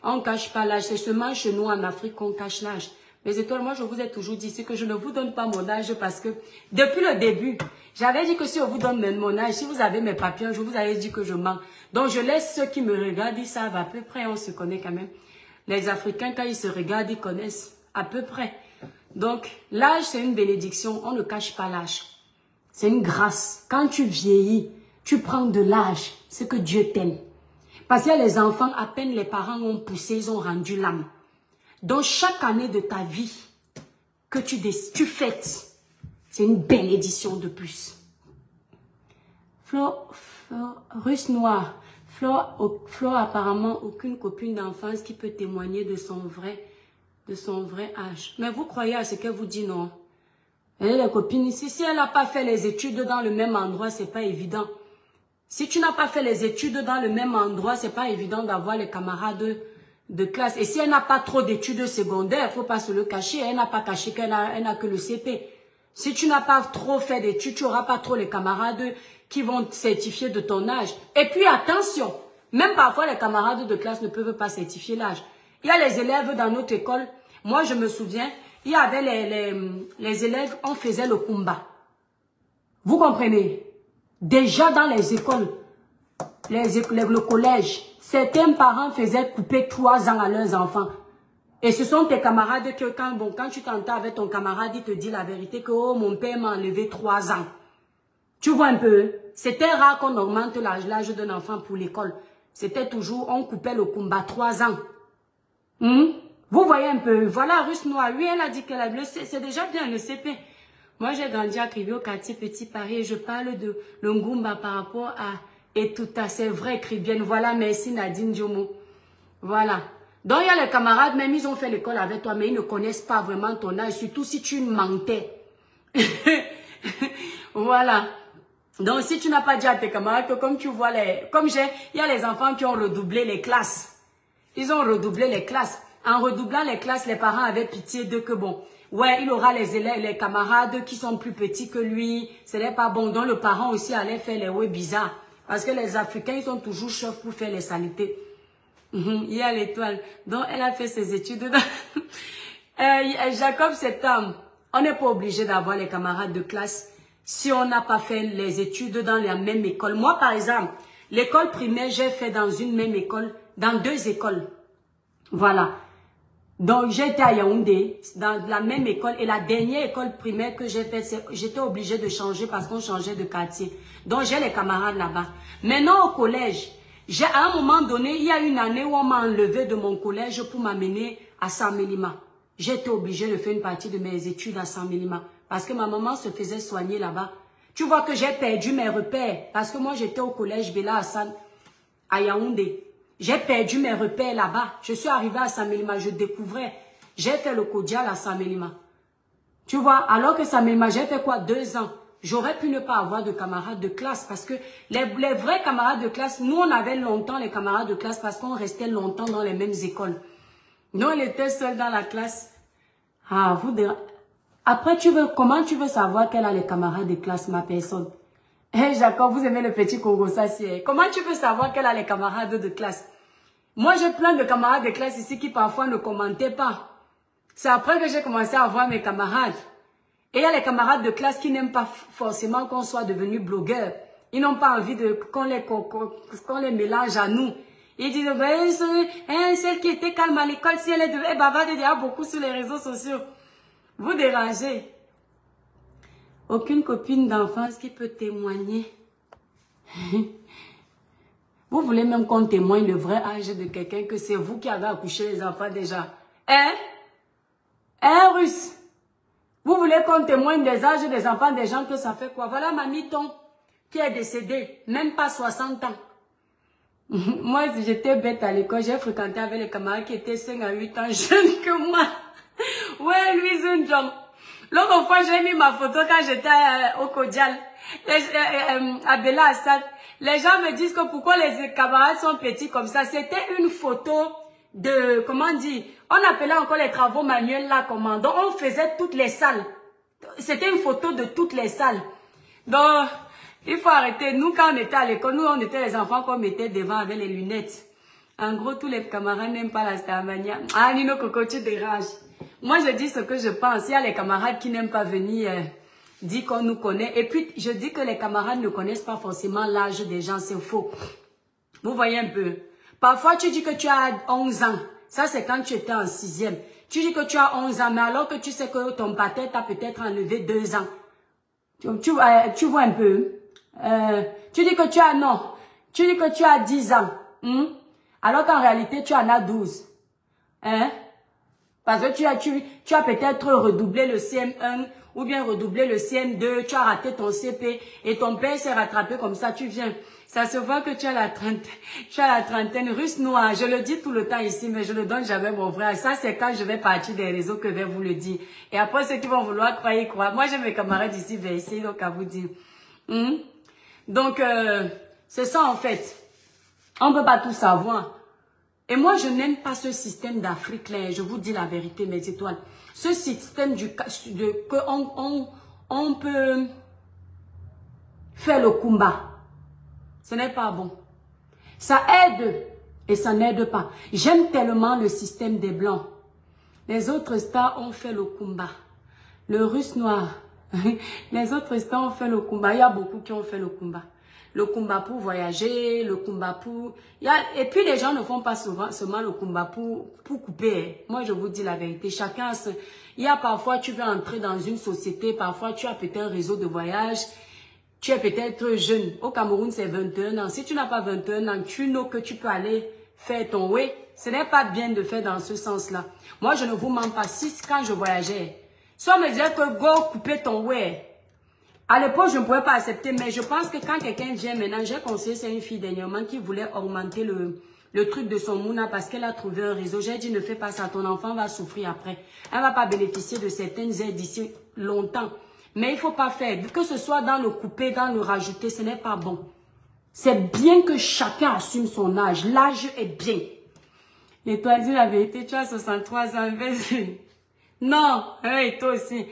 On ne cache pas l'âge. C'est seulement chez nous en Afrique qu'on cache l'âge. Mais étoiles, moi je vous ai toujours dit que je ne vous donne pas mon âge parce que depuis le début, j'avais dit que si on vous donne même mon âge, si vous avez mes papiers, je vous avais dit que je mens. Donc je laisse ceux qui me regardent, ils savent à peu près, on se connaît quand même. Les Africains, quand ils se regardent, ils connaissent à peu près. Donc, l'âge, c'est une bénédiction. On ne cache pas l'âge. C'est une grâce. Quand tu vieillis, tu prends de l'âge. C'est que Dieu t'aime. Parce qu'il y a les enfants, à peine les parents ont poussé, ils ont rendu l'âme. Donc, chaque année de ta vie que tu fêtes, c'est une bénédiction de plus. Russe noire. Flo, apparemment, aucune copine d'enfance qui peut témoigner de son vrai âge. Mais vous croyez à ce qu'elle vous dit, non? Elle, les copines, si elle n'a pas fait les études dans le même endroit, c'est pas évident. Si tu n'as pas fait les études dans le même endroit, c'est pas évident d'avoir les camarades de classe. Et si elle n'a pas trop d'études secondaires, il faut pas se le cacher. Elle n'a pas caché qu'elle n'a que le CP. Si tu n'as pas trop fait d'études, tu n'auras pas trop les camarades qui vont certifier de ton âge. Et puis attention, même parfois les camarades de classe ne peuvent pas certifier l'âge. Il y a les élèves dans notre école. Moi, je me souviens, il y avait les élèves, on faisait le kumba. Vous comprenez? Déjà dans les écoles, le collège, certains parents faisaient couper 3 ans à leurs enfants. Et ce sont tes camarades que quand tu t'entends avec ton camarade, il te dit la vérité que oh, mon père m'a enlevé 3 ans. Tu vois un peu? C'était rare qu'on augmente l'âge d'un enfant pour l'école. C'était toujours, on coupait le kumba 3 ans. Vous voyez un peu, voilà, Russe noire, oui, elle a dit qu'elle a bleu, c'est déjà bien le CP. Moi, j'ai grandi à Kribi, au quartier Petit Paris, et je parle de le Ngumba par rapport à Etouta, c'est vrai, Kribienne, voilà, merci Nadine Diomo. Voilà. Donc, il y a les camarades, même ils ont fait l'école avec toi, mais ils ne connaissent pas vraiment ton âge, surtout si tu mentais. Voilà. Donc, si tu n'as pas dit à tes camarades que comme tu vois, il y a les enfants qui ont redoublé les classes. Ils ont redoublé les classes. En redoublant les classes, les parents avaient pitié de que bon, ouais, il aura les élèves, les camarades qui sont plus petits que lui. Ce n'est pas bon. Donc, le parent aussi allait faire les ouais bizarres. Parce que les Africains, ils sont toujours chauds pour faire les saletés. Il y a l'étoile. Donc, elle a fait ses études. Jacob Septembre, on n'est pas obligé d'avoir les camarades de classe si on n'a pas fait les études dans la même école. Moi, par exemple, l'école primaire, j'ai fait dans une même école, dans 2 écoles. Voilà. Donc, j'étais à Yaoundé, dans la même école. Et la dernière école primaire que j'ai faite, j'étais obligée de changer parce qu'on changeait de quartier. Donc, j'ai les camarades là-bas. Maintenant, au collège, à un moment donné, il y a une année où on m'a enlevé de mon collège pour m'amener à Samélima. J'étais obligée de faire une partie de mes études à Samélima. Parce que ma maman se faisait soigner là-bas. Tu vois que j'ai perdu mes repères. Parce que moi, j'étais au collège Bella Hassan, à Yaoundé. J'ai perdu mes repères là-bas. Je suis arrivée à Samelima, je découvrais. J'ai fait le Kodial à Samelima. Tu vois, alors que Samelima, j'ai fait quoi? 2 ans. J'aurais pu ne pas avoir de camarades de classe parce que les vrais camarades de classe, nous, on avait longtemps les camarades de classe parce qu'on restait longtemps dans les mêmes écoles. Nous, on était seuls dans la classe. Ah, vous après, comment tu veux savoir qu'elle a les camarades de classe, ma personne? Hé, Jacob, vous aimez le petit Congo, ça, c'est... Comment tu veux savoir qu'elle a les camarades de classe? Moi, j'ai plein de camarades de classe ici qui parfois ne commentaient pas. C'est après que j'ai commencé à voir mes camarades. Et il y a les camarades de classe qui n'aiment pas forcément qu'on soit devenu blogueur. Ils n'ont pas envie qu'on les mélange à nous. Ils disent, ben, celle qui était calme à l'école, si elle est devenue bavarde, il y a beaucoup sur les réseaux sociaux. Vous dérangez. Aucune copine d'enfance qui peut témoigner. Vous voulez même qu'on témoigne le vrai âge de quelqu'un que c'est vous qui avez accouché les enfants déjà. Hein? Hein, Russe? Vous voulez qu'on témoigne des âges des enfants des gens que ça fait quoi? Voilà ma Miton qui est décédée, même pas 60 ans. Moi, j'étais bête à l'école, j'ai fréquenté avec les camarades qui étaient 5 à 8 ans jeunes que moi. Ouais, Louise John. L'autre fois, j'ai mis ma photo quand j'étais au Kodial, à Bella Hassan. Les gens me disent que pourquoi les camarades sont petits comme ça. C'était une photo de, comment dire, on appelait encore les travaux manuels là, comment. Donc, on faisait toutes les salles. C'était une photo de toutes les salles. Donc, il faut arrêter. Nous, quand on était à l'école, nous, on était les enfants qu'on mettait devant avec les lunettes. En gros, tous les camarades n'aiment pas la Starmania. Ah, Nino Coco, tu déranges. Moi, je dis ce que je pense. Il y a les camarades qui n'aiment pas venir dire qu'on nous connaît. Et puis, je dis que les camarades ne connaissent pas forcément l'âge des gens. C'est faux. Vous voyez un peu. Parfois, tu dis que tu as 11 ans. Ça, c'est quand tu étais en 6e. Tu dis que tu as 11 ans, mais alors que tu sais que ton pater t'a peut-être enlevé 2 ans. Tu vois un peu. Tu dis que tu as, non. Tu dis que tu as 10 ans. Alors qu'en réalité, tu en as 12. Hein? Parce que tu as peut-être redoublé le CM1 ou bien redoublé le CM2, tu as raté ton CP et ton père s'est rattrapé comme ça, tu viens. Ça se voit que tu as la trentaine russe noire. Je le dis tout le temps ici, mais je le donne jamais mon frère. Ça, c'est quand je vais partir des réseaux que je vais vous le dire. Et après, ceux qui vont vouloir croire. Moi, j'ai mes camarades ici, je vais essayer donc à vous dire. Donc, c'est ça en fait. On ne peut pas tout savoir. Et moi, je n'aime pas ce système d'Afrique là. Je vous dis la vérité, mes étoiles. Ce système on peut faire le combat. Ce n'est pas bon. Ça aide et ça n'aide pas. J'aime tellement le système des Blancs. Les autres stars ont fait le combat. Le Russe noir. Les autres stars ont fait le combat. Il y a beaucoup qui ont fait le combat. Le combat pour voyager, le combat pour... Et puis les gens ne font pas seulement le combat pour couper. Moi, je vous dis la vérité. Chacun... Il y a parfois, tu veux entrer dans une société. Parfois, tu as peut-être un réseau de voyage. Tu es peut-être jeune. Au Cameroun, c'est 21 ans. Si tu n'as pas 21 ans, tu sais que tu peux aller faire ton way. Ce n'est pas bien de faire dans ce sens-là. Moi, je ne vous mens pas. Si quand je voyageais, soit me dire que go, couper ton way. À l'époque, je ne pouvais pas accepter, mais je pense que quand quelqu'un vient maintenant, j'ai conseillé, c'est une fille dernièrement qui voulait augmenter le truc de son mouna parce qu'elle a trouvé un réseau. J'ai dit, ne fais pas ça, ton enfant va souffrir après. Elle ne va pas bénéficier de certaines aides d'ici longtemps. Mais il ne faut pas faire, que ce soit dans le couper, dans le rajouter, ce n'est pas bon. C'est bien que chacun assume son âge. L'âge est bien. Et toi, dis la vérité, tu as 63 ans. Non, hey, toi aussi.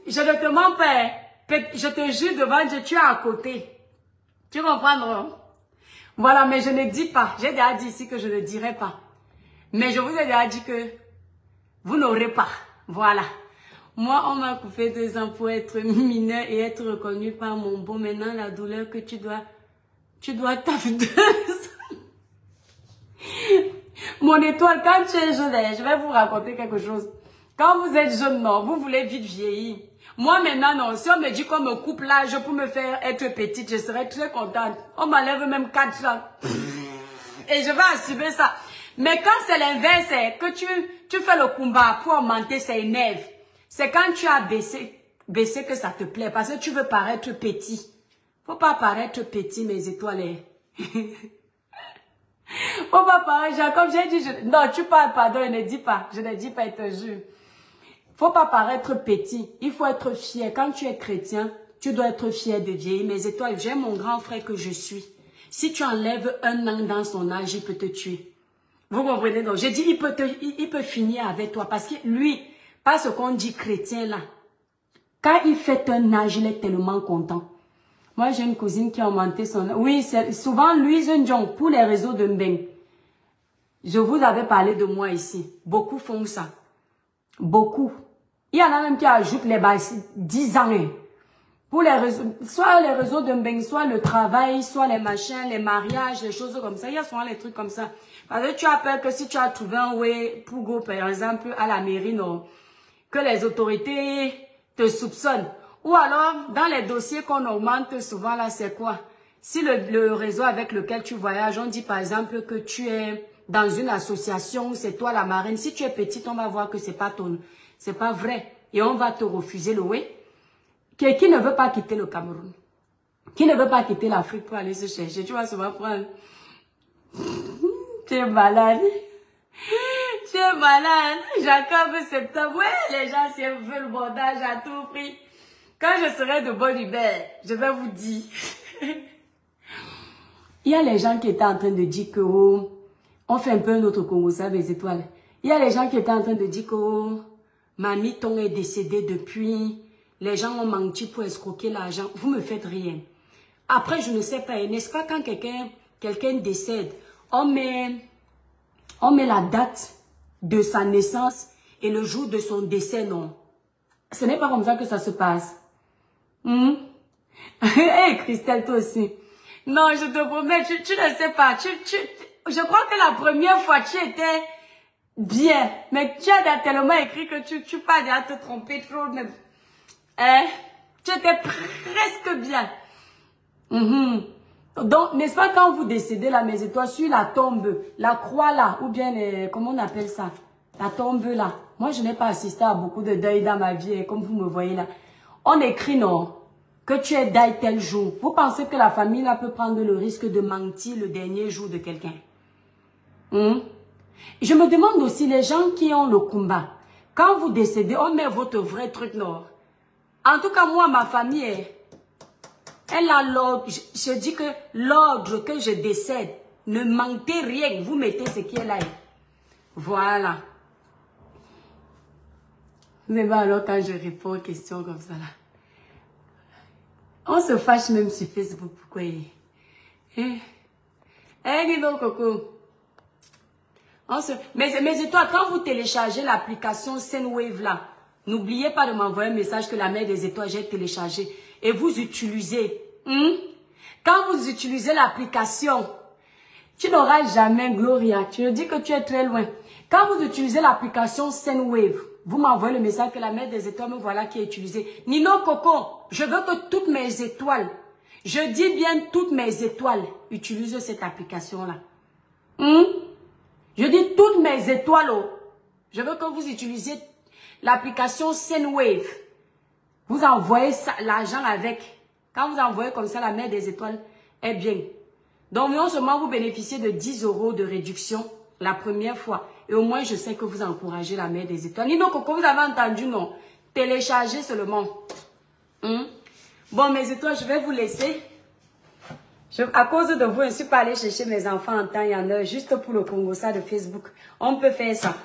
Je ne te mens pas. Je te jure devant Dieu, tu es à côté. Tu comprends, non? Voilà, mais je ne dis pas. J'ai déjà dit ici que je ne dirai pas. Mais je vous ai déjà dit que vous n'aurez pas. Voilà. Moi, on m'a coupé 2 ans pour être mineur et être reconnu par mon beau. Maintenant, la douleur que tu dois taper 2 ans. Mon étoile, quand tu es jeune, je vais vous raconter quelque chose. Quand vous êtes jeune, non, vous voulez vite vieillir. Moi, maintenant, non, si on me dit qu'on me coupe l'âge pour me faire être petite, je serais très contente. On m'enlève même 4 ans. Et je vais assumer ça. Mais quand c'est l'inverse, c'est que tu fais le combat pour augmenter ses nerfs. C'est quand tu as baissé. baisser que ça te plaît. Parce que tu veux paraître petit. Faut pas paraître petit, mes étoiles. Faut pas paraître, genre, comme j'ai dit, non, tu parles, pardon, je ne dis pas, je te jure. Faut pas paraître petit, il faut être fier. Quand tu es chrétien, tu dois être fier de vieillir. Mes étoiles, j'ai mon grand frère que je suis. Si tu enlèves un an dans son âge, il peut te tuer. Vous comprenez? Donc, j'ai dit, il peut finir avec toi. Parce que lui, pas ce qu'on dit chrétien là. Quand il fait un âge, il est tellement content. Moi, j'ai une cousine qui a augmenté son âge. Oui, c'est souvent Louise Njong, pour les réseaux de Mbeng. Je vous avais parlé de moi ici. Beaucoup font ça. Beaucoup. Il y en a même qui ajoutent les bases 10 ans. Pour les réseaux, soit les réseaux de Mbeng, soit le travail, soit les machins, les mariages, les choses comme ça. Il y a souvent les trucs comme ça. Parce que tu as peur que si tu as trouvé un way pour go, par exemple, à la mairie, non, que les autorités te soupçonnent. Ou alors, dans les dossiers qu'on augmente souvent là, c'est quoi? Si le réseau avec lequel tu voyages, on dit par exemple que tu es dans une association, c'est toi la marraine. Si tu es petite, on va voir que c'est pas vrai. Et on va te refuser le way. Qui ne veut pas quitter le Cameroun? Qui ne veut pas quitter l'Afrique pour aller se chercher? Tu vas souvent prendre. Tu es malade. Tu es malade. Jacob septembre. Ouais, les gens s'y veulent le bondage à tout prix. Quand je serai de bonne humeur, je vais vous dire. Il y a les gens qui étaient en train de dire que oh, on fait un peu notre Congo, ça, les étoiles. Il y a les gens qui étaient en train de dire que oh, Mamie Ton est décédée depuis. Les gens ont menti pour escroquer l'argent. Vous me faites rien. Après, je ne sais pas, n'est-ce pas quand quelqu'un décède, on met la date de sa naissance et le jour de son décès, non. Ce n'est pas comme ça que ça se passe. Hey, Christelle, toi aussi. Non, je te promets, tu ne sais pas. Je crois que la première fois, tu étais bien. Mais tu as tellement écrit que tu pas déjà te tromper trop. Tu étais presque bien. Donc, n'est-ce pas quand vous décédez là, mes étoiles, sur la tombe, la croix là, ou bien, comment on appelle ça? La tombe là. Moi, je n'ai pas assisté à beaucoup de deuil dans ma vie, comme vous me voyez là. On écrit non, que tu es deuil tel jour. Vous pensez que la famille là peut prendre le risque de mentir le dernier jour de quelqu'un? Je me demande aussi, les gens qui ont le combat, quand vous décédez, on met votre vrai truc non. En tout cas, moi, ma famille, elle a l'ordre. Je dis que l'ordre que je décède, ne mentez rien. Vous mettez ce qui est là. Voilà. Mais bon, alors quand je réponds aux questions comme ça là. On se fâche même sur Facebook. Pourquoi? Dis donc, Coco. Mais étoiles, quand vous téléchargez l'application Sendwave là, n'oubliez pas de m'envoyer un message que la mère des étoiles, j'ai téléchargé. Et vous utilisez. Quand vous utilisez l'application, tu n'auras jamais Gloria. Tu me dis que tu es très loin. Quand vous utilisez l'application Sendwave, vous m'envoyez le message que la mère des étoiles, me voilà qui est utilisée. Nino Coco, je veux que toutes mes étoiles, je dis bien toutes mes étoiles, utilisent cette application-là. Je dis toutes mes étoiles. Je veux que vous utilisiez l'application Sendwave. Vous envoyez l'argent avec. Quand vous envoyez comme ça, la mère des étoiles est bien. Donc, non seulement vous bénéficiez de 10 € de réduction la première fois. Et au moins, je sais que vous encouragez la mère des étoiles. Nino Coco, vous avez entendu, non? Téléchargez seulement. Bon, mes étoiles, je vais vous laisser. À cause de vous, je ne suis pas allée chercher mes enfants en temps et en heure, juste pour le Congo, ça de Facebook. On peut faire ça.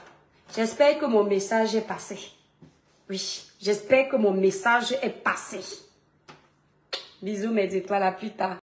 J'espère que mon message est passé. Oui, j'espère que mon message est passé. Bisous mes étoiles, à plus tard.